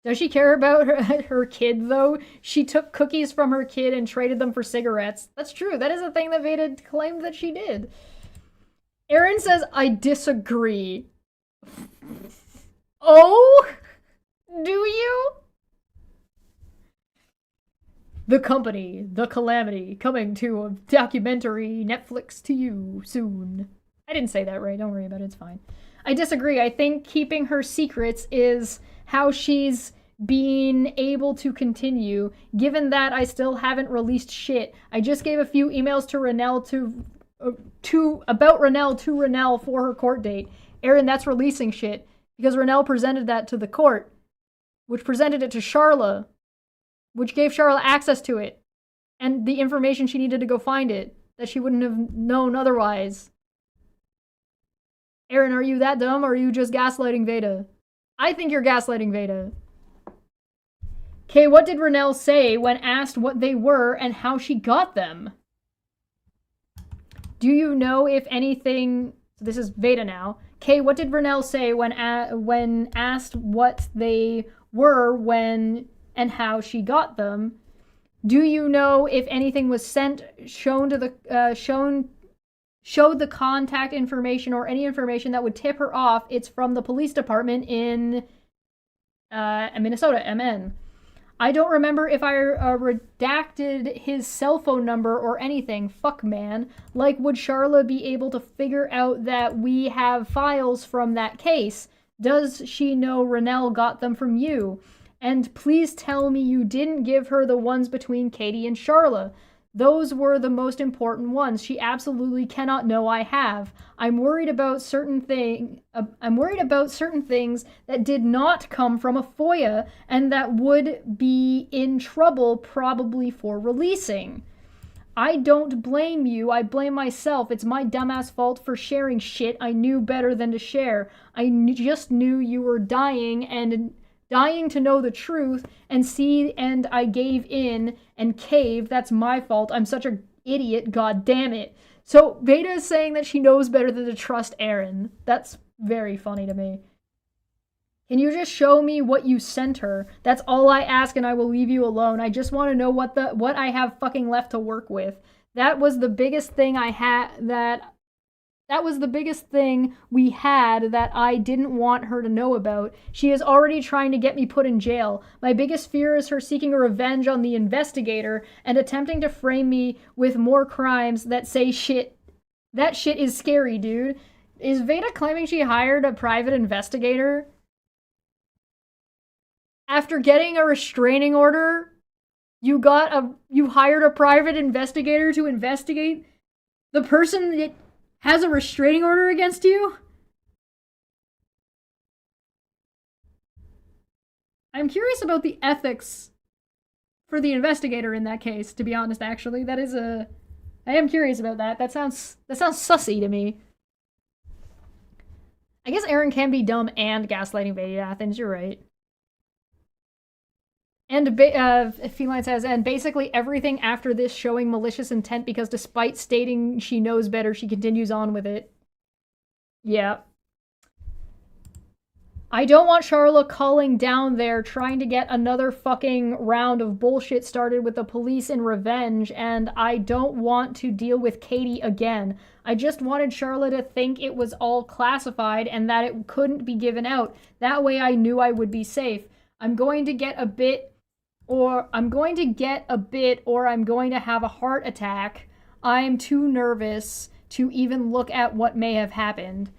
Does she care about her kid, though? She took cookies from her kid and traded them for cigarettes. That's true. That is a thing that Veda claimed that she did. Aaron says, I disagree. Oh? Do you? The Company, The Calamity, coming to a documentary Netflix to you soon. I didn't say that right. Don't worry about it. It's fine. I disagree. I think keeping her secrets is how she's being able to continue. Given that I still haven't released shit. I just gave a few emails to Renelle about Renelle to Renelle for her court date. Aaron, that's releasing shit. Because Renelle presented that to the court. Which presented it to Charla. Which gave Charla access to it. And the information she needed to go find it. That she wouldn't have known otherwise. Aaron, are you that dumb or are you just gaslighting Veda? I think you're gaslighting Veda. Okay, what did Renelle say when asked what they were and how she got them? Do you know if anything... So this is Veda now. Okay, what did Renelle say when asked what they were and how she got them? Do you know if anything was sent, showed the contact information or any information that would tip her off? It's from the police department in Minnesota, MN. I don't remember if I redacted his cell phone number or anything. Fuck, man. Like, would Charla be able to figure out that we have files from that case? Does she know Renelle got them from you? And please tell me you didn't give her the ones between Katie and Charla. Those were the most important ones. She absolutely cannot know I have. I'm worried about certain things that did not come from a FOIA and that would be in trouble probably for releasing. I don't blame you. I blame myself. It's my dumbass fault for sharing shit I knew better than to share. I just knew you were dying to know the truth and I gave in and caved. That's my fault. I'm such an idiot. God damn it. So Veda is saying that she knows better than to trust Aaron. That's very funny to me. Can you just show me what you sent her? That's all I ask and I will leave you alone. I just want to know what I have fucking left to work with. That was the biggest thing That was the biggest thing we had that I didn't want her to know about. She is already trying to get me put in jail. My biggest fear is her seeking a revenge on the investigator and attempting to frame me with more crimes that say shit. That shit is scary, dude. Is Veda claiming she hired a private investigator? After getting a restraining order, you hired a private investigator to investigate the person that has a restraining order against you? I'm curious about the ethics for the investigator in that case, to be honest, actually. I am curious about that. That sounds sussy to me. I guess Aaron can be dumb and gaslighting Veda Athens, you're right. And Feline says, and basically everything after this showing malicious intent because despite stating she knows better, she continues on with it. Yeah. I don't want Charla calling down there trying to get another fucking round of bullshit started with the police in revenge, and I don't want to deal with Katie again. I just wanted Charla to think it was all classified and that it couldn't be given out. That way I knew I would be safe. I'm going to get a bit or I'm going to have a heart attack. I'm too nervous to even look at what may have happened.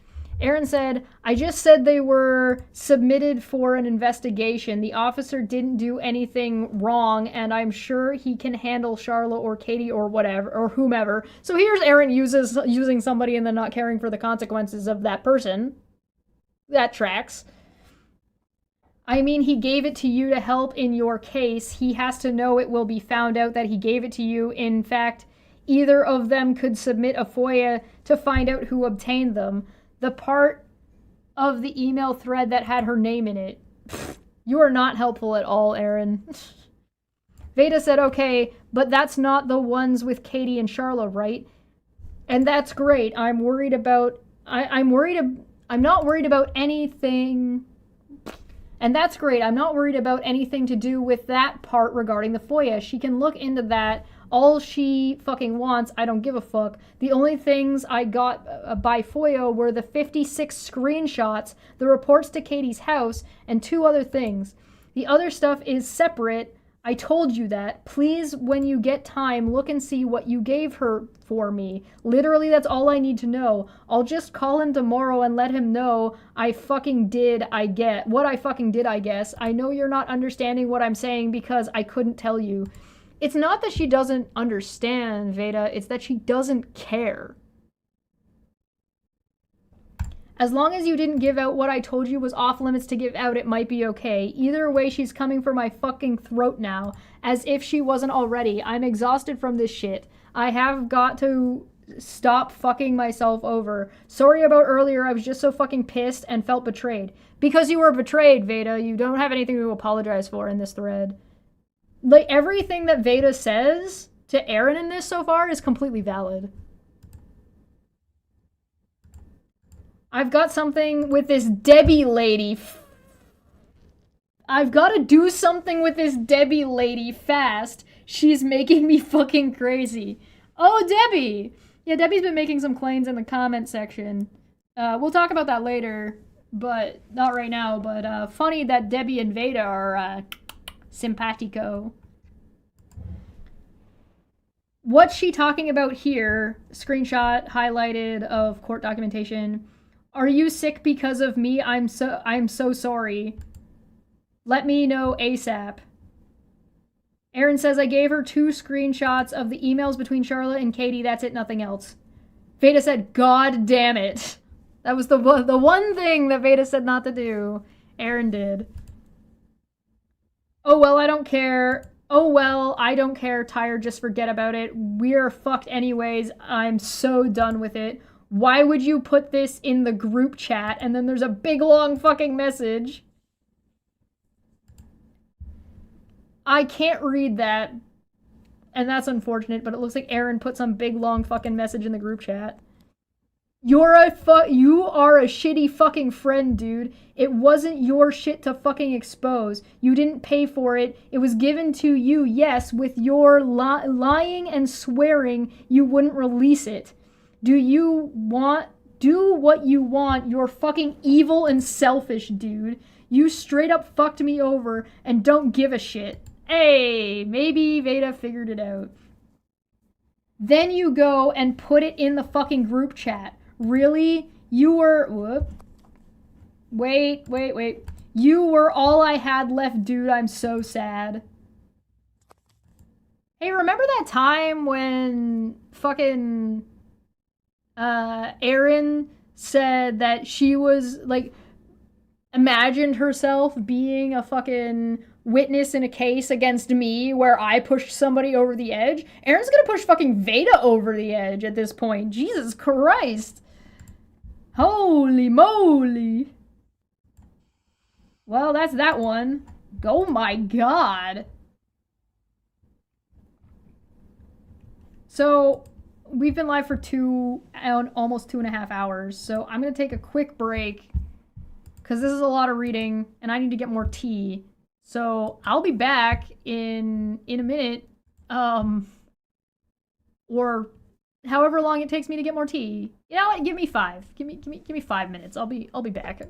Aaron said, I just said they were submitted for an investigation. The officer didn't do anything wrong, and I'm sure he can handle Charla or Katie or whatever, or whomever. So here's Aaron using somebody and then not caring for the consequences of that person. That tracks. I mean, he gave it to you to help in your case. He has to know it will be found out that he gave it to you. In fact, either of them could submit a FOIA to find out who obtained them. The part of the email thread that had her name in it. You are not helpful at all, Aaron. Veda said, okay, but that's not the ones with Katie and Charla, right? And that's great. I'm worried about... I'm not worried about anything... And that's great. I'm not worried about anything to do with that part regarding the FOIA. She can look into that all she fucking wants. I don't give a fuck. The only things I got by FOIA were the 56 screenshots, the reports to Katie's house, and 2 other things. The other stuff is separate. I told you that. Please, when you get time, look and see what you gave her for me. Literally, that's all I need to know. I'll just call him tomorrow and let him know I fucking did, I guess. I know you're not understanding what I'm saying because I couldn't tell you. It's not that she doesn't understand, Veda. It's that she doesn't care. As long as you didn't give out what I told you was off limits to give out, it might be okay. Either way, she's coming for my fucking throat now. As if she wasn't already. I'm exhausted from this shit. I have got to stop fucking myself over. Sorry about earlier, I was just so fucking pissed and felt betrayed. Because you were betrayed, Veda. You don't have anything to apologize for in this thread. Like, everything that Veda says to Aaron in this so far is completely valid. I've got something with this Debbie lady. I've got to do something with this Debbie lady fast. She's making me fucking crazy. Oh, Debbie! Yeah, Debbie's been making some claims in the comment section. We'll talk about that later, but not right now. But funny that Debbie and Veda are simpatico. What's she talking about here? Screenshot highlighted of court documentation. Are you sick because of me? I'm so sorry. Let me know ASAP. Aaron says I gave her 2 screenshots of the emails between Charlotte and Katie. That's it, nothing else. Veda said, God damn it. That was the one thing that Veda said not to do. Aaron did. Oh well, I don't care. Oh well, I don't care. Tired, just forget about it. We're fucked anyways. I'm so done with it. Why would you put this in the group chat? And then there's a big long fucking message. I can't read that. And that's unfortunate, but it looks like Aaron put some big long fucking message in the group chat. You are a shitty fucking friend, dude. It wasn't your shit to fucking expose. You didn't pay for it. It was given to you, yes, with your lying and swearing you wouldn't release it. Do what you want. You're fucking evil and selfish, dude. You straight up fucked me over and don't give a shit. Hey, maybe Veda figured it out. Then you go and put it in the fucking group chat. Really? You were... Whoop. Wait. You were all I had left, dude. I'm so sad. Hey, remember that time when fucking... Erin said that she was, like, imagined herself being a fucking witness in a case against me where I pushed somebody over the edge? Erin's gonna push fucking Veda over the edge at this point. Jesus Christ. Holy moly. Well, that's that one. Oh my god. So... we've been live for almost 2.5 hours, so I'm gonna take a quick break because this is a lot of reading and I need to get more tea. So I'll be back in a minute, or however long it takes me to get more tea. You know what? Give me 5. Give me 5 minutes. I'll be back.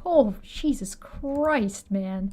Oh, Jesus Christ, man.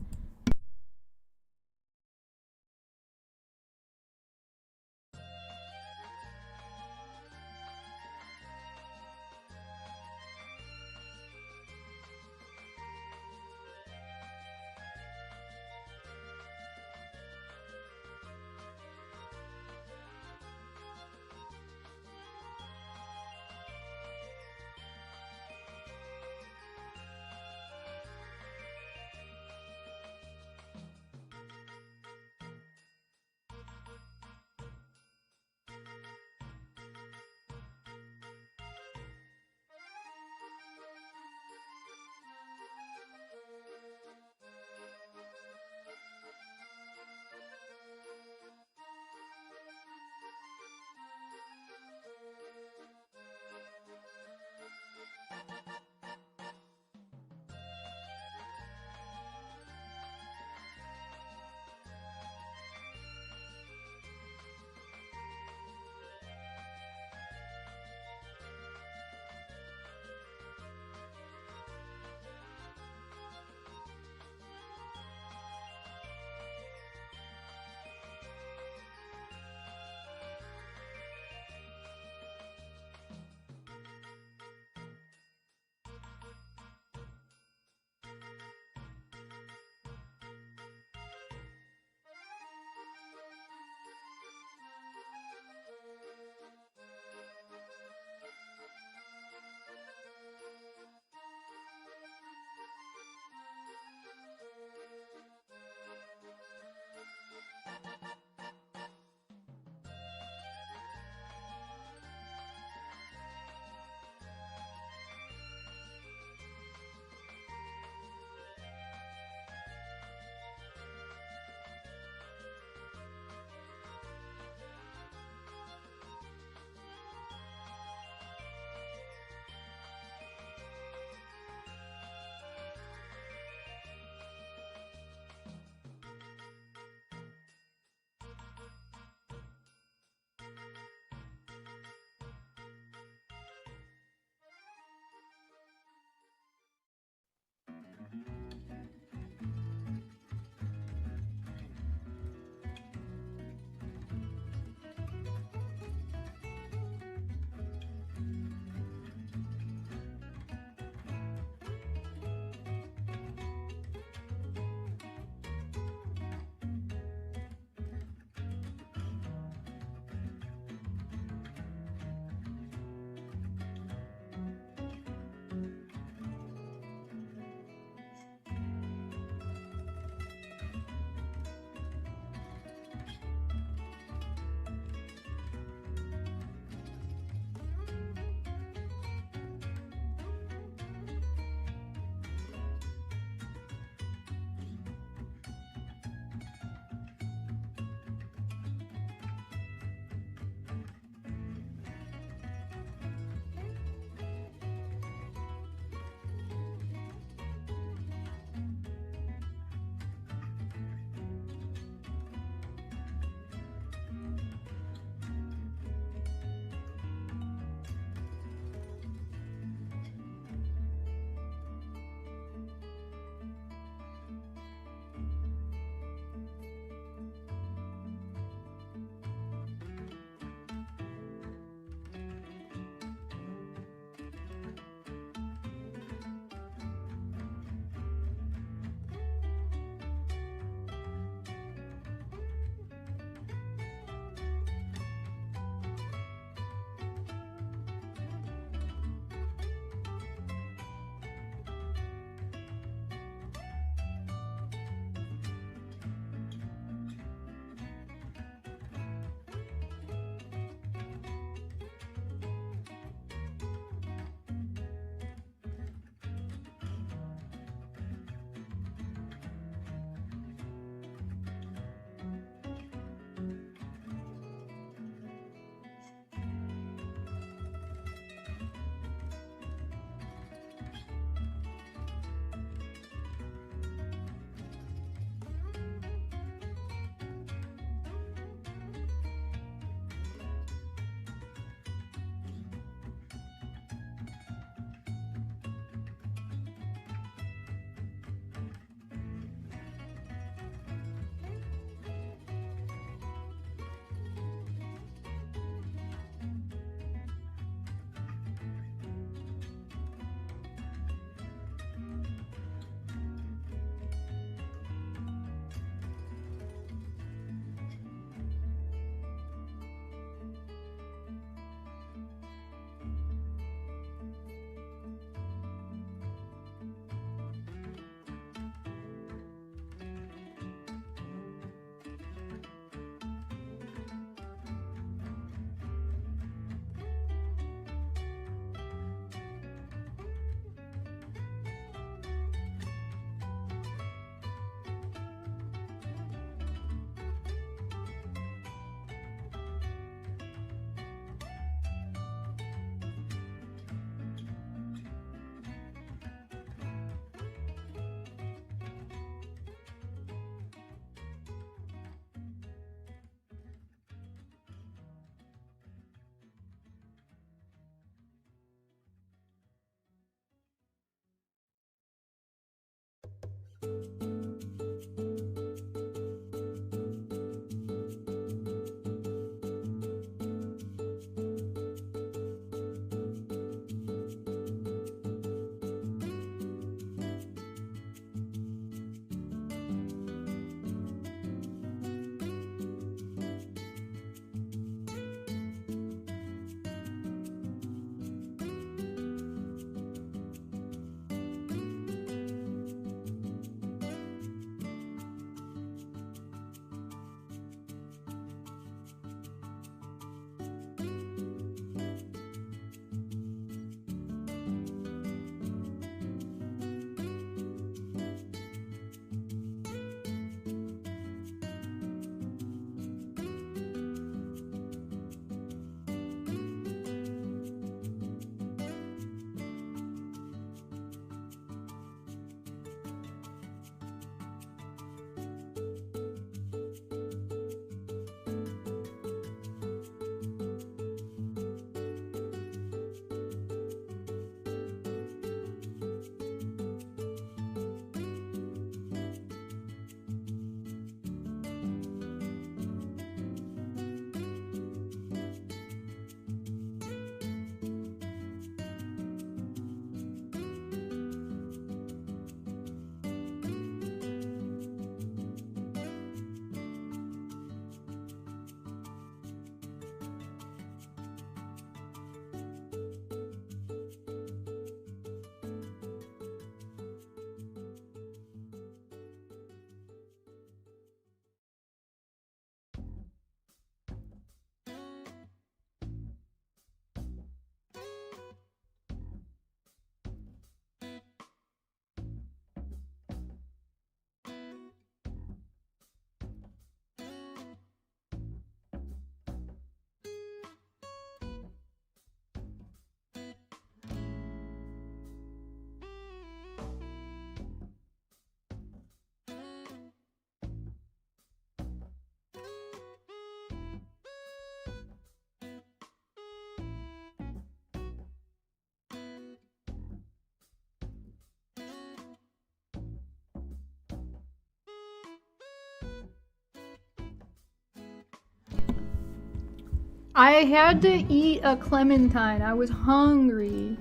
I had to eat a clementine. I was hungry.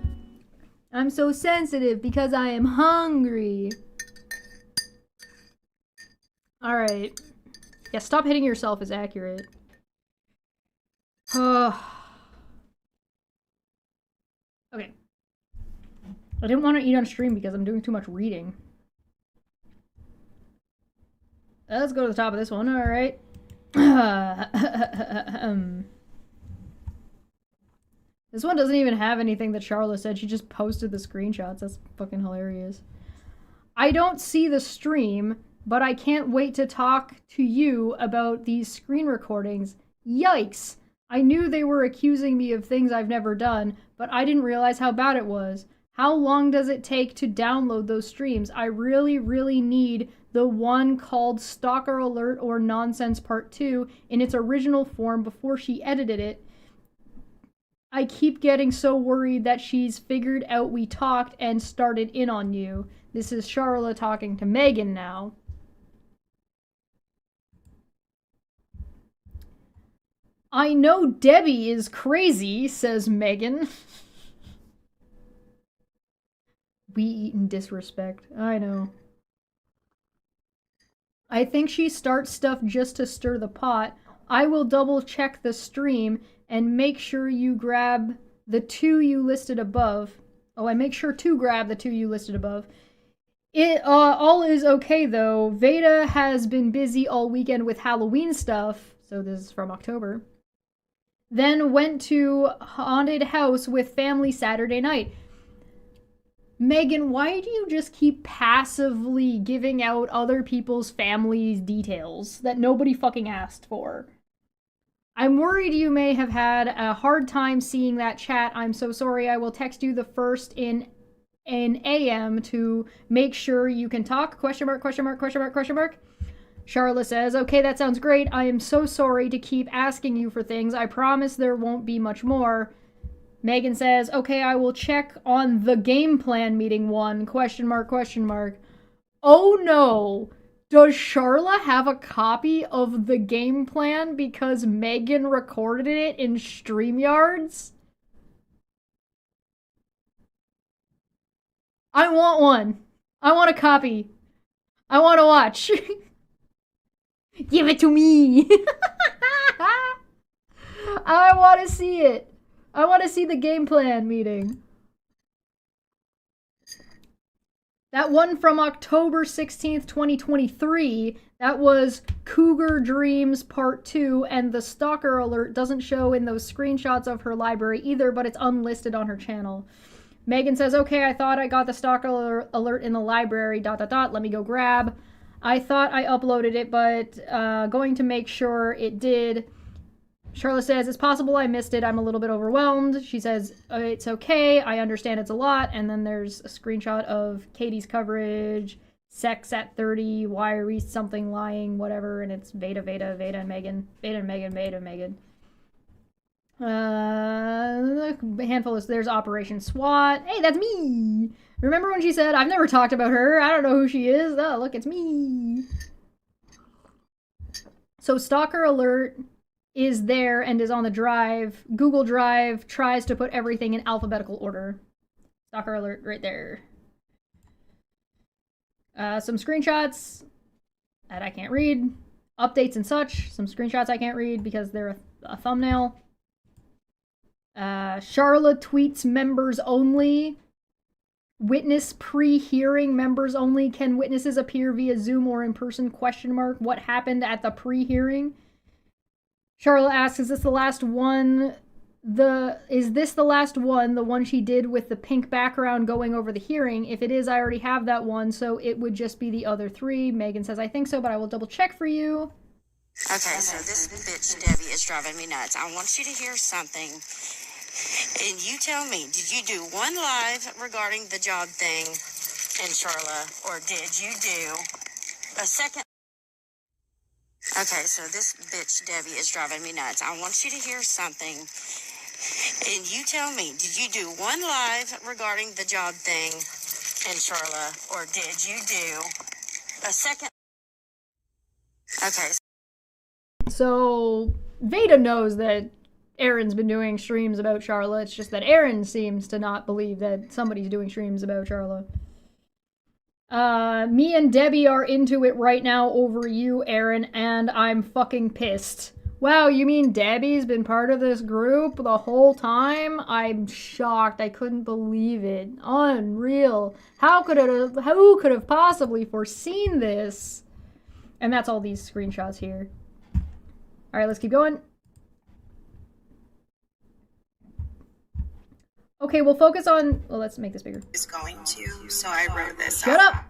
I'm so sensitive because I am hungry. Alright. Yeah, stop hitting yourself is accurate. Okay. I didn't want to eat on stream because I'm doing too much reading. Let's go to the top of this one, alright. This one doesn't even have anything that Charlotte said. She just posted the screenshots. That's fucking hilarious. I don't see the stream, but I can't wait to talk to you about these screen recordings. Yikes! I knew they were accusing me of things I've never done, but I didn't realize how bad it was. How long does it take to download those streams? I really, really need the one called Stalker Alert or Nonsense Part 2 in its original form before she edited it. I keep getting so worried that she's figured out we talked and started in on you. This is Charlotte talking to Megan now. I know Debbie is crazy, says Megan. We eat in disrespect. I know. I think she starts stuff just to stir the pot. I will double check the stream and make sure you grab the 2 you listed above. Oh, I make sure to grab the 2 you listed above. It all is okay though. Veda has been busy all weekend with Halloween stuff. So this is from October. Then went to haunted house with family Saturday night. Megan, why do you just keep passively giving out other people's family details that nobody fucking asked for? I'm worried you may have had a hard time seeing that chat. I'm so sorry. I will text you the first in AM to make sure you can talk. Question mark, question mark, question mark, question mark. Charlotte says, okay, that sounds great. I am so sorry to keep asking you for things. I promise there won't be much more. Megan says, okay, I will check on the game plan meeting one. Question mark, question mark. Oh no! Does Charla have a copy of the game plan because Megan recorded it in StreamYards? I want one. I want a copy. I want to watch. Give it to me. I want to see it. I want to see the game plan meeting. That one from October 16th, 2023, that was Cougar Dreams Part 2, and the stalker alert doesn't show in those screenshots of her library either, but it's unlisted on her channel. Megan says, okay, I thought I got the stalker alert in the library, ... let me go grab. I thought I uploaded it, but going to make sure it did. Charlotte says, it's possible I missed it. I'm a little bit overwhelmed. She says, it's okay. I understand it's a lot. And then there's a screenshot of Katie's coverage, sex at 30, wiry, something lying, whatever. And it's Veda, and Megan. Veda and Megan. A handful of, there's Operation SWAT. Hey, that's me. Remember when she said, I've never talked about her. I don't know who she is. Oh, look, it's me. So Stalker Alert is there and is on the drive. Google Drive tries to put everything in alphabetical order. Stalker Alert right there. Some screenshots that I can't read. Updates and such. Some screenshots I can't read because they're a thumbnail. Charla tweets members only. Witness pre-hearing members only. Can witnesses appear via Zoom or in person? ? What happened at the pre-hearing? Charla asks, is this the last one? Is this the last one? The one she did with the pink background going over the hearing? If it is, I already have that one, so it would just be the other 3. Megan says, I think so, but I will double check for you. Okay, so this bitch Debbie is driving me nuts. I want you to hear something. And you tell me, did you do one live regarding the job thing in Charla, or did you do a second? Okay, so this bitch Debbie is driving me nuts. I want you to hear something. And you tell me, did you do one live regarding the job thing in Charla, or did you do a second? Okay. So Veda knows that Aaron's been doing streams about Charla. It's just that Aaron seems to not believe that somebody's doing streams about Charla. Me and Debbie are into it right now over you, Aaron, and I'm fucking pissed. Wow, you mean Debbie's been part of this group the whole time? I'm shocked. I couldn't believe it. Unreal. Who could have possibly foreseen this? And that's all these screenshots here. All right, let's keep going. Okay, we'll focus on... Well, let's make this bigger. Is going to, so I wrote this. Shut up!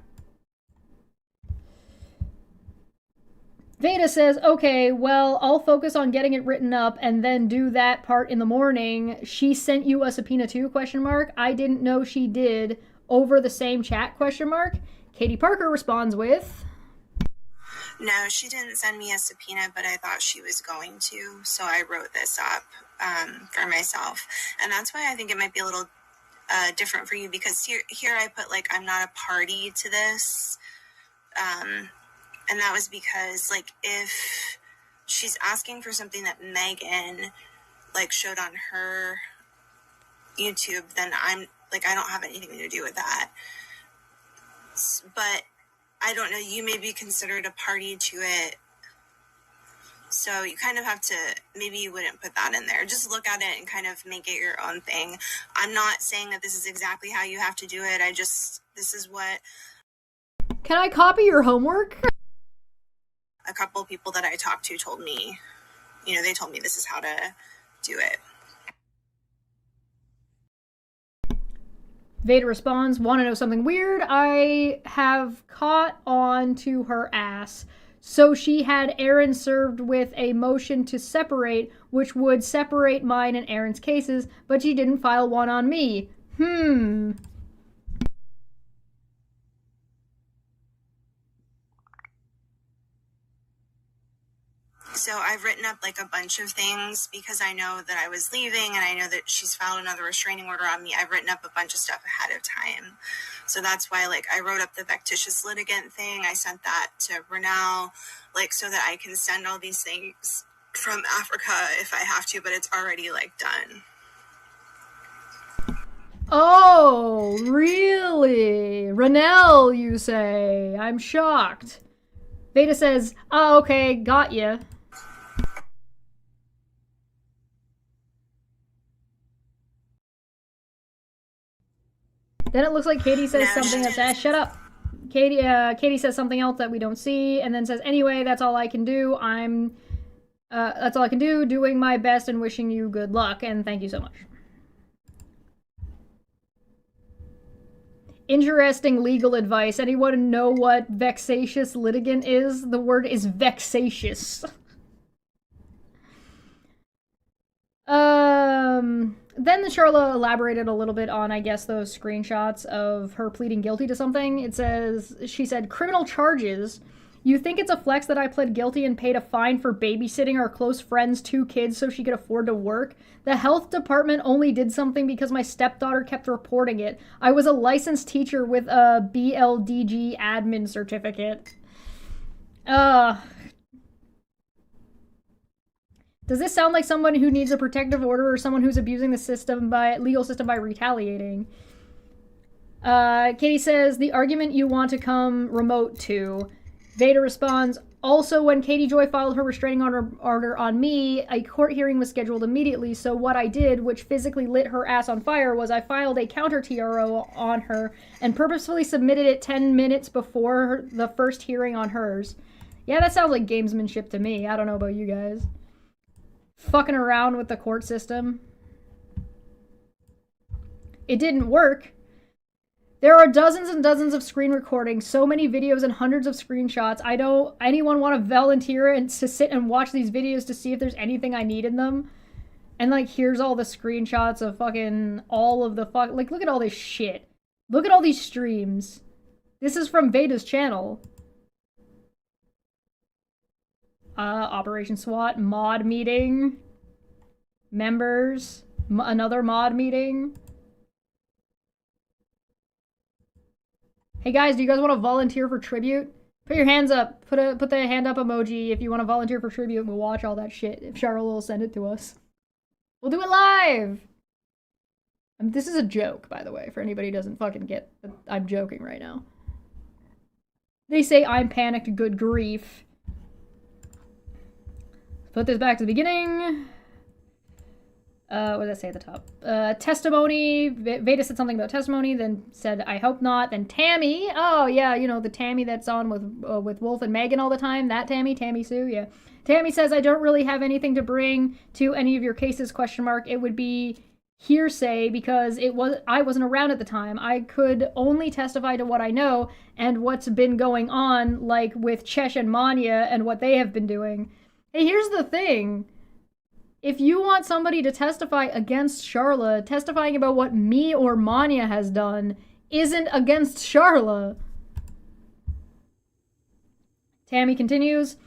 Veda says, okay, well, I'll focus on getting it written up and then do that part in the morning. She sent you a subpoena too, ? I didn't know she did. Over the same chat, ? Katie Parker responds with... No, she didn't send me a subpoena, but I thought she was going to, so I wrote this up for myself. And that's why I think it might be a little different for you, because here I put, like, I'm not a party to this. And that was because, like, if she's asking for something that Megan, like, showed on her YouTube, then I'm, like, I don't have anything to do with that. But I don't know, you may be considered a party to it. So you kind of have to, maybe you wouldn't put that in there. Just look at it and kind of make it your own thing. I'm not saying that this is exactly how you have to do it. This is what... Can I copy your homework? A couple of people that I talked to told me, they told me this is how to do it. Veda responds, want to know something weird? I have caught on to her ass. So she had Aaron served with a motion to separate, which would separate mine and Aaron's cases, but she didn't file one on me. So I've written up like a bunch of things because I know that I was leaving and I know that she's filed another restraining order on me. I've written up a bunch of stuff ahead of time. So that's why like I wrote up the vexatious litigant thing. I sent that to Renelle, like so that I can send all these things from Africa if I have to, but it's already like done. Oh, really? Renelle, you say? I'm shocked. Veda says, oh, okay, got ya. Then it looks like Katie says something that's, shut up. Katie says something else that we don't see, and then says, anyway, that's all I can do. That's all I can do, doing my best and wishing you good luck, and thank you so much. Interesting legal advice. Anyone know what vexatious litigant is? The word is vexatious. Then the Charla elaborated a little bit on, I guess, those screenshots of her pleading guilty to something. It says, she said, criminal charges. You think it's a flex that I pled guilty and paid a fine for babysitting our close friend's 2 kids so she could afford to work? The health department only did something because my stepdaughter kept reporting it. I was a licensed teacher with a BLDG admin certificate. Does this sound like someone who needs a protective order or someone who's abusing the legal system by retaliating? Katie says, the argument you want to come remote to. Veda responds, also, when Katie Joy filed her restraining order on me, a court hearing was scheduled immediately, so what I did, which physically lit her ass on fire, was I filed a counter TRO on her and purposefully submitted it 10 minutes before the first hearing on hers. Yeah, that sounds like gamesmanship to me. I don't know about you guys. Fucking around with the court system. It didn't work. There are dozens and dozens of screen recordings, so many videos and hundreds of screenshots. I don't... Anyone want to volunteer and to sit and watch these videos to see if there's anything I need in them? And, like, here's all the screenshots of fucking all of the fuck... Like, look at all this shit. Look at all these streams. This is from Veda's channel. Operation SWAT, mod meeting. Members. Another mod meeting. Hey guys, do you guys want to volunteer for tribute? Put your hands up. Put the hand up emoji if you want to volunteer for tribute, and we'll watch all that shit. If Charlotte will send it to us. We'll do it live! This is a joke, by the way, for anybody who doesn't fucking get that I'm joking right now. They say I'm panicked, good grief. Put this back to the beginning. What did I say at the top? Testimony. Veda said something about testimony, then said, I hope not. Then Tammy. Oh, yeah, you know, the Tammy that's on with Wolf and Megan all the time. That Tammy Sue, yeah. Tammy says, I don't really have anything to bring to any of your cases, question mark. It would be hearsay because I wasn't around at the time. I could only testify to what I know and what's been going on, like with Chesh and Manya and what they have been doing. Hey, here's the thing. If you want somebody to testify against Charla, testifying about what me or Manya has done isn't against Charla. Tammy continues,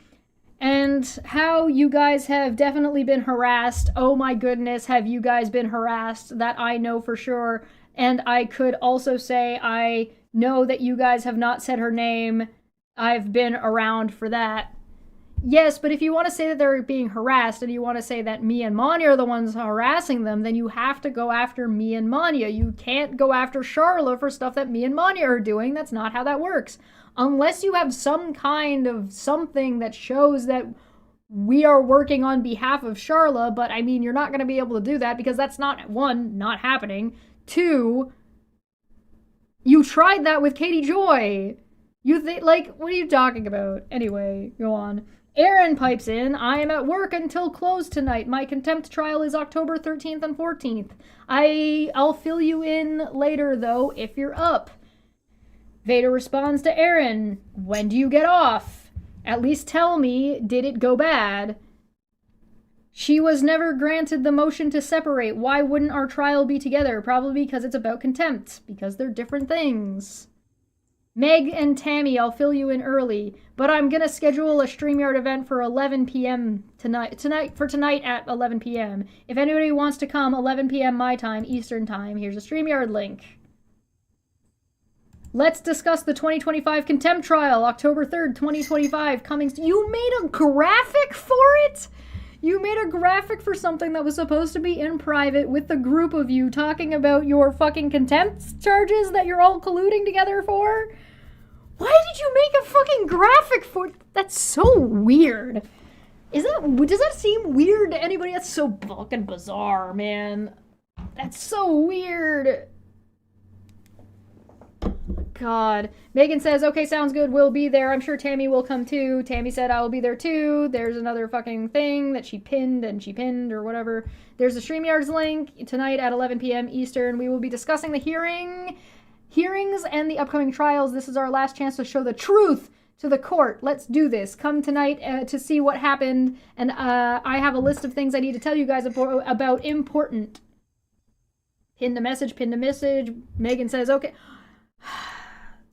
and how you guys have definitely been harassed. Oh my goodness, have you guys been harassed? That I know for sure. And I could also say I know that you guys have not said her name. I've been around for that. Yes, but if you want to say that they're being harassed and you want to say that me and Manya are the ones harassing them, then you have to go after me and Manya. You can't go after Charla for stuff that me and Manya are doing. That's not how that works. Unless you have some kind of something that shows that we are working on behalf of Charla, but I mean, you're not going to be able to do that because that's not, 1, not happening. 2, you tried that with Katie Joy. You think, like, what are you talking about? Anyway, go on. Aaron pipes in, I am at work until close tonight. My contempt trial is October 13th and 14th. I'll fill you in later, though, if you're up. Veda responds to Aaron, when do you get off? At least tell me, did it go bad? She was never granted the motion to separate. Why wouldn't our trial be together? Probably because it's about contempt. Because they're different things. Meg and Tammy, I'll fill you in early, but I'm gonna schedule a StreamYard event for 11 p.m. tonight at 11 p.m. If anybody wants to come, 11 p.m. my time, Eastern time, here's a StreamYard link. Let's discuss the 2025 contempt trial, October 3rd, 2025, coming. You made a graphic for it? You made a graphic for something that was supposed to be in private with the group of you talking about your fucking contempt charges that you're all colluding together for? Why did you make a fucking graphic for? That's so weird. Does that seem weird to anybody? That's so fucking bizarre, man. That's so weird. God. Megan says, okay, sounds good, we'll be there. I'm sure Tammy will come too. Tammy said I will be there too. There's another fucking thing that she pinned or whatever. There's a StreamYards link tonight at 11 p.m. Eastern. We will be discussing the hearings and the upcoming trials. This is our last chance to show the truth to the court. Let's do this. Come tonight to see what happened. And I have a list of things I need to tell you guys about important. Pin to message. Megan says, okay.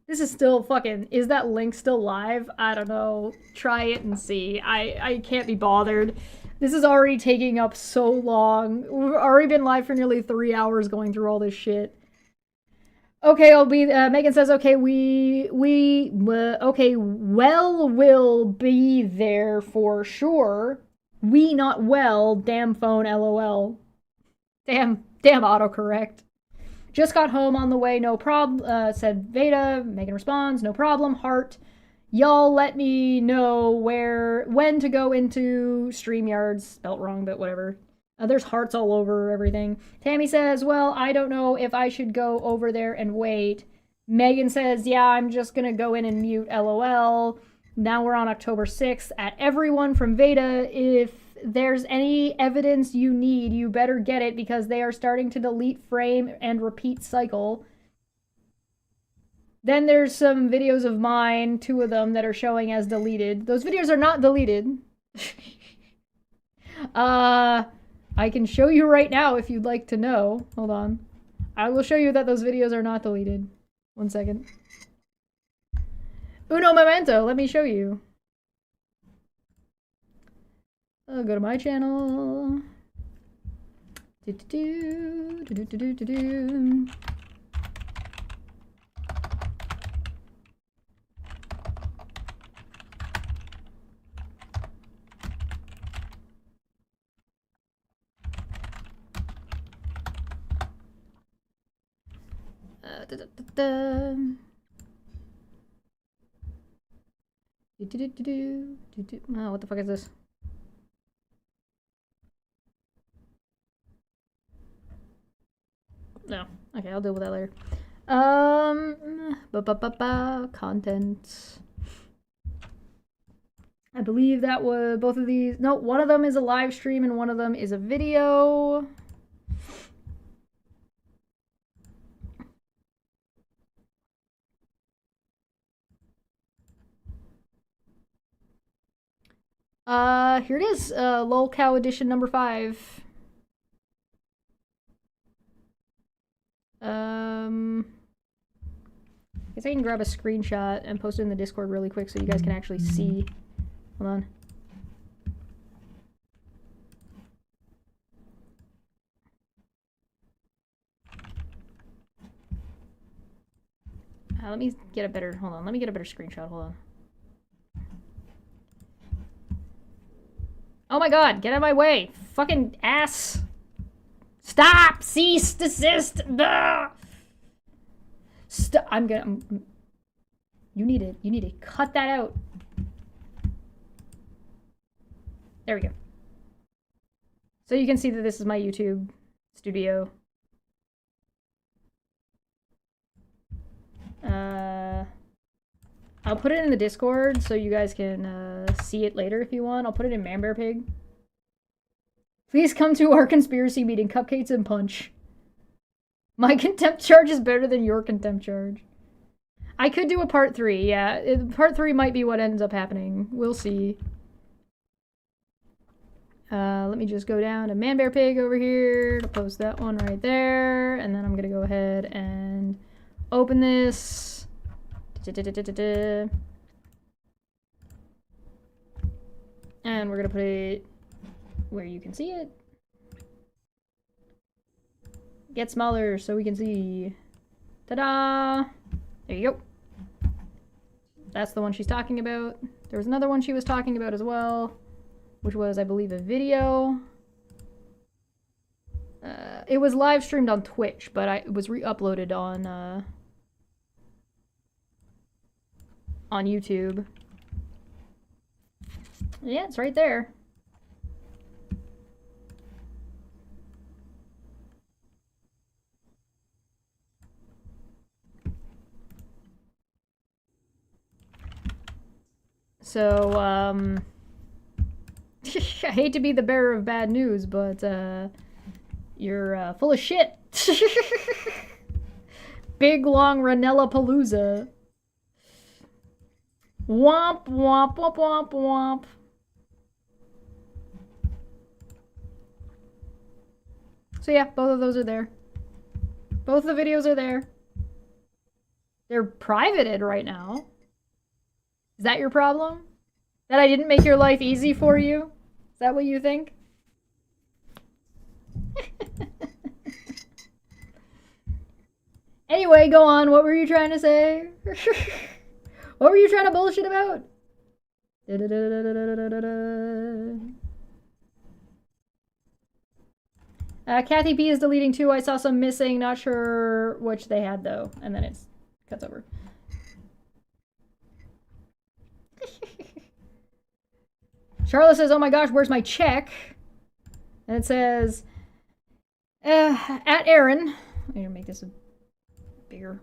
This is still fucking, is that link still live? I don't know. Try it and see. I can't be bothered. This is already taking up so long. We've already been live for nearly 3 hours going through all this shit. Okay, I'll be, Megan says, okay, okay, well, we'll be there for sure. We not well, damn phone, lol. Damn autocorrect. Just got home on the way, no problem, said Veda. Megan responds, no problem, heart. Y'all let me know when to go into StreamYards. Spelt wrong, but whatever. There's hearts all over everything. Tammy says, well, I don't know if I should go over there and wait. Megan says, yeah, I'm just gonna go in and mute, lol. Now we're on October 6th. At everyone from Veda, if there's any evidence you need, you better get it because they are starting to delete frame and repeat cycle. Then there's some videos of mine, 2 of them that are showing as deleted. Those videos are not deleted. I can show you right now if you'd like to know. Hold on. I will show you that those videos are not deleted. 1 second. Uno momento, let me show you. I'll go to my channel. Oh, what the fuck is this? No. Okay, I'll deal with that later. Content. I believe that was both of these. No, one of them is a live stream and one of them is a video. Here it is. Lol Cow edition number 5. I guess I can grab a screenshot and post it in the Discord really quick so you guys can actually see. Hold on. Let me get a better, hold on. Let me get a better screenshot. Hold on. Oh my god, get out of my way. Fucking ass. Stop! Cease! Desist! Stop! You need to cut that out. There we go. So you can see that this is my YouTube studio. I'll put it in the Discord so you guys can see it later if you want. I'll put it in Manbear Pig. Please come to our conspiracy meeting, cupcakes and punch. My contempt charge is better than your contempt charge. I could do a part 3, yeah. Part 3 might be what ends up happening. We'll see. Let me just go down to Manbear Pig over here to post that one right there. And then I'm gonna go ahead and open this. And we're gonna put it where you can see it. Get smaller so we can see. Ta-da! There you go. That's the one she's talking about. There was another one she was talking about as well, which was, I believe, a video. It was live streamed on Twitch, but it was re-uploaded on YouTube. Yeah, it's right there. So, I hate to be the bearer of bad news, but, you're, full of shit. Big, long Ranella-palooza. Womp, womp, womp, womp, womp. So yeah, both of those are there. Both the videos are there. They're privated right now. Is that your problem? That I didn't make your life easy for you? Is that what you think? Anyway, go on. What were you trying to say? What were you trying to bullshit about? Kathy P is deleting too. I saw some missing. Not sure which they had though. And then it cuts over. Charlotte says, oh my gosh, where's my check? And it says, at Aaron. I'm going to make this bigger.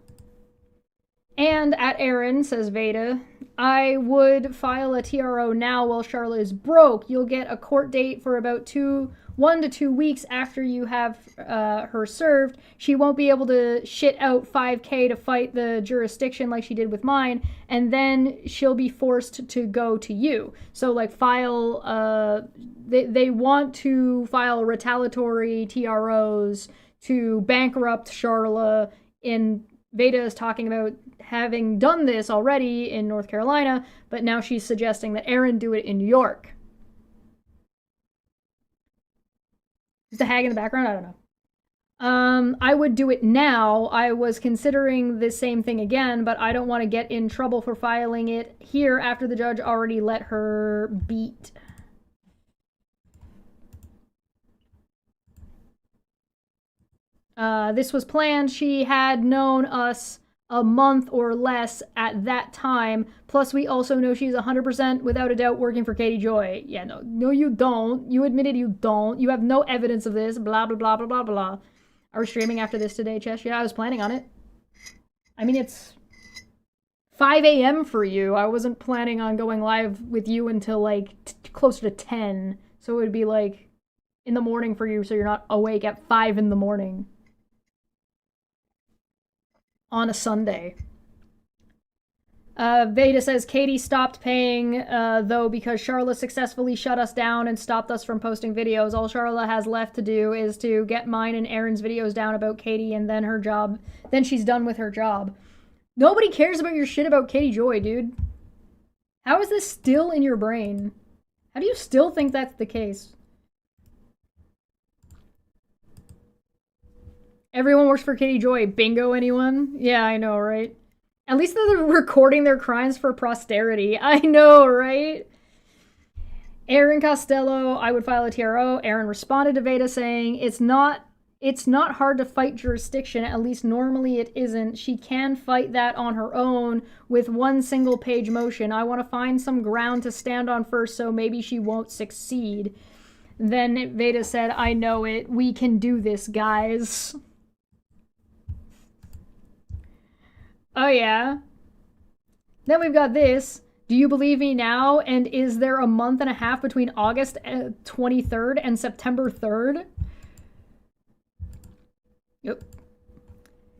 And at Aaron, says Veda, I would file a TRO now while Charlotte is broke. You'll get a court date for about 1 to 2 weeks after you have her served. She won't be able to shit out $5K to fight the jurisdiction like she did with mine, and then she'll be forced to go to you. So, like, file, they want to file retaliatory TROs to bankrupt Charla. In Veda is talking about having done this already in North Carolina, but now she's suggesting that Aaron do it in New York. Is the hag in the background? I don't know. I would do it now. I was considering the same thing again, but I don't want to get in trouble for filing it here after the judge already let her beat. This was planned. She had known us a month or less at that time. Plus, we also know she's 100% without a doubt working for Katie Joy. Yeah, no, you don't. You admitted you don't. You have no evidence of this. Blah, blah, blah, blah, blah, blah. Are we streaming after this today, Chesh? Yeah, I was planning on it. I mean, it's 5 a.m. for you. I wasn't planning on going live with you until, like, closer to 10. So it would be, like, in the morning for you, so you're not awake at 5 in the morning. On a Sunday. Veda says, Katie stopped paying, though, because Charla successfully shut us down and stopped us from posting videos. All Charla has left to do is to get mine and Aaron's videos down about Katie, and then then she's done with her job. Nobody cares about your shit about Katie Joy, dude. How is this still in your brain? How do you still think that's the case? Everyone works for Katie Joy. Bingo, anyone? Yeah, I know, right? At least they're recording their crimes for posterity. I know, right? Aaron Costello, I would file a TRO. Aaron responded to Veda saying, it's not hard to fight jurisdiction. At least normally it isn't. She can fight that on her own with one single page motion. I want to find some ground to stand on first, so maybe she won't succeed. Then Veda said, I know it. We can do this, guys. Oh, yeah. Then we've got this. Do you believe me now? And is there a month and a half between August 23rd and September 3rd? Yep.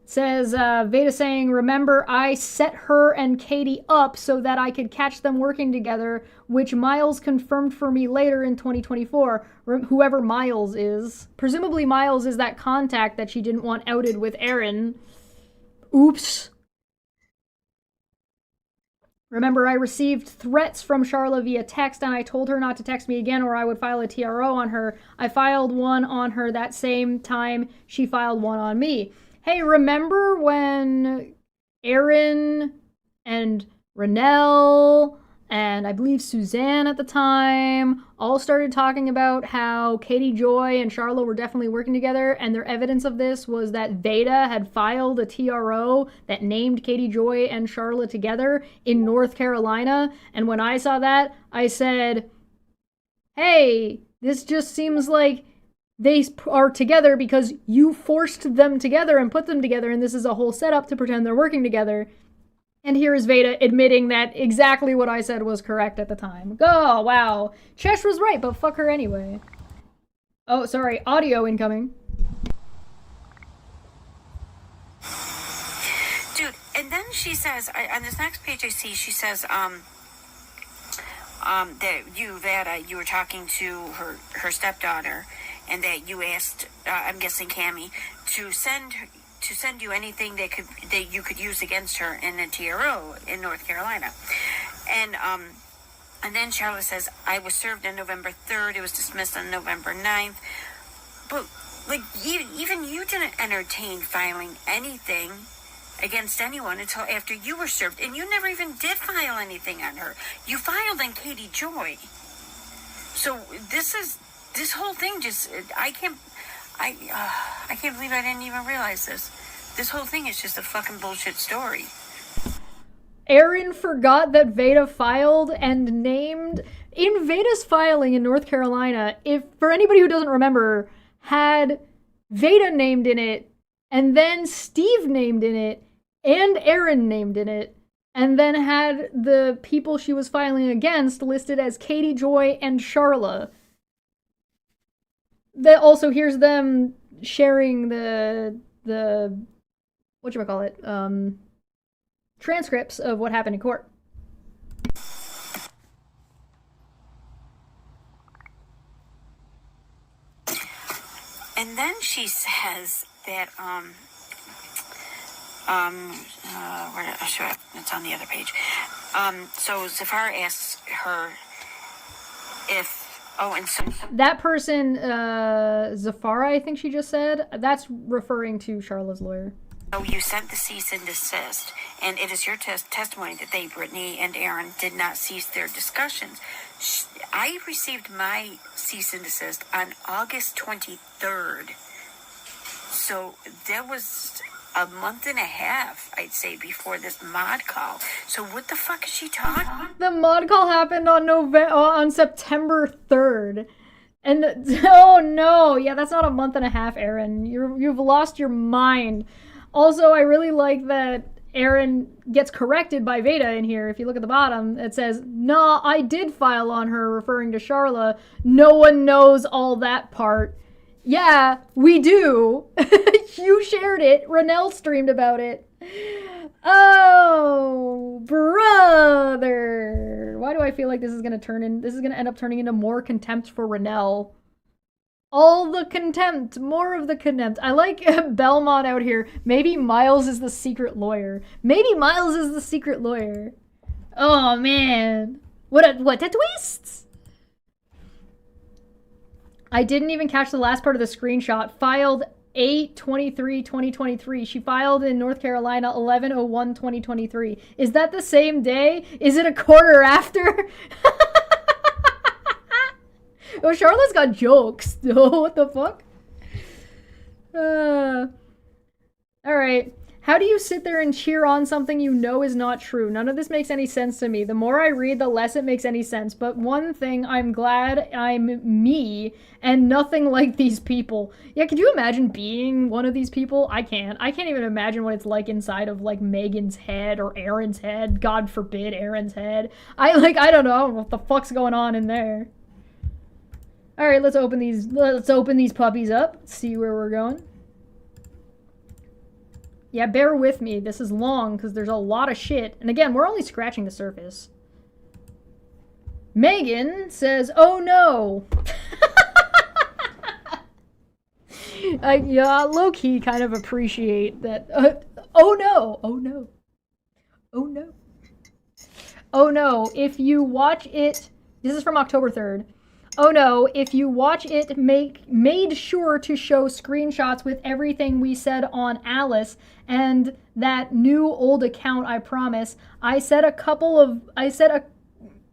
Says, Veda saying, remember, I set her and Katie up so that I could catch them working together, which Miles confirmed for me later in 2024. Whoever Miles is. Presumably Miles is that contact that she didn't want outed with Aaron. Oops. Remember, I received threats from Charla via text, and I told her not to text me again or I would file a TRO on her. I filed one on her that same time she filed one on me. Hey, remember when Aaron and Renelle and I believe Suzanne at the time all started talking about how Katie Joy and Charla were definitely working together, and their evidence of this was that Veda had filed a TRO that named Katie Joy and Charla together in North Carolina, and when I saw that, I said, hey, this just seems like they are together because you forced them together and put them together, and this is a whole setup to pretend they're working together. And here is Veda admitting that exactly what I said was correct at the time. Oh, wow. Chesh was right, but fuck her anyway. Oh, sorry. Audio incoming. Dude, and then she says, on this next page I see, she says, that Veda, you were talking to her stepdaughter, and that you asked, I'm guessing Cammie, to send you anything that you could use against her in a TRO in North Carolina. And then Charlotte says, I was served on November 3rd. It was dismissed on November 9th. But, like, even you didn't entertain filing anything against anyone until after you were served. And you never even did file anything on her. You filed on Katie Joy. So this whole thing just, I can't believe I didn't even realize this. This whole thing is just a fucking bullshit story. Aaron forgot that Veda filed and named... In Veda's filing in North Carolina, if, for anybody who doesn't remember, had Veda named in it, and then Steve named in it, and Aaron named in it, and then had the people she was filing against listed as Katie Joy and Charla. That also, here's them sharing the whatchamacallit, transcripts of what happened in court. And then she says that, it's on the other page. So Zafar asks her if, that person, Zafara, I think she just said, that's referring to Charla's lawyer. Oh, you sent the cease and desist, and it is your testimony that they, Brittany and Aaron, did not cease their discussions. I received my cease and desist on August 23rd. So there was a month and a half, I'd say, before this mod call. So what the fuck is she talking about? The mod call happened on September 3rd. And, oh no, yeah, that's not a month and a half, Aaron. You've lost your mind. Also, I really like that Aaron gets corrected by Veda in here. If you look at the bottom, it says, nah, I did file on her, referring to Charla. No one knows all that part. Yeah, we do. You shared it. Renelle streamed about it. Oh, brother. Why do I feel like this is going to end up turning into more contempt for Renelle? All the contempt. More of the contempt. I like Belmont out here. Maybe Miles is the secret lawyer. Maybe Miles is the secret lawyer. Oh, man. What a twist! I didn't even catch the last part of the screenshot. Filed 8/23/2023. She filed in North Carolina 11/01/2023. Is that the same day? Is it a quarter after? Oh, Charlotte's got jokes. Oh, what the fuck? Alright. How do you sit there and cheer on something you know is not true? None of this makes any sense to me. The more I read, the less it makes any sense. But one thing, I'm glad I'm me and nothing like these people. Yeah, could you imagine being one of these people? I can't. I can't even imagine what it's like inside of, like, Megan's head or Aaron's head. God forbid, Aaron's head. I don't know what the fuck's going on in there. Alright, let's open these puppies up. See where we're going. Yeah, bear with me. This is long because there's a lot of shit. And again, we're only scratching the surface. Megan says, oh no. Yeah, low-key kind of appreciate that. Oh no. Oh no. Oh no. Oh no, if you watch it... This is from October 3rd. Oh no, if you watch it, made sure to show screenshots with everything we said on Alice and that new old account, I promise. I said a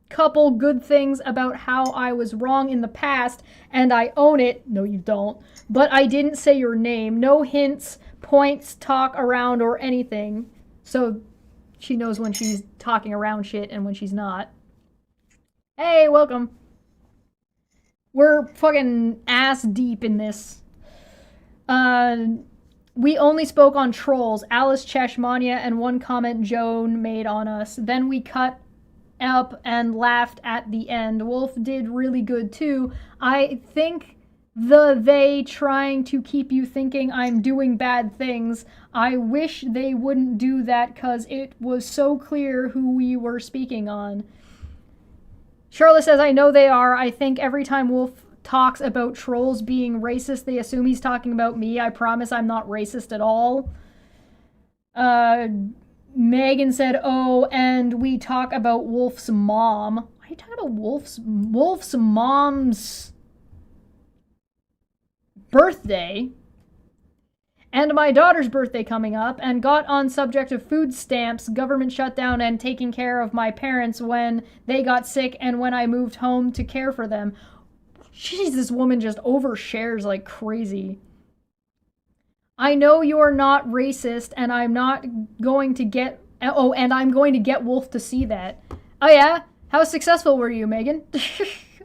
couple good things about how I was wrong in the past, and I own it. No, you don't. But I didn't say your name. No hints, points, talk around, or anything. So she knows when she's talking around shit and when she's not. Hey, welcome. We're fucking ass deep in this. We only spoke on trolls, Alice, Chesh, Manya, and one comment Joan made on us. Then we cut up and laughed at the end. Wolf did really good too. I think they trying to keep you thinking I'm doing bad things. I wish they wouldn't do that cause it was so clear who we were speaking on. Charlotte says, I know they are. I think every time Wolf talks about trolls being racist, they assume he's talking about me. I promise I'm not racist at all. Megan said, oh, and we talk about Wolf's mom. Why are you talking about Wolf's mom's birthday? And my daughter's birthday coming up, and got on subject of food stamps, government shutdown, and taking care of my parents when they got sick and when I moved home to care for them. Jeez, this woman just overshares like crazy. I know you're not racist, and I'm not going to get... Oh, and I'm going to get Wolf to see that. Oh yeah? How successful were you, Megan?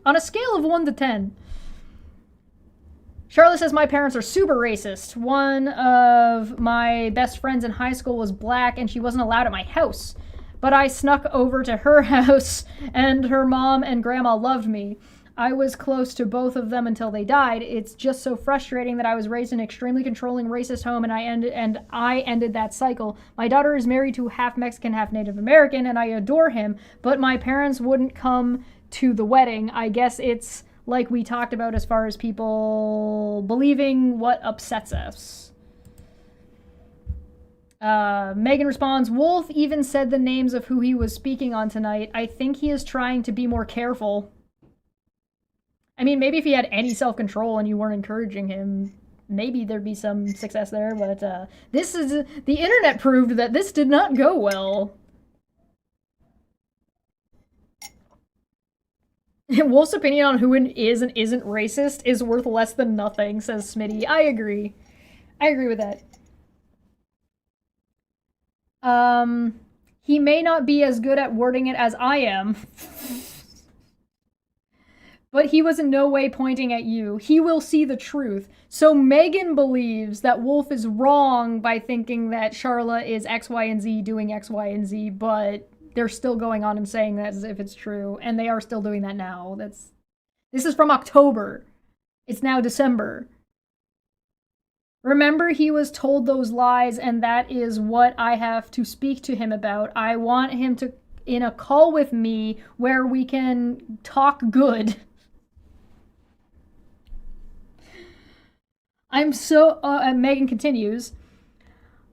On a scale of 1 to 10. Charlotte says, my parents are super racist. One of my best friends in high school was black, and she wasn't allowed at my house. But I snuck over to her house, and her mom and grandma loved me. I was close to both of them until they died. It's just so frustrating that I was raised in an extremely controlling racist home, and I ended that cycle. My daughter is married to half Mexican, half Native American, and I adore him, but my parents wouldn't come to the wedding. I guess it's like we talked about as far as people believing what upsets us. Megan responds, Wolf even said the names of who he was speaking on tonight. I think he is trying to be more careful. I mean, maybe if he had any self-control and you weren't encouraging him, maybe there'd be some success there, but the internet proved that this did not go well. Wolf's opinion on who is and isn't racist is worth less than nothing, says Smitty. I agree. I agree with that. He may not be as good at wording it as I am. But he was in no way pointing at you. He will see the truth. So Megan believes that Wolf is wrong by thinking that Charla is X, Y, and Z doing X, Y, and Z, but they're still going on and saying that as if it's true, and they are still doing that now. This is from October. It's now December. Remember, he was told those lies, and that is what I have to speak to him about. I want him to in a call with me where we can talk good. Megan continues,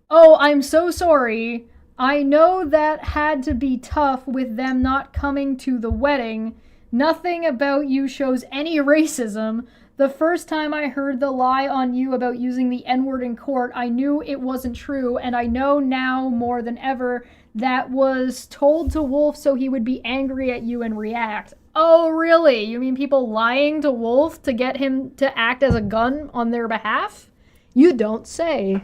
oh, I'm so sorry. I know that had to be tough with them not coming to the wedding. Nothing about you shows any racism. The first time I heard the lie on you about using the N-word in court, I knew it wasn't true, and I know now more than ever that was told to Wolf so he would be angry at you and react. Oh, really? You mean people lying to Wolf to get him to act as a gun on their behalf? You don't say.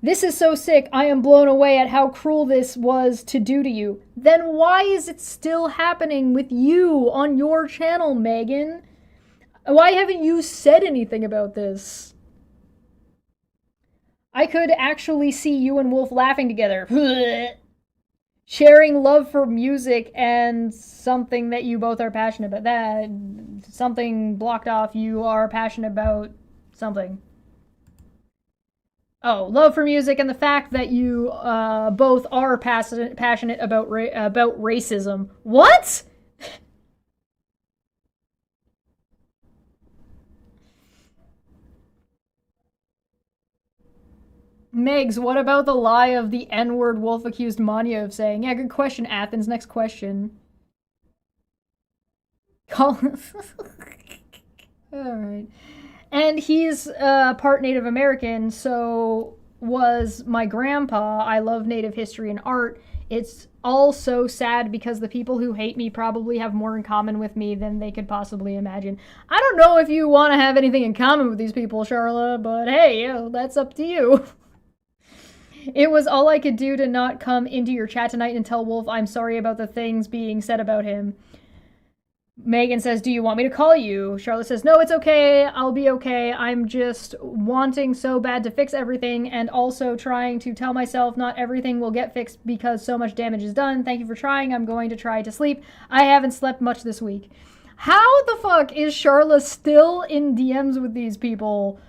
This is so sick. I am blown away at how cruel this was to do to you. Then why is it still happening with you on your channel, Megan? Why haven't you said anything about this? I could actually see you and Wolf laughing together. Sharing love for music and something that you both are passionate about. That something blocked off, you are passionate about something. Oh, love for music and the fact that you both are passionate about racism. What? Megs, what about the lie of the N-word Wolf accused Manya of saying? Yeah, good question, Athens. Next question. Alright. And he's part Native American, so was my grandpa. I love Native history and art. It's all so sad because the people who hate me probably have more in common with me than they could possibly imagine. I don't know if you want to have anything in common with these people, Charla, but hey, that's up to you. It was all I could do to not come into your chat tonight and tell Wolf I'm sorry about the things being said about him. Megan says, do you want me to call you? Charlotte says, no, it's okay. I'll be okay. I'm just wanting so bad to fix everything and also trying to tell myself not everything will get fixed because so much damage is done. Thank you for trying. I'm going to try to sleep. I haven't slept much this week. How the fuck is Charlotte still in DMs with these people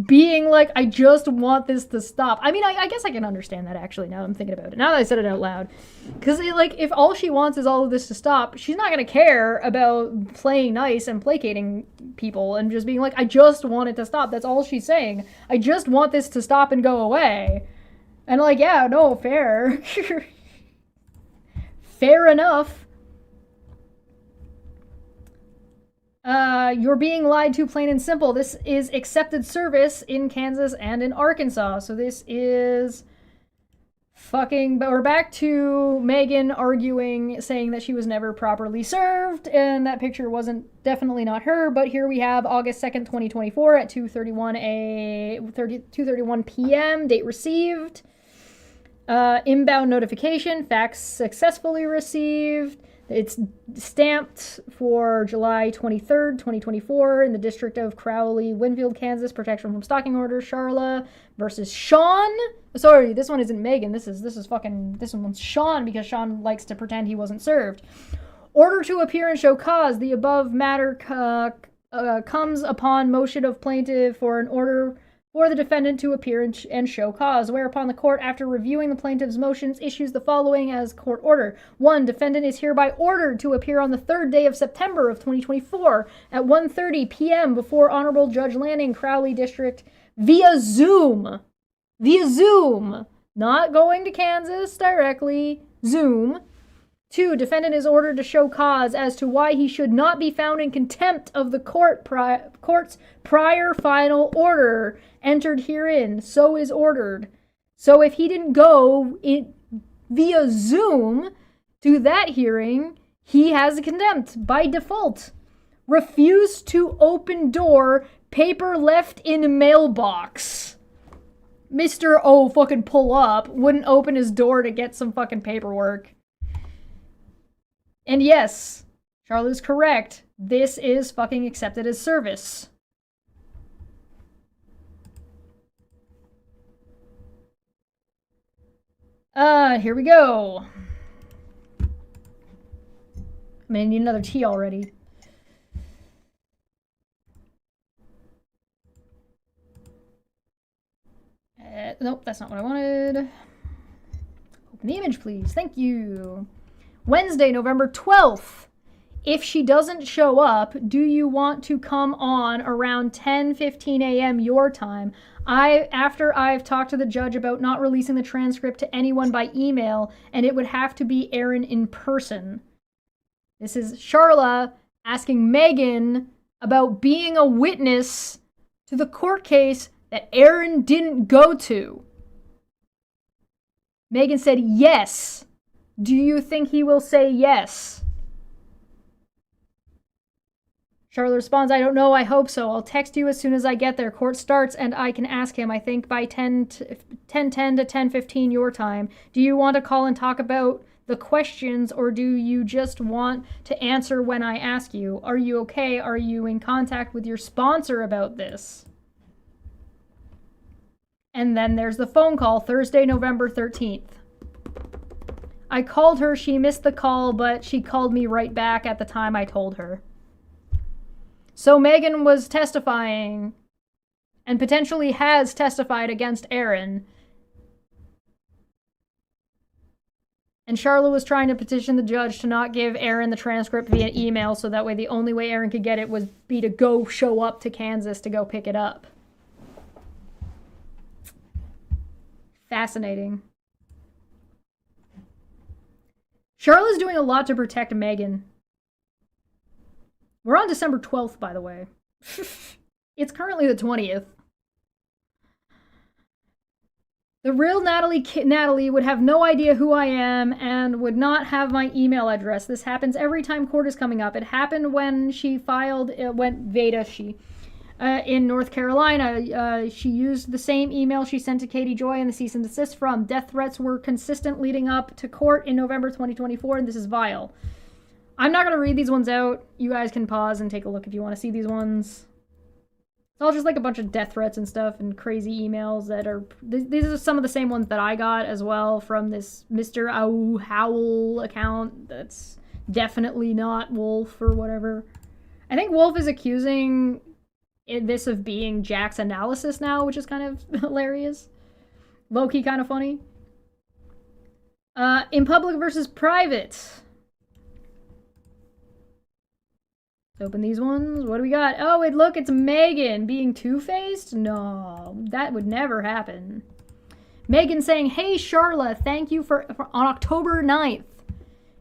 being like, I just want this to stop? I mean, I guess I can understand that actually now I'm thinking about it. Now that I said it out loud. Because, like, if all she wants is all of this to stop, she's not going to care about playing nice and placating people and just being like, I just want it to stop. That's all she's saying. I just want this to stop and go away. And like, yeah, no, fair. Fair enough. You're being lied to, plain and simple. This is accepted service in Kansas and in Arkansas. So this is fucking... But we're back to Megan arguing, saying that she was never properly served, and that picture wasn't definitely not her. But here we have August 2nd, 2024 at 2:31 p.m. Date received. Inbound notification. Fax successfully received. It's stamped for July 23rd, 2024 in the district of Crowley, Winfield, Kansas. Protection from stalking order. Charla versus Sean. Sorry, this one isn't Megan. This one's Sean because Sean likes to pretend he wasn't served. Order to appear and show cause. The above matter comes upon motion of plaintiff for an order for the defendant to appear and show cause, whereupon the court, after reviewing the plaintiff's motions, issues the following as court order. 1. Defendant is hereby ordered to appear on the 3rd day of September of 2024 at 1:30 p.m. before Honorable Judge Lanning, Crowley District, via Zoom. Via Zoom. Not going to Kansas directly. Zoom. 2. Defendant is ordered to show cause as to why he should not be found in contempt of the court's prior final order entered herein. So is ordered. So if he didn't go via Zoom to that hearing, he has a contempt by default. Refused to open door, paper left in mailbox. Mr. Oh, fucking pull up, wouldn't open his door to get some fucking paperwork. And yes, Charlotte's correct. This is fucking accepted as service. Here we go. I'm gonna need another tea already. Nope, that's not what I wanted. Open the image, please. Thank you. Wednesday, November 12th. If she doesn't show up, do you want to come on around 10:15 a.m. your time? After I've talked to the judge about not releasing the transcript to anyone by email, and it would have to be Aaron in person. This is Charla asking Megan about being a witness to the court case that Aaron didn't go to. Megan said yes. Do you think he will say yes? Charlotte responds, I don't know, I hope so. I'll text you as soon as I get there. Court starts and I can ask him, I think by 10:10 to 10:15 your time. Do you want to call and talk about the questions, or do you just want to answer when I ask you? Are you okay? Are you in contact with your sponsor about this? And then there's the phone call, Thursday, November 13th. I called her, she missed the call, but she called me right back at the time I told her. So Megan was testifying, and potentially has testified against Aaron. And Charlotte was trying to petition the judge to not give Aaron the transcript via email, so that way the only way Aaron could get it was be to go show up to Kansas to go pick it up. Fascinating. Charlotte's doing a lot to protect Megan. We're on December 12th, by the way. It's currently the 20th. The real Natalie would have no idea who I am and would not have my email address. This happens every time court is coming up. It happened when she filed, in North Carolina. She used the same email she sent to Katie Joy and the cease and desist from. Death threats were consistent leading up to court in November 2024, and this is vile. I'm not going to read these ones out. You guys can pause and take a look if you want to see these ones. It's all just like a bunch of death threats and stuff and crazy emails that are... These are some of the same ones that I got as well from this Mr. Hoooooollly account. That's definitely not Wolf or whatever. I think Wolf is accusing this of being Jack's analysis now, which is kind of hilarious. Low-key kind of funny. In public versus private. Let's open these ones. What do we got? Oh, look, it's Megan being two-faced? No, that would never happen. Megan saying, hey, Charla, thank you for on October 9th.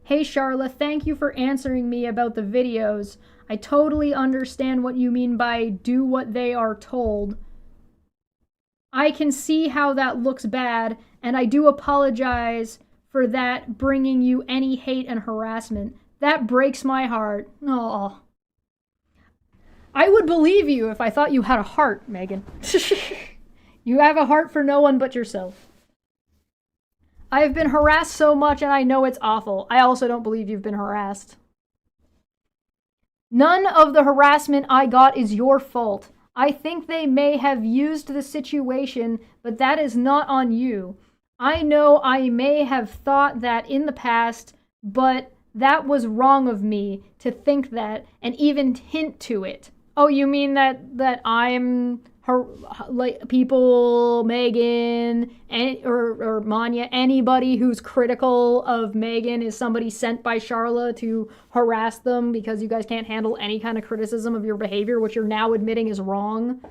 Hey, Charla, thank you for answering me about the videos. I totally understand what you mean by do what they are told. I can see how that looks bad, and I do apologize for that bringing you any hate and harassment. That breaks my heart. Aww. I would believe you if I thought you had a heart, Megan. You have a heart for no one but yourself. I have been harassed so much and I know it's awful. I also don't believe you've been harassed. None of the harassment I got is your fault. I think they may have used the situation, but that is not on you. I know I may have thought that in the past, but that was wrong of me to think that and even hint to it. Oh, you mean that I'm like people, Megan, or Manya, anybody who's critical of Megan is somebody sent by Charla to harass them because you guys can't handle any kind of criticism of your behavior, which you're now admitting is wrong?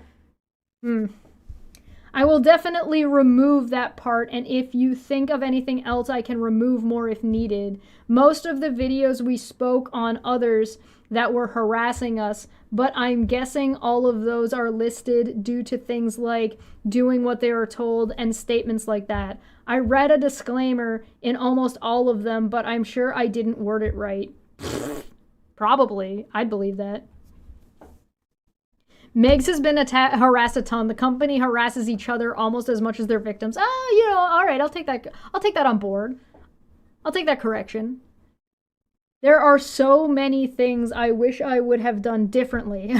I will definitely remove that part, and if you think of anything else, I can remove more if needed. Most of the videos we spoke on others that were harassing us, but I'm guessing all of those are listed due to things like doing what they are told and statements like that. I read a disclaimer in almost all of them, but I'm sure I didn't word it right. Probably. I'd believe that. Megs has been harassed a ton. The company harasses each other almost as much as their victims. Oh, you know, all right, I'll take that on board. I'll take that correction. There are so many things I wish I would have done differently.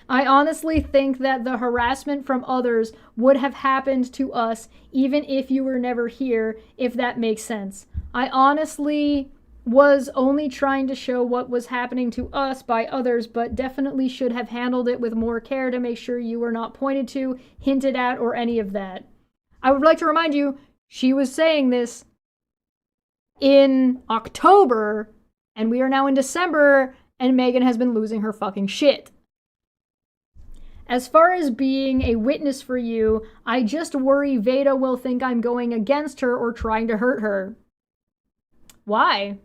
I honestly think that the harassment from others would have happened to us even if you were never here, if that makes sense. I honestly was only trying to show what was happening to us by others, but definitely should have handled it with more care to make sure you were not pointed to, hinted at, or any of that. I would like to remind you, she was saying this in October, and we are now in December, and Megan has been losing her fucking shit. As far as being a witness for you, I just worry Veda will think I'm going against her or trying to hurt her. Why?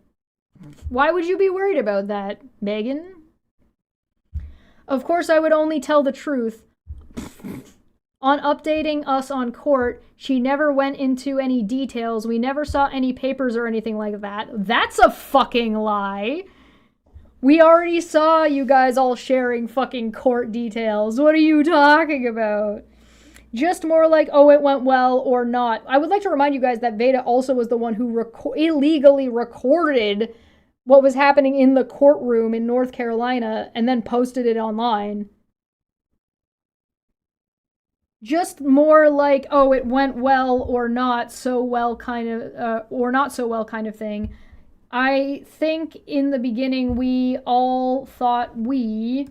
Why would you be worried about that, Megan? Of course, I would only tell the truth. On updating us on court, she never went into any details. We never saw any papers or anything like that. That's a fucking lie. We already saw you guys all sharing fucking court details. What are you talking about? Just more like, oh, it went well or not. I would like to remind you guys that Veda also was the one who illegally recorded what was happening in the courtroom in North Carolina and then posted it online. Just more like, oh, it went well or not so well kind of, or not so well kind of thing. I think in the beginning we all thought we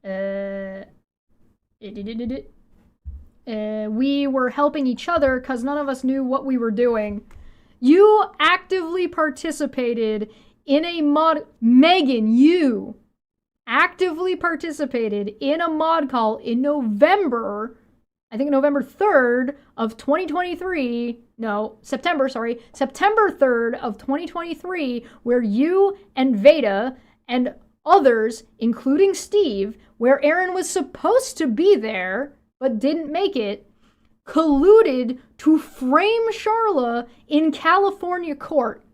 were helping each other because none of us knew what we were doing. You actively participated in a Megan, you actively participated in a mod call in November, I think November 3rd of 2023, no, September 3rd of 2023, where you and Veda and others, including Steve, where Aaron was supposed to be there, but didn't make it, colluded to frame Sharla in California court.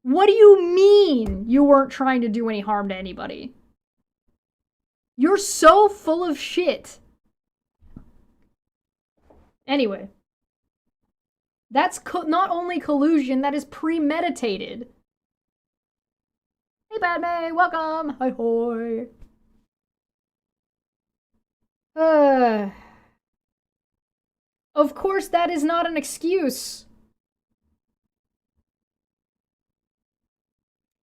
What do you mean you weren't trying to do any harm to anybody? You're so full of shit. Anyway, that's not only collusion, that is premeditated. Hey, Padme, welcome. Hi, hoy. Of course, that is not an excuse.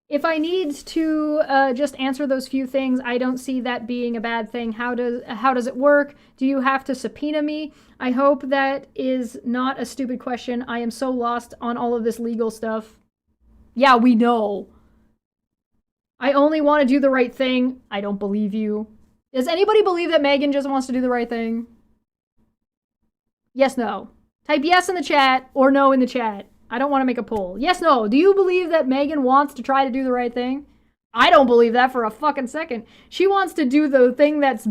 If I need to just answer those few things, I don't see that being a bad thing. How does it work? Do you have to subpoena me? I hope that is not a stupid question. I am so lost on all of this legal stuff. Yeah, we know. I only want to do the right thing. I don't believe you. Does anybody believe that Megan just wants to do the right thing? Yes, no. Type yes in the chat or no in the chat. I don't want to make a poll. Yes, no. Do you believe that Megan wants to try to do the right thing? I don't believe that for a fucking second. She wants to do the thing that's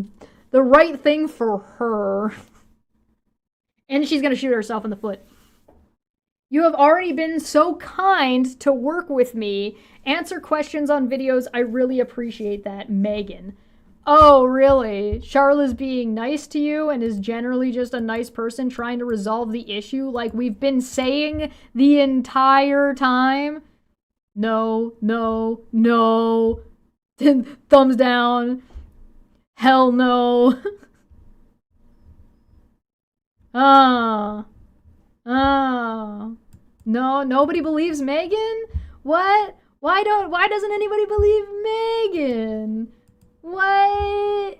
the right thing for her. And she's gonna shoot herself in the foot. You have already been so kind to work with me. Answer questions on videos. I really appreciate that, Megan. Oh, really? Charla's being nice to you and is generally just a nice person trying to resolve the issue like we've been saying the entire time? No, no, no. Thumbs down. Hell no. No, nobody believes Megan? What? Why doesn't anybody believe Megan? What?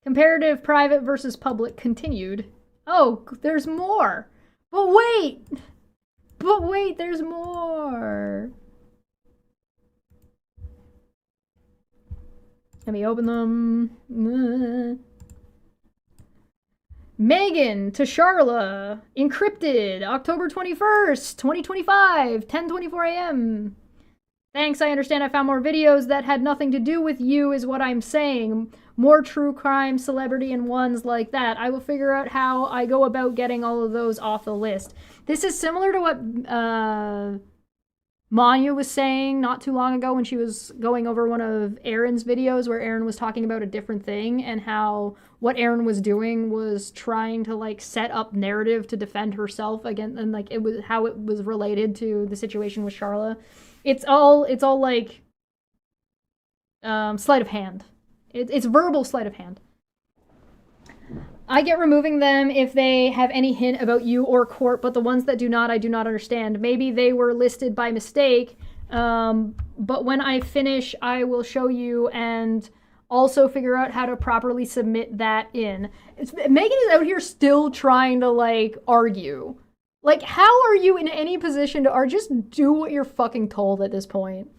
Comparative private versus public continued. Oh, there's more. But wait, there's more. Let me open them. Megan to Sharla, encrypted, October 21st, 2025, 10:24 a.m. Thanks, I understand I found more videos that had nothing to do with you is what I'm saying. More true crime, celebrity, and ones like that. I will figure out how I go about getting all of those off the list. This is similar to what Manya was saying not too long ago when she was going over one of Aaron's videos where Aaron was talking about a different thing and how what Aaron was doing was trying to like set up narrative to defend herself again, and like it was how it was related to the situation with Sharla. It's all like sleight of hand. It's verbal sleight of hand. I get removing them if they have any hint about you or court, but the ones that do not, I do not understand. Maybe they were listed by mistake, but when I finish, I will show you and also figure out how to properly submit that in. Megan is out here still trying to, like, argue. Like, how are you in any position to argue? Just do what you're fucking told at this point.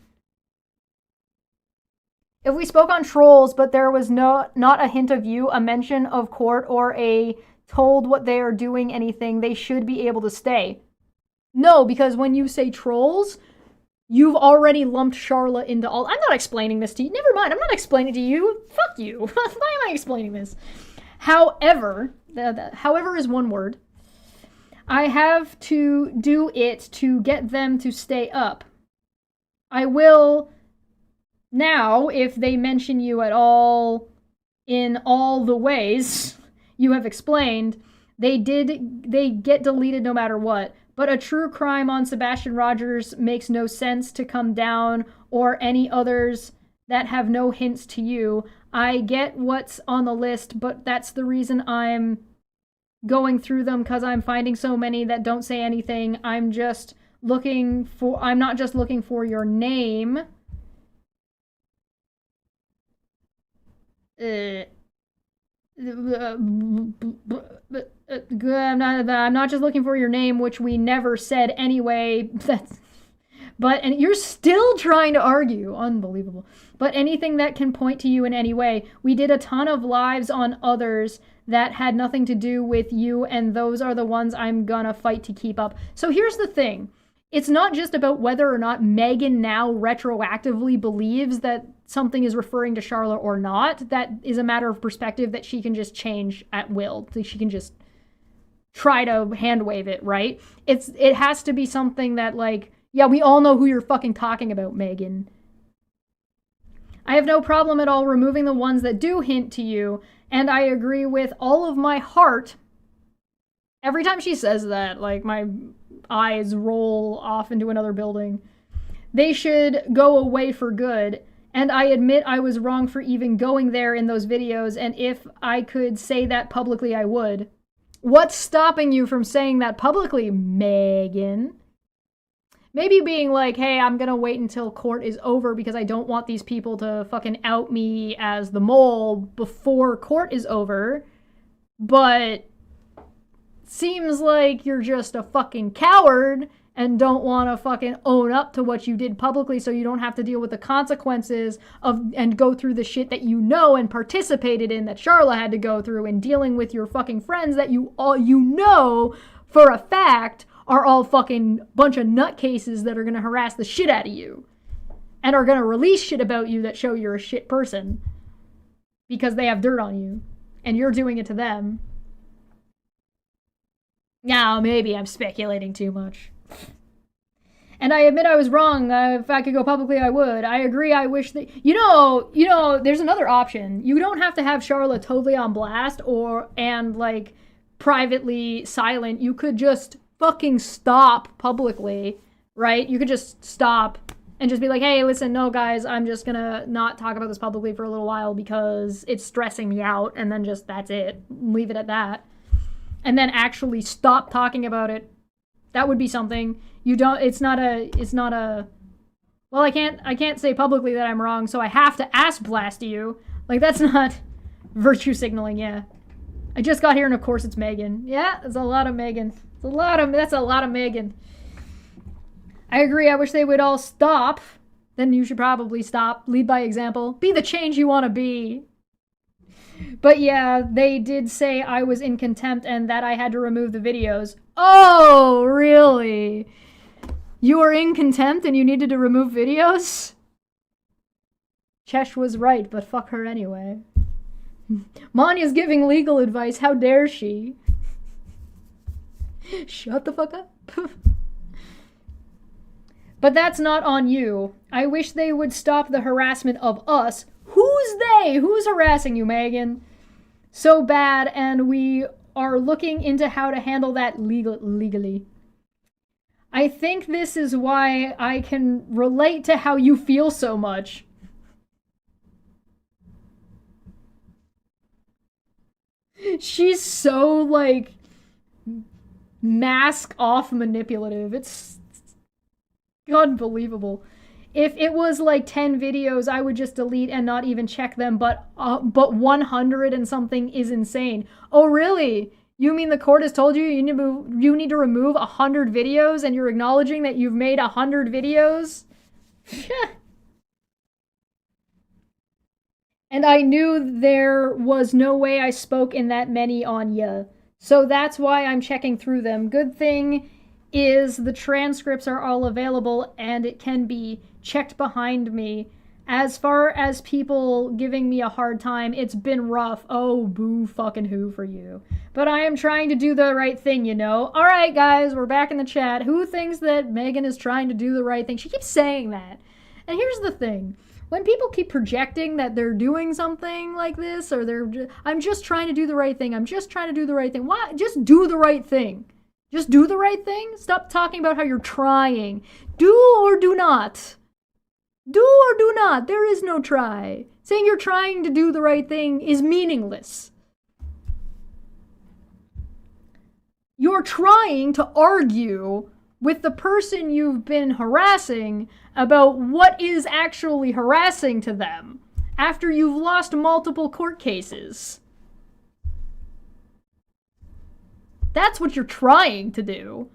If we spoke on trolls, but there was not a hint of you, a mention of court, or a told what they are doing anything, they should be able to stay. No, because when you say trolls, you've already lumped Sharla into all... I'm not explaining this to you. Never mind, I'm not explaining it to you. Fuck you. Why am I explaining this? However, however is one word. I have to do it to get them to stay up. I will... Now, if they mention you at all in all the ways you have explained, they get deleted no matter what. But a true crime on Sebastian Rogers makes no sense to come down, or any others that have no hints to you. I get what's on the list, but that's the reason I'm going through them, because I'm finding so many that don't say anything. I'm not just looking for your name. I'm not just looking for your name, which we never said anyway. And you're still trying to argue. Unbelievable. But anything that can point to you in any way. We did a ton of lives on others that had nothing to do with you, and those are the ones I'm gonna fight to keep up. So here's the thing. It's not just about whether or not Megan now retroactively believes that something is referring to Charlotte or not. That is a matter of perspective that she can just change at will. She can just try to hand wave it, right? It has to be something that, like, yeah, we all know who you're fucking talking about, Megan. I have no problem at all removing the ones that do hint to you, and I agree with all of my heart. Every time she says that, like, my eyes roll off into another building. They should go away for good, and I admit I was wrong for even going there in those videos, and if I could say that publicly, I would. What's stopping you from saying that publicly, Megan? Maybe being like, hey, I'm gonna wait until court is over because I don't want these people to fucking out me as the mole before court is over. But seems like you're just a fucking coward and don't want to fucking own up to what you did publicly so you don't have to deal with the consequences of and go through the shit that you know and participated in that Charla had to go through, and dealing with your fucking friends that you know for a fact are all fucking bunch of nutcases that are going to harass the shit out of you and are going to release shit about you that show you're a shit person because they have dirt on you and you're doing it to them. Now, maybe I'm speculating too much. And I admit I was wrong. If I could go publicly, I would. I agree. I wish that... You know, there's another option. You don't have to have Charlotte totally on blast and like, privately silent. You could just fucking stop publicly, right? You could just stop and just be like, hey, listen, no, guys, I'm just gonna not talk about this publicly for a little while because it's stressing me out, and then just, that's it. Leave it at that. And then actually stop talking about it. That would be something. It's not a, well, I can't say publicly that I'm wrong, so I have to ass blast you. Like, that's not virtue signaling, yeah. I just got here and of course it's Megan. Yeah, it's a lot of Megan. That's a lot of Megan. I agree, I wish they would all stop. Then you should probably stop. Lead by example. Be the change you want to be. But yeah, they did say I was in contempt and that I had to remove the videos. Oh, really? You were in contempt and you needed to remove videos? Chesh was right, but fuck her anyway. Manya's giving legal advice. How dare she? Shut the fuck up. But that's not on you. I wish they would stop the harassment of us. Who's they? Who's harassing you, Megan? So bad, and we are looking into how to handle that legally. I think this is why I can relate to how you feel so much. She's so, like, mask off manipulative. It's unbelievable. If it was like 10 videos, I would just delete and not even check them, but 100 and something is insane. Oh, really? You mean the court has told you you need to remove 100 videos and you're acknowledging that you've made 100 videos? And I knew there was no way I spoke in that many on ya. So that's why I'm checking through them. Good thing is the transcripts are all available and it can be checked behind me. As far as people giving me a hard time, it's been rough. Oh, boo fucking who for you. But I am trying to do the right thing, you know? Alright, guys, we're back in the chat. Who thinks that Megan is trying to do the right thing? She keeps saying that. And here's the thing. When people keep projecting that they're doing something like this, or I'm just trying to do the right thing, I'm just trying to do the right thing. Why? Just do the right thing. Just do the right thing. Stop talking about how you're trying. Do or do not. Do or do not. There is no try. Saying you're trying to do the right thing is meaningless. You're trying to argue with the person you've been harassing about what is actually harassing to them after you've lost multiple court cases. That's what you're trying to do.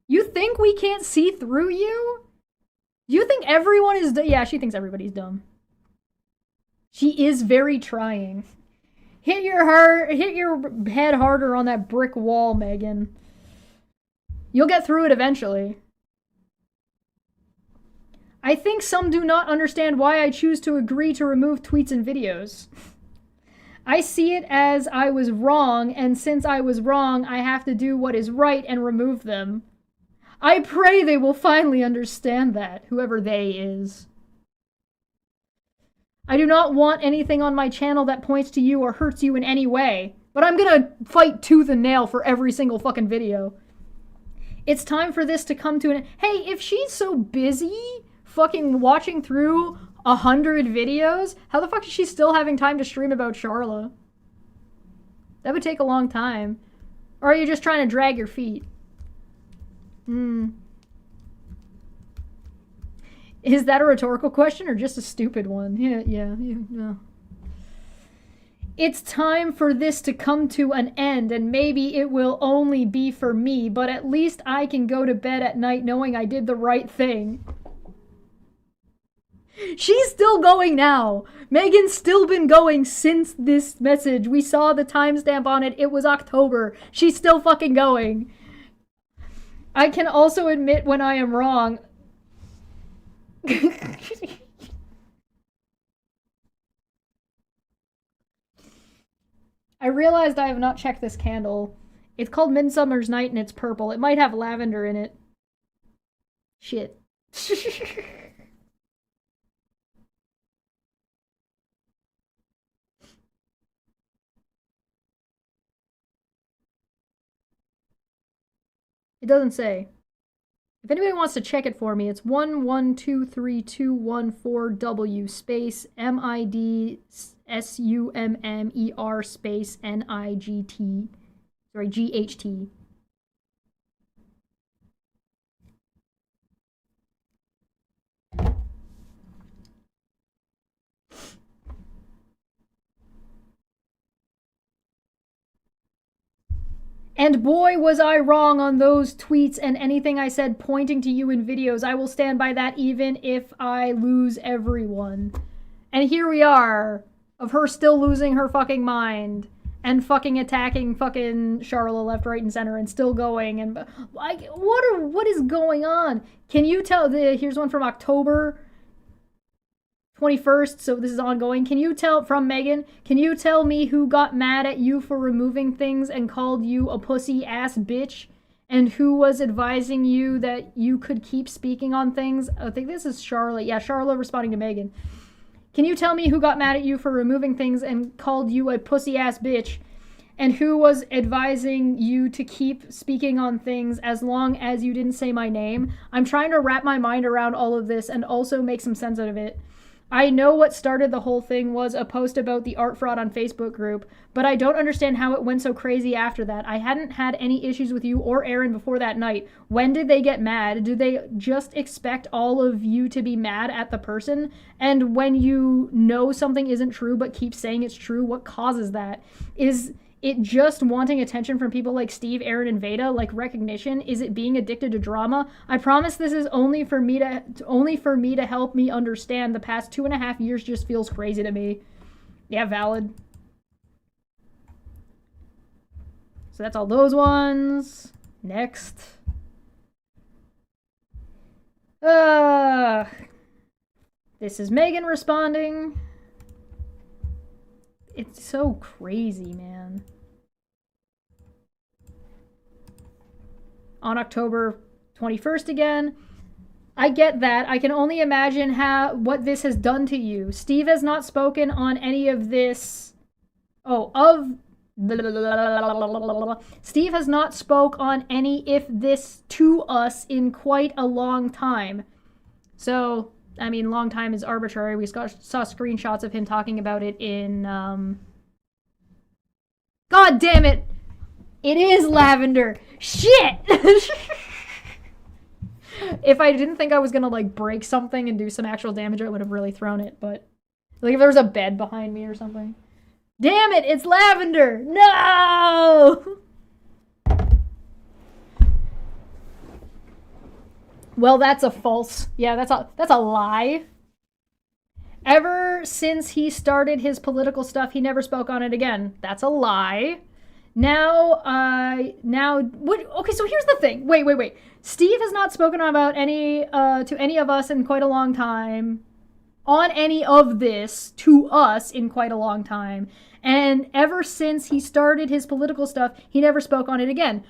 You think we can't see through you? You think everyone is yeah, she thinks everybody's dumb. She is very trying. Hit your head harder on that brick wall, Megan. You'll get through it eventually. I think some do not understand why I choose to agree to remove tweets and videos. I see it as I was wrong, and since I was wrong, I have to do what is right and remove them. I pray they will finally understand that, whoever they is. I do not want anything on my channel that points to you or hurts you in any way, but I'm gonna fight tooth and nail for every single fucking video. It's time for this to come to an end. Hey, if she's so busy fucking watching through 100 videos, how the fuck is she still having time to stream about Charla? That would take a long time. Or are you just trying to drag your feet? Is that a rhetorical question or just a stupid one? Yeah. It's time for this to come to an end, and maybe it will only be for me, but at least I can go to bed at night knowing I did the right thing. She's still going now. Megan's still been going since this message. We saw the timestamp on it. It was October. She's still fucking going. I can also admit when I am wrong. I realized I have not checked this candle. It's called Midsummer's Night and it's purple. It might have lavender in it. Shit. It doesn't say. If anybody wants to check it for me, it's 1123214W space MIDSUMMER space NIGT. Sorry, GHT. And boy, was I wrong on those tweets and anything I said pointing to you in videos. I will stand by that even if I lose everyone. And here we are, of her still losing her fucking mind and fucking attacking fucking Charla left, right, and center and still going. And like, what is going on? Can you tell, here's one from October 21st, so this is ongoing. Can you tell, from Megan, can you tell me who got mad at you for removing things and called you a pussy-ass bitch? And who was advising you that you could keep speaking on things? I think this is Charlotte. Yeah, Charlotte responding to Megan. Can you tell me who got mad at you for removing things and called you a pussy-ass bitch? And who was advising you to keep speaking on things as long as you didn't say my name? I'm trying to wrap my mind around all of this and also make some sense out of it. I know what started the whole thing was a post about the art fraud on Facebook group, but I don't understand how it went so crazy after that. I hadn't had any issues with you or Aaron before that night. When did they get mad? Do they just expect all of you to be mad at the person? And when you know something isn't true but keep saying it's true, what causes that? Is it just wanting attention from people like Steve, Aaron, and Veda, like recognition? Is it being addicted to drama? I promise this is only for me to help me understand. The past 2.5 years just feels crazy to me. Yeah, valid. So that's all those ones. Next. This is Megan responding. It's so crazy, man. On October 21st again. I get that. I can only imagine what this has done to you. Steve has not spoken on any of this. Steve has not spoke on any if this to us in quite a long time. So, I mean, long time is arbitrary. We saw screenshots of him talking about it in, God damn it! It is lavender! Shit! If I didn't think I was gonna, like, break something and do some actual damage, I would have really thrown it, but... Like, if there was a bed behind me or something. Damn it! It's lavender! No! Well, that's a false. Yeah, that's a lie. Ever since he started his political stuff, he never spoke on it again. That's a lie. Now, what? Okay, so here's the thing. Wait. Steve has not spoken about any to any of us in quite a long time. On any of this to us in quite a long time. And ever since he started his political stuff, he never spoke on it again.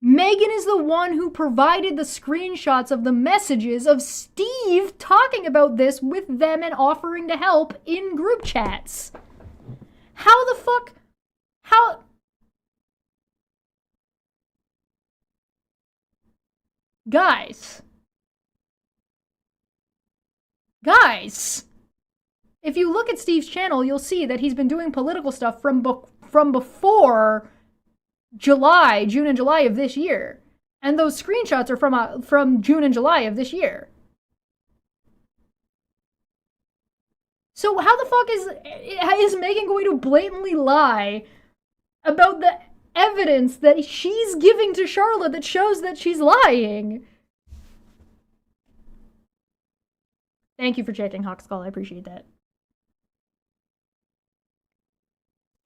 Megan is the one who provided the screenshots of the messages of Steve talking about this with them and offering to help in group chats. How the fuck? How? Guys. If you look at Steve's channel, you'll see that he's been doing political stuff from before June and July of this year. And those screenshots are from June and July of this year. So how the fuck is Megan going to blatantly lie about the evidence that she's giving to Charlotte that shows that she's lying? Thank you for checking, Hawkskull. I appreciate that.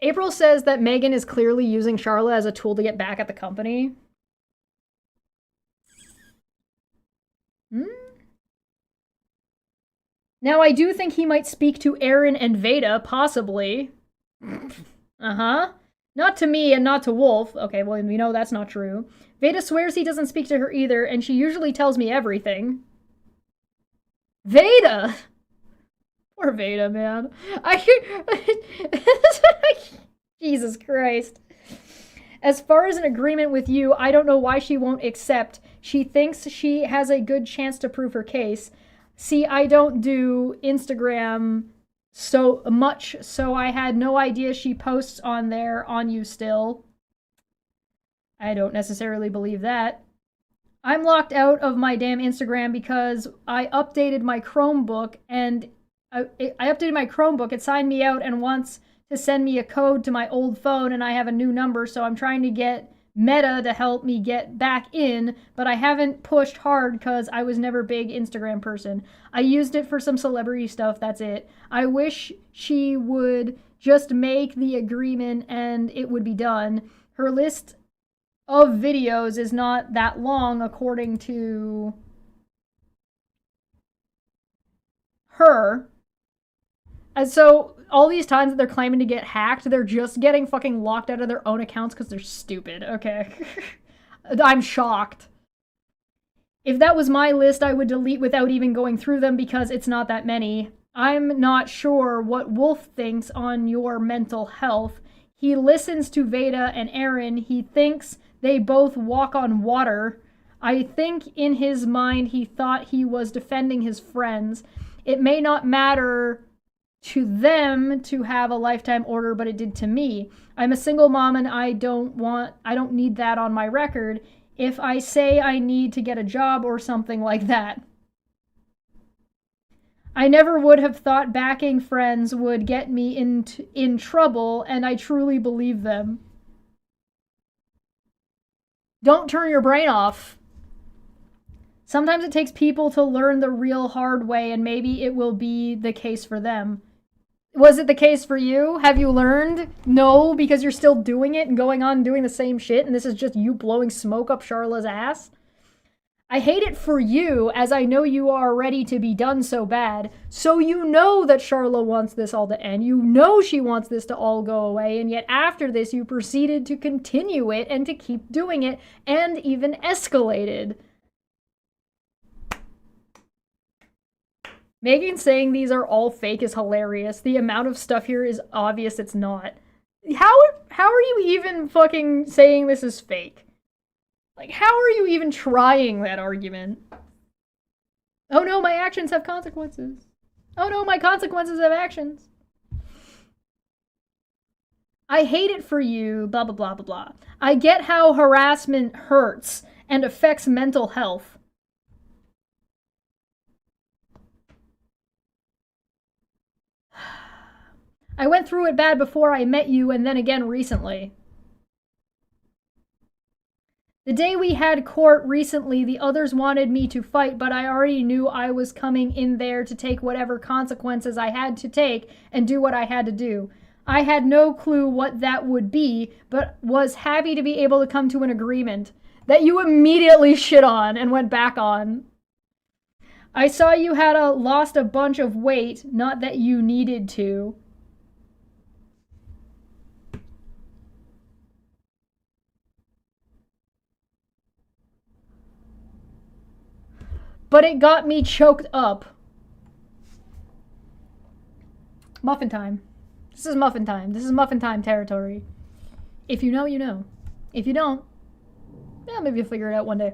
April says that Megan is clearly using Charlotte as a tool to get back at the company. Now, I do think he might speak to Aaron and Veda, possibly. Not to me and not to Wolf. Okay, well, we know that's not true. Veda swears he doesn't speak to her either, and she usually tells me everything. Veda! Poor Veda, man. Jesus Christ. As far as an agreement with you, I don't know why she won't accept. She thinks she has a good chance to prove her case. See, I don't do Instagram so much, so I had no idea she posts on there on you still. I don't necessarily believe that. I'm locked out of my damn Instagram because I updated my Chromebook and it signed me out and wants to send me a code to my old phone and I have a new number, so I'm trying to get Meta to help me get back in, but I haven't pushed hard because I was never a big Instagram person. I used it for some celebrity stuff, that's it. I wish she would just make the agreement and it would be done. Her list of videos is not that long according to her. And so all these times that they're claiming to get hacked, they're just getting fucking locked out of their own accounts because they're stupid, okay? I'm shocked. If that was my list, I would delete without even going through them because it's not that many. I'm not sure what Wolf thinks on your mental health. He listens to Veda and Aaron. He thinks they both walk on water. I think in his mind he thought he was defending his friends. It may not matter to them to have a lifetime order, but it did to me. I'm a single mom and I don't need that on my record if I say I need to get a job or something like that. I never would have thought backing friends would get me in trouble, and I truly believe them. Don't turn your brain off. Sometimes it takes people to learn the real hard way, and maybe it will be the case for them. Was it the case for you? Have you learned? No, because you're still doing it and going on doing the same shit, and this is just you blowing smoke up Charla's ass? I hate it for you, as I know you are ready to be done so bad. So you know that Charla wants this all to end. You know she wants this to all go away, and yet after this you proceeded to continue it and to keep doing it, and even escalated. Megan saying these are all fake is hilarious. The amount of stuff here is obvious it's not. How are you even fucking saying this is fake? Like, how are you even trying that argument? Oh no, my actions have consequences. Oh no, my consequences have actions. I hate it for you, blah, blah, blah, blah, blah. I get how harassment hurts and affects mental health. I went through it bad before I met you and then again recently. The day we had court recently, the others wanted me to fight, but I already knew I was coming in there to take whatever consequences I had to take and do what I had to do. I had no clue what that would be, but was happy to be able to come to an agreement that you immediately shit on and went back on. I saw you had lost a bunch of weight, not that you needed to. But it got me choked up. Muffin time. This is muffin time. This is muffin time territory. If you know, you know. If you don't, yeah, maybe you'll figure it out one day.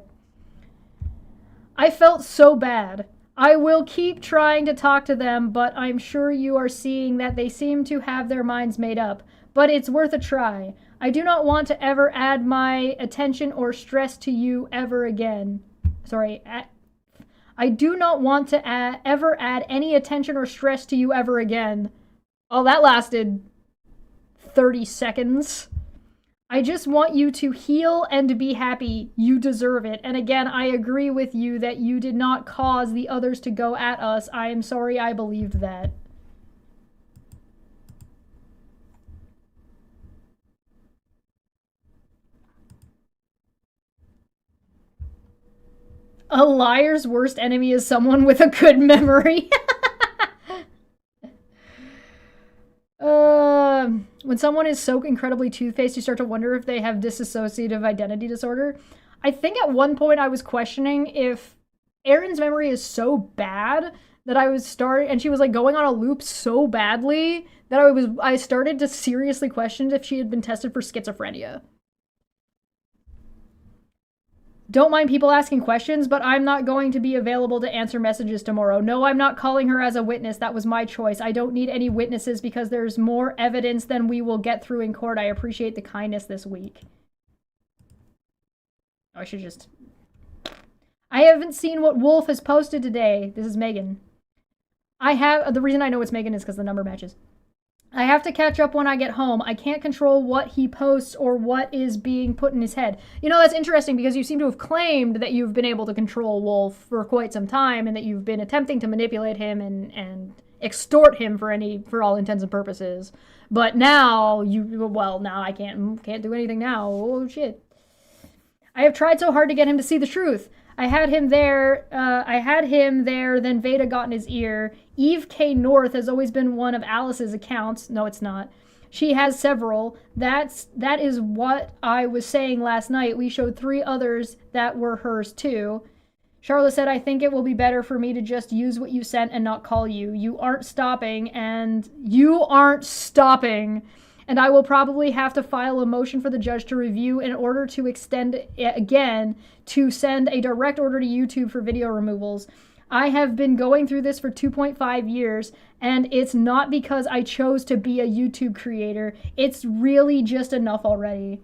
I felt so bad. I will keep trying to talk to them, but I'm sure you are seeing that they seem to have their minds made up. But it's worth a try. I do not want to ever add my attention or stress to you ever again. Sorry, I do not want to ever add any attention or stress to you ever again. Oh, that lasted 30 seconds. I just want you to heal and to be happy. You deserve it. And again, I agree with you that you did not cause the others to go at us. I am sorry I believed that. A liar's worst enemy is someone with a good memory. When someone is so incredibly two-faced, you start to wonder if they have dissociative identity disorder. I think at one point I was questioning if Erin's memory is so bad that and she was like going on a loop so badly that I started to seriously question if she had been tested for schizophrenia. Don't mind people asking questions, but I'm not going to be available to answer messages tomorrow. No, I'm not calling her as a witness. That was my choice. I don't need any witnesses because there's more evidence than we will get through in court. I appreciate the kindness this week. Oh, I should just... I haven't seen what Wolf has posted today. This is Megan. The reason I know it's Megan is because the number matches. I have to catch up when I get home. I can't control what he posts or what is being put in his head. You know, that's interesting because you seem to have claimed that you've been able to control Wolf for quite some time and that you've been attempting to manipulate him and extort him for all intents and purposes. But now now I can't do anything now. Oh shit. I have tried so hard to get him to see the truth. I had him there, then Veda got in his ear. Eve K. North has always been one of Alice's accounts. No, it's not. She has several. That is what I was saying last night. We showed 3 others that were hers too. Charlotte said, I think it will be better for me to just use what you sent and not call you. You aren't stopping, and I will probably have to file a motion for the judge to review in order to extend it again to send a direct order to YouTube for video removals. I have been going through this for 2.5 years, and it's not because I chose to be a YouTube creator. It's really just enough already.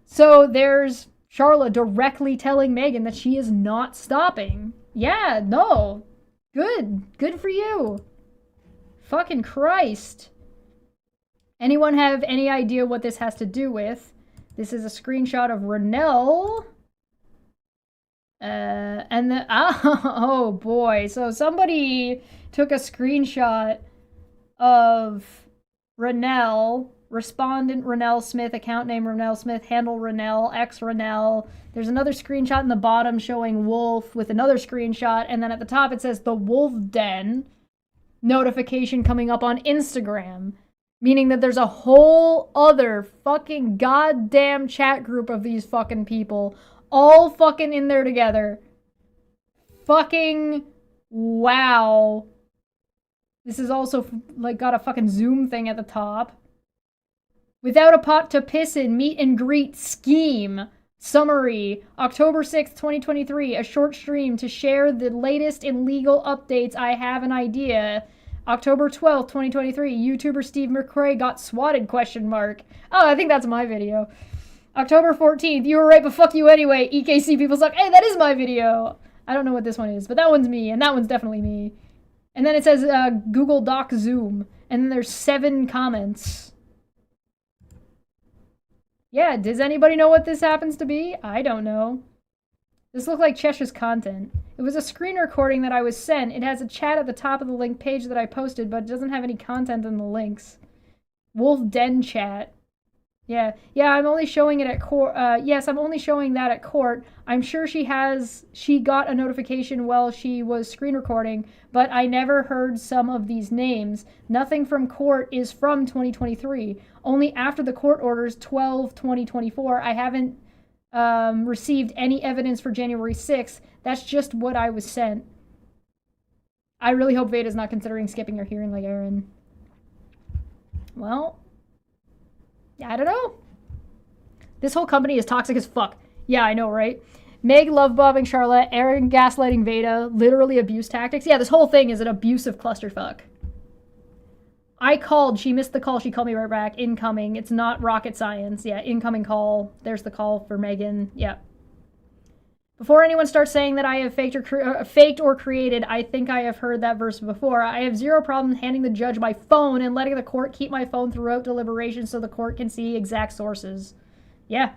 So there's Charlotte directly telling Megan that she is not stopping. Yeah, no. Good for you. Fucking Christ. Anyone have any idea what this has to do with? This is a screenshot of Renelle. Oh boy. So somebody took a screenshot of Renelle, respondent Renelle Smith, account name Renelle Smith, handle Renelle, X Renelle. There's another screenshot in the bottom showing Wolf with another screenshot. And then at the top it says the Wolf Den notification coming up on Instagram. Meaning that there's a whole other fucking goddamn chat group of these fucking people all fucking in there together. Fucking wow. This is also like got a fucking Zoom thing at the top. Without a pot to piss in, meet and greet scheme. Summary, October 6th, 2023, a short stream to share the latest in legal updates. I have an idea. October 12th, 2023, YouTuber Steve McRae got swatted, ? Oh, I think that's my video. October 14th, you were right, but fuck you anyway. EKC people suck. Hey, that is my video. I don't know what this one is, but that one's me, and that one's definitely me. And then it says Google Doc Zoom, and then there's 7 comments. Yeah, does anybody know what this happens to be? I don't know. This looked like Chesh's content. It was a screen recording that I was sent. It has a chat at the top of the link page that I posted, but it doesn't have any content in the links. Wolf Den chat. Yeah, I'm only showing it at court. Yes, I'm only showing that at court. I'm sure she got a notification while she was screen recording, but I never heard some of these names. Nothing from court is from 2023. Only after the court orders 12/2024. I haven't received any evidence for January 6th. That's just what I was sent. I really hope Veda's not considering skipping her hearing like Aaron. Well, I don't know. This whole company is toxic as fuck. Yeah, I know, right? Meg love-bombing Charlotte, Aaron gaslighting Veda, literally abuse tactics. Yeah, this whole thing is an abusive clusterfuck. I called, she missed the call, she called me right back. Incoming, it's not rocket science. Yeah, incoming call. There's the call for Megan. Yeah. Before anyone starts saying that I have faked or created, I think I have heard that verse before. I have zero problem handing the judge my phone and letting the court keep my phone throughout deliberations so the court can see exact sources. Yeah.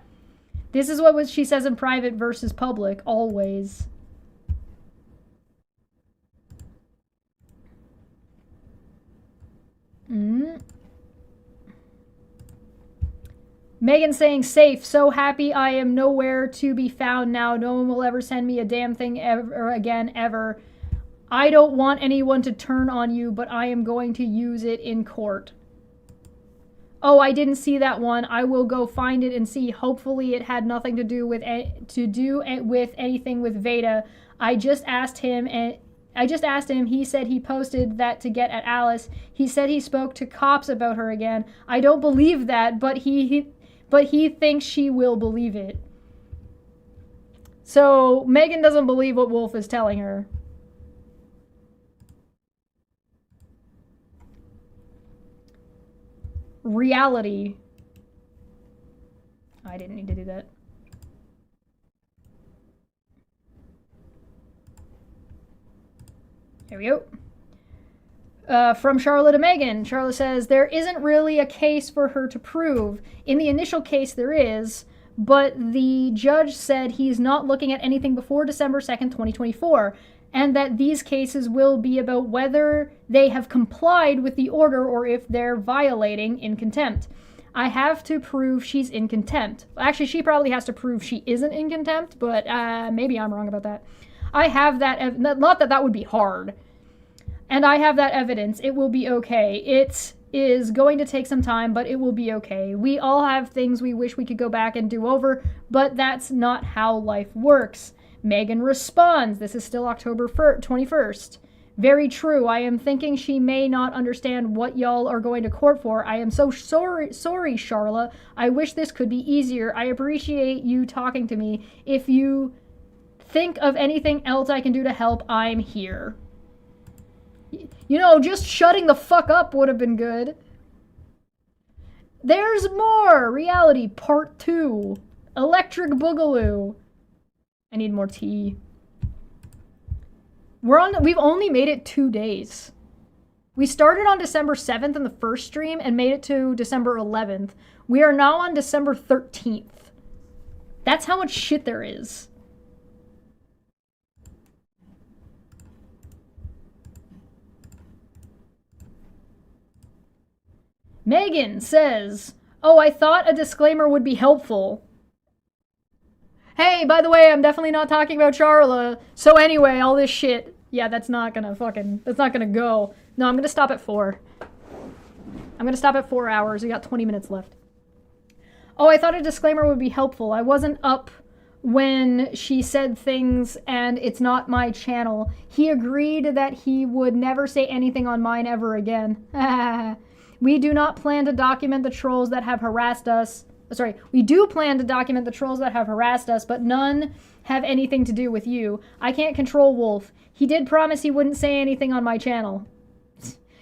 This is what she says in private versus public, always. Megan saying safe, so happy I am nowhere to be found now. No one will ever send me a damn thing ever again, ever. I don't want anyone to turn on you, but I am going to use it in court. Oh, I didn't see that one. I will go find it and see. Hopefully it had nothing to do with anything with Veda. I just asked him. He said he posted that to get at Alice. He said he spoke to cops about her again. I don't believe that, but he thinks she will believe it. So Megan doesn't believe what Wolf is telling her. Reality. I didn't need to do that. Here we go. From Charlotte to Megan. Charlotte says, there isn't really a case for her to prove. In the initial case, there is, but the judge said he's not looking at anything before December 2nd, 2024, and that these cases will be about whether they have complied with the order or if they're violating in contempt. I have to prove she's in contempt. Actually, she probably has to prove she isn't in contempt, but maybe I'm wrong about that. I have that, not that that would be hard. And I have that evidence. It will be okay. It is going to take some time, but it will be okay. We all have things we wish we could go back and do over, but that's not how life works. Megan responds. This is still October 21st. Very true. I am thinking she may not understand what y'all are going to court for. I am so sorry, Charla. I wish this could be easier. I appreciate you talking to me. If you think of anything else I can do to help, I'm here. You know, just shutting the fuck up would have been good. There's more! Reality Part 2. Electric Boogaloo. I need more tea. We've only made it 2 days. We started on December 7th in the first stream and made it to December 11th. We are now on December 13th. That's how much shit there is. Megan says, oh, I thought a disclaimer would be helpful. Hey, by the way, I'm definitely not talking about Charla. So anyway, all this shit. Yeah, that's not gonna go. No, I'm gonna stop at 4. I'm gonna stop at 4 hours. We got 20 minutes left. Oh, I thought a disclaimer would be helpful. I wasn't up when she said things and it's not my channel. He agreed that he would never say anything on mine ever again. We do not plan to document the trolls that have harassed us. Sorry, we do plan to document the trolls that have harassed us, but none have anything to do with you. I can't control Wolf. He did promise he wouldn't say anything on my channel.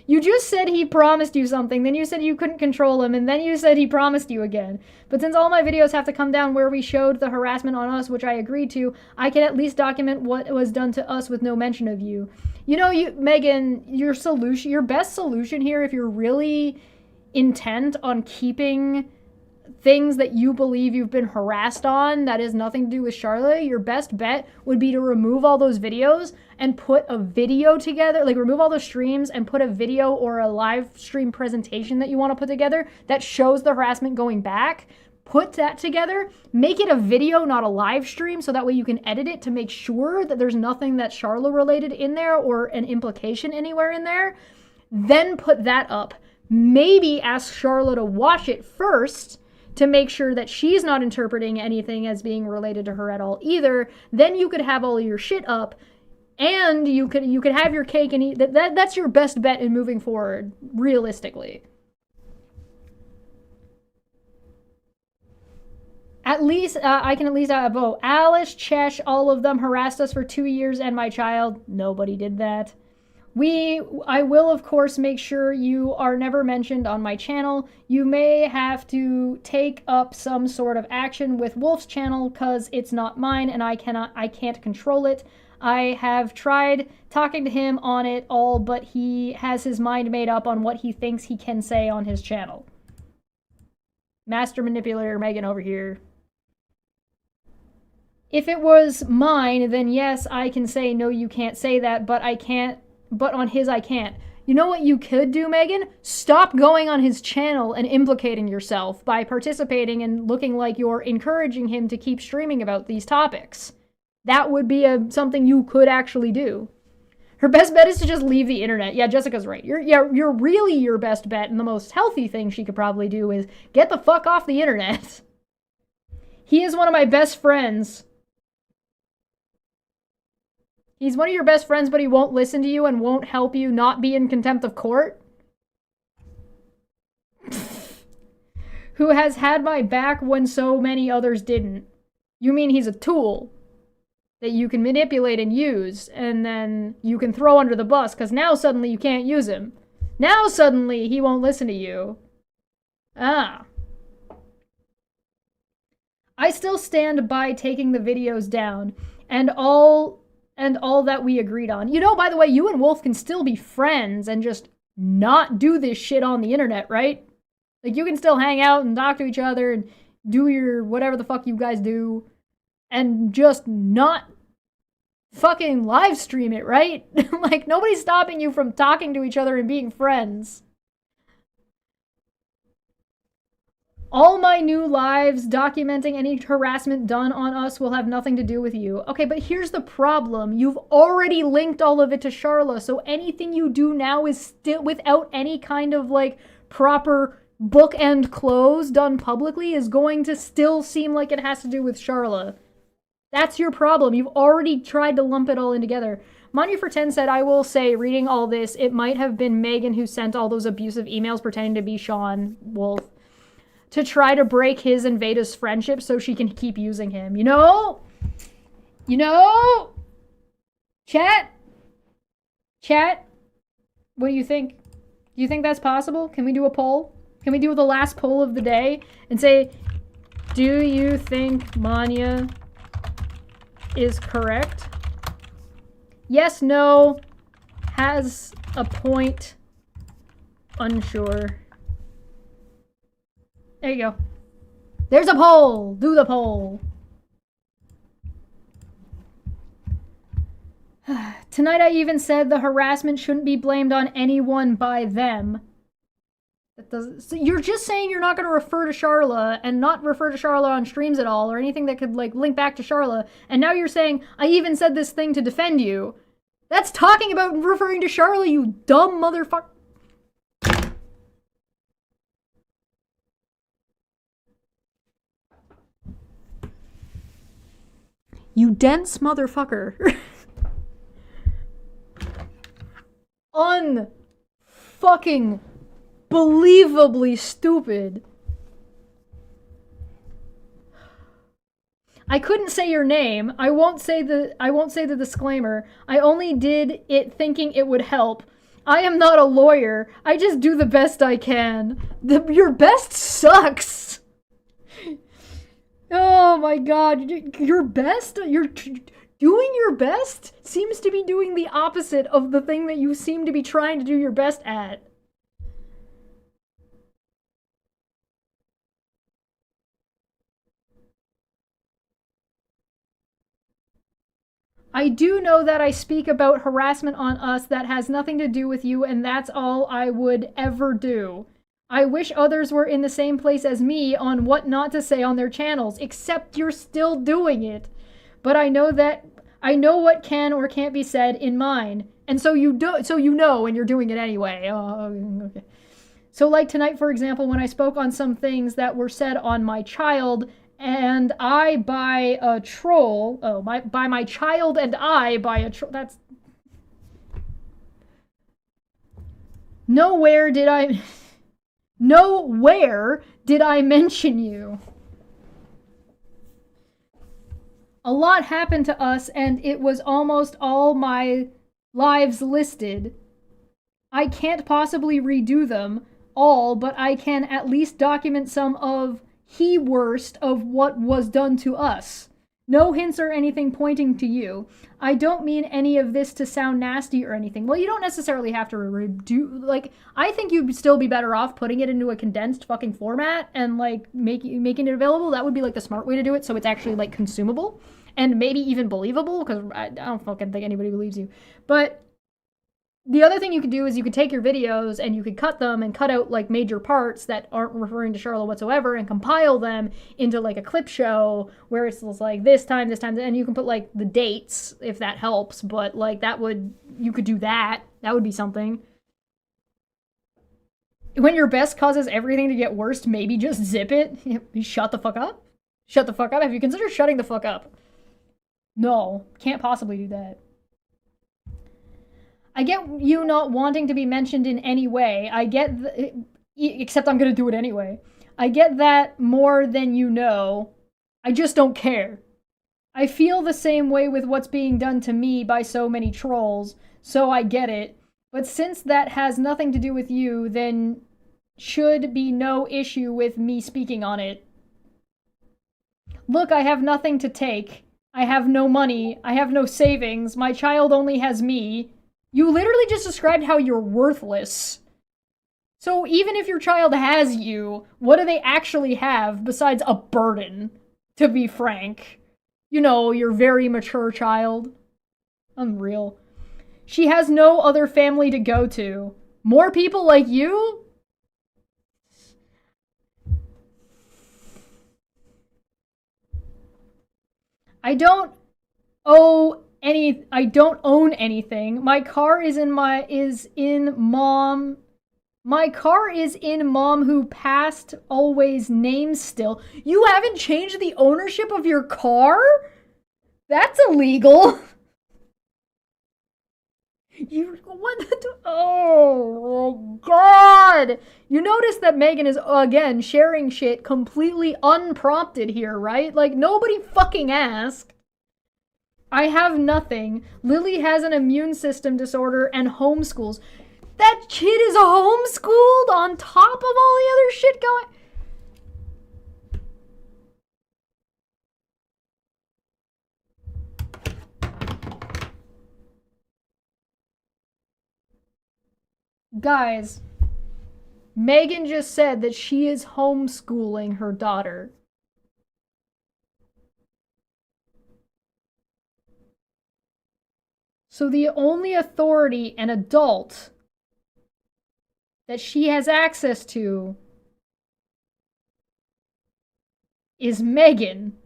You just said he promised you something, then you said you couldn't control him, and then you said he promised you again. But since all my videos have to come down where we showed the harassment on us, which I agreed to, I can at least document what was done to us with no mention of you. You know, Megan, your best solution here, if you're really intent on keeping things that you believe you've been harassed on that has nothing to do with Charlotte, your best bet would be to remove all those videos and put a video together, like remove all those streams and put a video or a live stream presentation that you want to put together that shows the harassment going back. Put that together, make it a video, not a live stream, so that way you can edit it to make sure that there's nothing that's Charlotte related in there or an implication anywhere in there. Then put that up. Maybe ask Charlotte to watch it first to make sure that she's not interpreting anything as being related to her at all either. Then you could have all of your shit up, and you could have your cake and eat. That's your best bet in moving forward, realistically. At least, I can at least vote. Alice, Chesh, all of them harassed us for 2 years and my child. Nobody did that. I will, of course, make sure you are never mentioned on my channel. You may have to take up some sort of action with Wolf's channel because it's not mine and I can't control it. I have tried talking to him on it all, but he has his mind made up on what he thinks he can say on his channel. Master Manipulator Megan over here. If it was mine, then yes, I can say, no, you can't say that, but I can't. But on his, I can't. You know what you could do, Megan? Stop going on his channel and implicating yourself by participating and looking like you're encouraging him to keep streaming about these topics. That would be something you could actually do. Her best bet is to just leave the internet. Yeah, Jessica's right. You're really your best bet, and the most healthy thing she could probably do is get the fuck off the internet. He is one of my best friends. He's one of your best friends, but he won't listen to you and won't help you not be in contempt of court? Who has had my back when so many others didn't? You mean he's a tool that you can manipulate and use, and then you can throw under the bus, because now suddenly you can't use him. Now suddenly he won't listen to you. Ah. I still stand by taking the videos down, and all that we agreed on. You know, by the way, you and Wolf can still be friends and just not do this shit on the internet, right? Like, you can still hang out and talk to each other and do your whatever the fuck you guys do and just not fucking live stream it, right? Like, nobody's stopping you from talking to each other and being friends. All my new lives documenting any harassment done on us will have nothing to do with you. Okay, but here's the problem. You've already linked all of it to Charla, so anything you do now is still, without any kind of, like, proper bookend close done publicly, is going to still seem like it has to do with Charla. That's your problem. You've already tried to lump it all in together. Manu for 10 said, I will say, reading all this, it might have been Megan who sent all those abusive emails pretending to be Sean Wolf to try to break his and Veda's friendship so she can keep using him. You know? Chat? What do you think? Do you think that's possible? Can we do a poll? Can we do the last poll of the day and say, do you think Manya is correct? Yes, no, has a point, unsure. There you go. There's a poll. Do the poll. Tonight I even said the harassment shouldn't be blamed on anyone by them. So you're just saying you're not going to refer to Charla and not refer to Charla on streams at all or anything that could, like, link back to Charla. And now you're saying, I even said this thing to defend you. That's talking about referring to Charla, you dumb motherfucker. You dense motherfucker. Unfucking believably stupid. I couldn't say your name. I won't say the disclaimer. I only did it thinking it would help. I am not a lawyer. I just do the best I can. Your best sucks. Oh my god, your best? You're doing your best seems to be doing the opposite of the thing that you seem to be trying to do your best at. I do know that I speak about harassment on us that has nothing to do with you, and that's all I would ever do. I wish others were in the same place as me on what not to say on their channels, except you're still doing it. But I know what can or can't be said in mine. And so you know, and you're doing it anyway. Okay. So like tonight, for example, when I spoke on some things that were said on my child, and I by a troll. Oh, by my child and I by a troll. That's nowhere did I mention you. A lot happened to us, and it was almost all my lives listed. I can't possibly redo them all, but I can at least document some of the worst of what was done to us. No hints or anything pointing to you. I don't mean any of this to sound nasty or anything. Well, you don't necessarily have to redo, like, I think you'd still be better off putting it into a condensed fucking format and, like, making it available. That would be, like, the smart way to do it, so it's actually, like, consumable and maybe even believable, because I don't fucking think anybody believes you. But the other thing you could do is you could take your videos and you could cut them and cut out like major parts that aren't referring to Charlotte whatsoever and compile them into like a clip show where it's like this time, and you can put like the dates if that helps, but like you could do that. That would be something. When your best causes everything to get worse, maybe just zip it. Shut the fuck up. Shut the fuck up. Have you considered shutting the fuck up? No, can't possibly do that. I get you not wanting to be mentioned in any way. I get except I'm gonna do it anyway. I get that more than you know. I just don't care. I feel the same way with what's being done to me by so many trolls, so I get it. But since that has nothing to do with you, then should be no issue with me speaking on it. Look, I have nothing to take. I have no money. I have no savings. My child only has me. You literally just described how you're worthless. So even if your child has you, what do they actually have besides a burden, to be frank? You know, your very mature child. Unreal. She has no other family to go to. More people like you? I don't own anything. My car is in mom who passed always name still. You haven't changed the ownership of your car? That's illegal. Oh god. You notice that Megan is again sharing shit completely unprompted here, right? Like nobody fucking asked. I have nothing. Lily has an immune system disorder and homeschools. That kid is homeschooled on top of all the other shit going. Guys, Megan just said that she is homeschooling her daughter. So the only authority and adult that she has access to is Megan,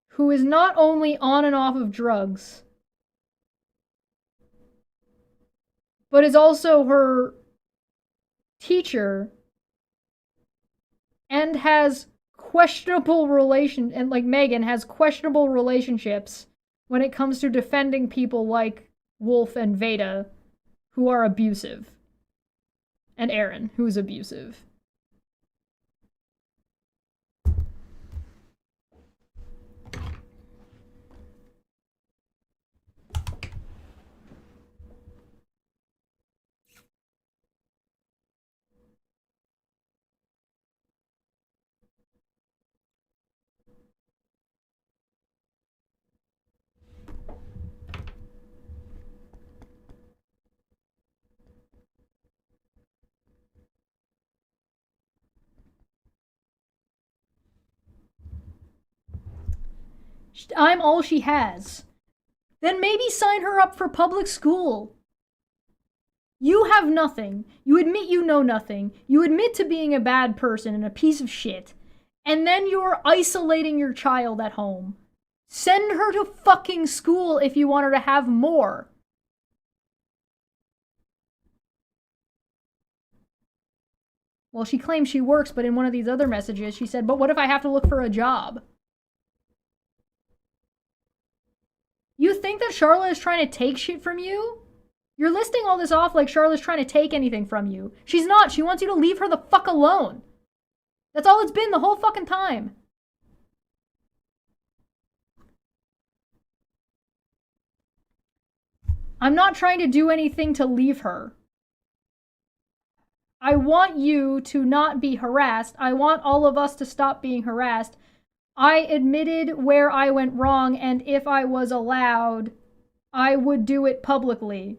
who is not only on and off of drugs, but is also her teacher and has questionable Megan has questionable relationships when it comes to defending people like Wolf and Veda, who are abusive. And Aaron, who is abusive. I'm all she has. then maybe sign her up for public school. You have nothing. You admit you know nothing. You admit to being a bad person and a piece of shit. And then you're isolating your child at home. Send her to fucking school if you want her to have more. Well, she claims she works, but in one of these other messages, she said, but what if I have to look for a job? You think that Charlotte is trying to take shit from you? You're listing all this off like Charlotte's trying to take anything from you. She's not. She wants you to leave her the fuck alone. That's all it's been the whole fucking time. I'm not trying to do anything to leave her. I want you to not be harassed. I want all of us to stop being harassed. I admitted where I went wrong, and if I was allowed, I would do it publicly.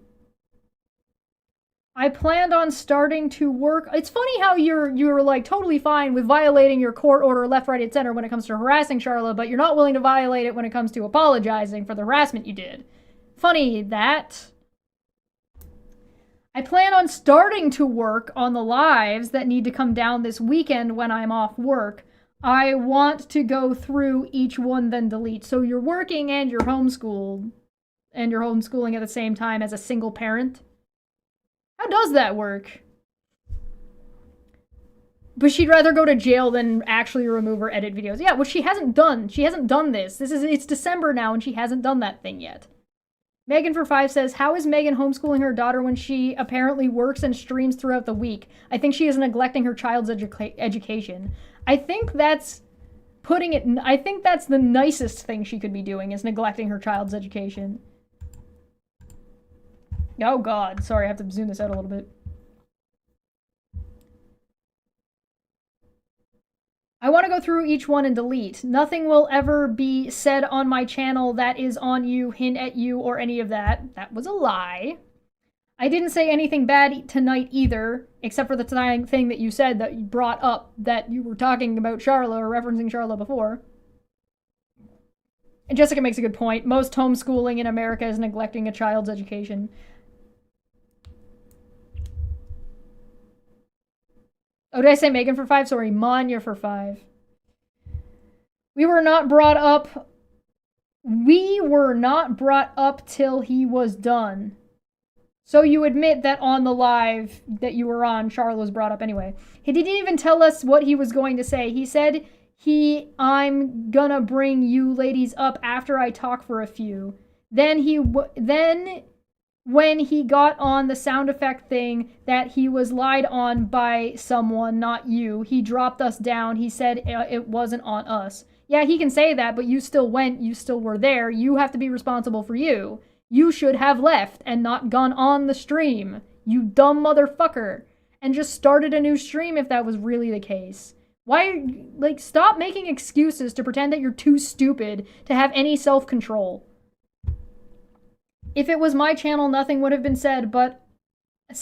I planned on starting to work. It's funny how you're like totally fine with violating your court order left, right, etc. when it comes to harassing Charlotte, but you're not willing to violate it when it comes to apologizing for the harassment you did. Funny that. I plan on starting to work on the lives that need to come down this weekend when I'm off work. I want to go through each one, then delete. So you're working and you're homeschooled, and you're homeschooling at the same time as a single parent? How does that work? But she'd rather go to jail than actually remove or edit videos. Yeah, well, she hasn't done this. It's December now and she hasn't done that thing yet. Megan for 5 says, how is Megan homeschooling her daughter when she apparently works and streams throughout the week? I think she is neglecting her child's education. I think that's the nicest thing she could be doing is neglecting her child's education. Oh god, sorry, I have to zoom this out a little bit. I want to go through each one and delete. Nothing will ever be said on my channel that is on you, hint at you, or any of that. That was a lie. I didn't say anything bad tonight either, except for the thing that you said that you brought up that you were talking about Charlotte or referencing Charlotte before. And Jessica makes a good point. Most homeschooling in America is neglecting a child's education. Oh, did I say Megan for 5? Sorry, Manya for 5. We were not brought up till he was done. So you admit that on the live that you were on, Charlotte was brought up anyway. He didn't even tell us what he was going to say. He said, I'm gonna bring you ladies up after I talk for a few. Then when he got on the sound effect thing that he was lied on by someone, not you, he dropped us down. He said it wasn't on us. Yeah, he can say that, but you still went, you still were there. You have to be responsible for you. You should have left and not gone on the stream, you dumb motherfucker, and just started a new stream if that was really the case. Why, like, stop making excuses to pretend that you're too stupid to have any self-control. If it was my channel, nothing would have been said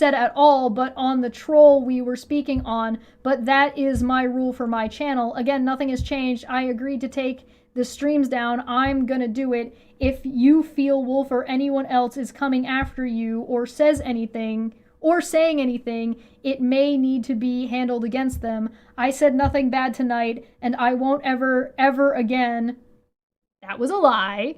at all, but on the troll we were speaking on, but that is my rule for my channel. Again, nothing has changed. I agreed to take the streams down. I'm gonna do it. If you feel Wolf or anyone else is coming after you or says anything or saying anything, it may need to be handled against them. I said nothing bad tonight, and I won't ever again. That was a lie.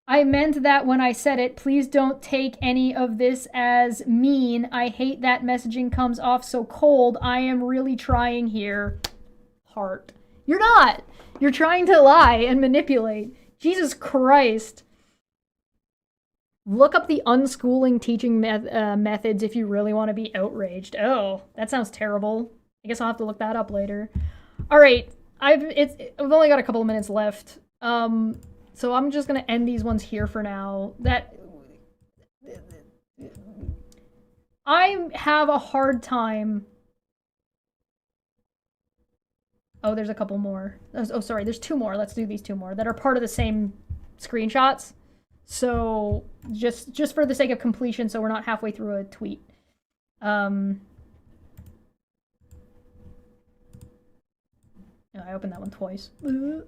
I meant that when I said it. Please don't take any of this as mean. I hate that messaging comes off so cold. I am really trying here. Heart. You're not. You're trying to lie and manipulate. Jesus Christ. Look up the unschooling teaching methods if you really want to be outraged. Oh, that sounds terrible. I guess I'll have to look that up later. All right. I've only got a couple of minutes left. So I'm just going to end these ones here for now. I have a hard time. Oh, there's a couple more. Oh, sorry, there's 2 more. Let's do these 2 more that are part of the same screenshots. So just for the sake of completion, so we're not halfway through a tweet. Oh, I opened that one twice. No.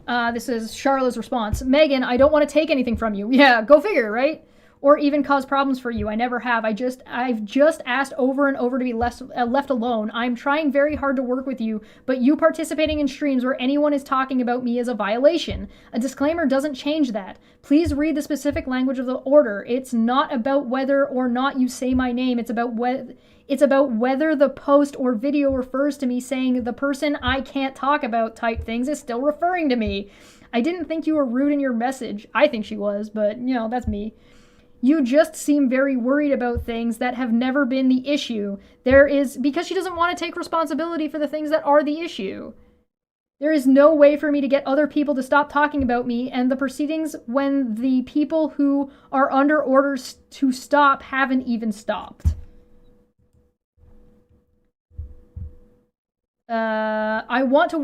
This is Charlotte's response. Megan, I don't want to take anything from you. Yeah, go figure, right? Or even cause problems for you. I never have. I've just asked over and over to be left alone. I'm trying very hard to work with you, but you participating in streams where anyone is talking about me is a violation. A disclaimer doesn't change that. Please read the specific language of the order. It's not about whether or not you say my name. It's about whether the post or video refers to me saying the person I can't talk about type things is still referring to me. I didn't think you were rude in your message. I think she was, but, you know, that's me. You just seem very worried about things that have never been the issue. Because she doesn't want to take responsibility for the things that are the issue. There is no way for me to get other people to stop talking about me, and the proceedings when the people who are under orders to stop haven't even stopped. I want to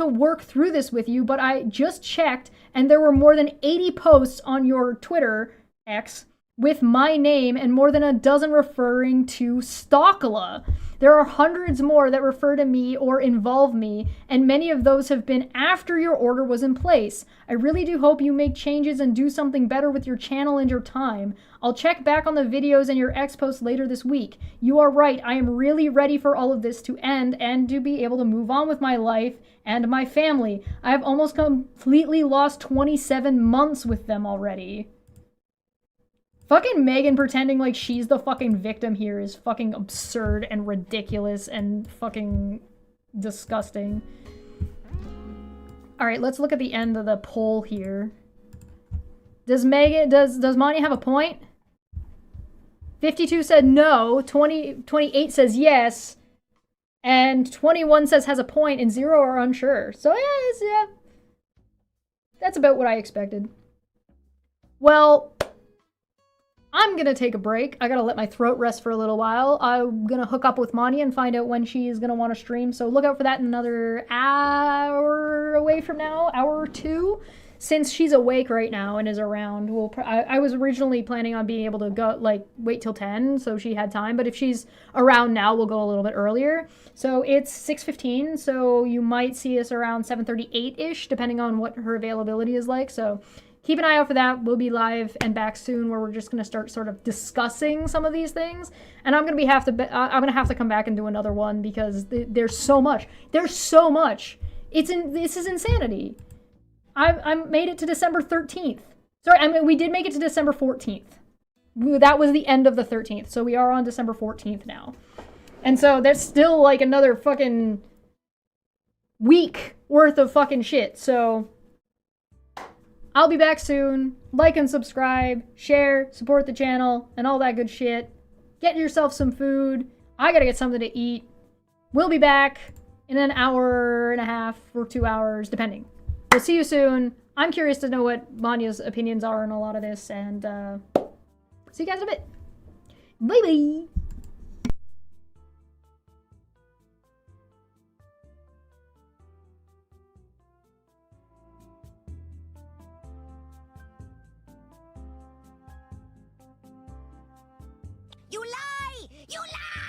work through this with you, but I just checked, and there were more than 80 posts on your Twitter X with my name and more than a dozen referring to Hoooooollly. There are hundreds more that refer to me or involve me, and many of those have been after your order was in place. I really do hope you make changes and do something better with your channel and your time. I'll check back on the videos and your X posts later this week. You are right, I am really ready for all of this to end and to be able to move on with my life and my family. I have almost completely lost 27 months with them already. Fucking Megan pretending like she's the fucking victim here is fucking absurd and ridiculous and fucking disgusting. Alright, let's look at the end of the poll here. Does Manya have a point? 52 said no, 28 says yes, and 21 says has a point, and 0 are unsure. So yeah, that's about what I expected. Well, I'm gonna take a break. I gotta let my throat rest for a little while. I'm gonna hook up with Manya and find out when she's gonna want to stream. So look out for that in another hour away from now, hour or two. Since she's awake right now and is around, I was originally planning on being able to go, like, wait till 10 so she had time. But if she's around now, we'll go a little bit earlier. So it's 6:15, so you might see us around 7:38-ish, depending on what her availability is like. So keep an eye out for that. We'll be live and back soon where we're just going to start sort of discussing some of these things. And I'm going to have to come back and do another one because there's so much. There's so much. This is insanity. I made it to December 13th. Sorry, I mean, we did make it to December 14th. That was the end of the 13th. So we are on December 14th now. And so there's still like another fucking week worth of fucking shit. So I'll be back soon. Like and subscribe, share, support the channel, and all that good shit. Get yourself some food. I gotta get something to eat. We'll be back in an hour and a half or 2 hours, depending. We'll see you soon. I'm curious to know what Manya's opinions are on a lot of this, and see you guys in a bit. Bye-bye! You lie! You lie!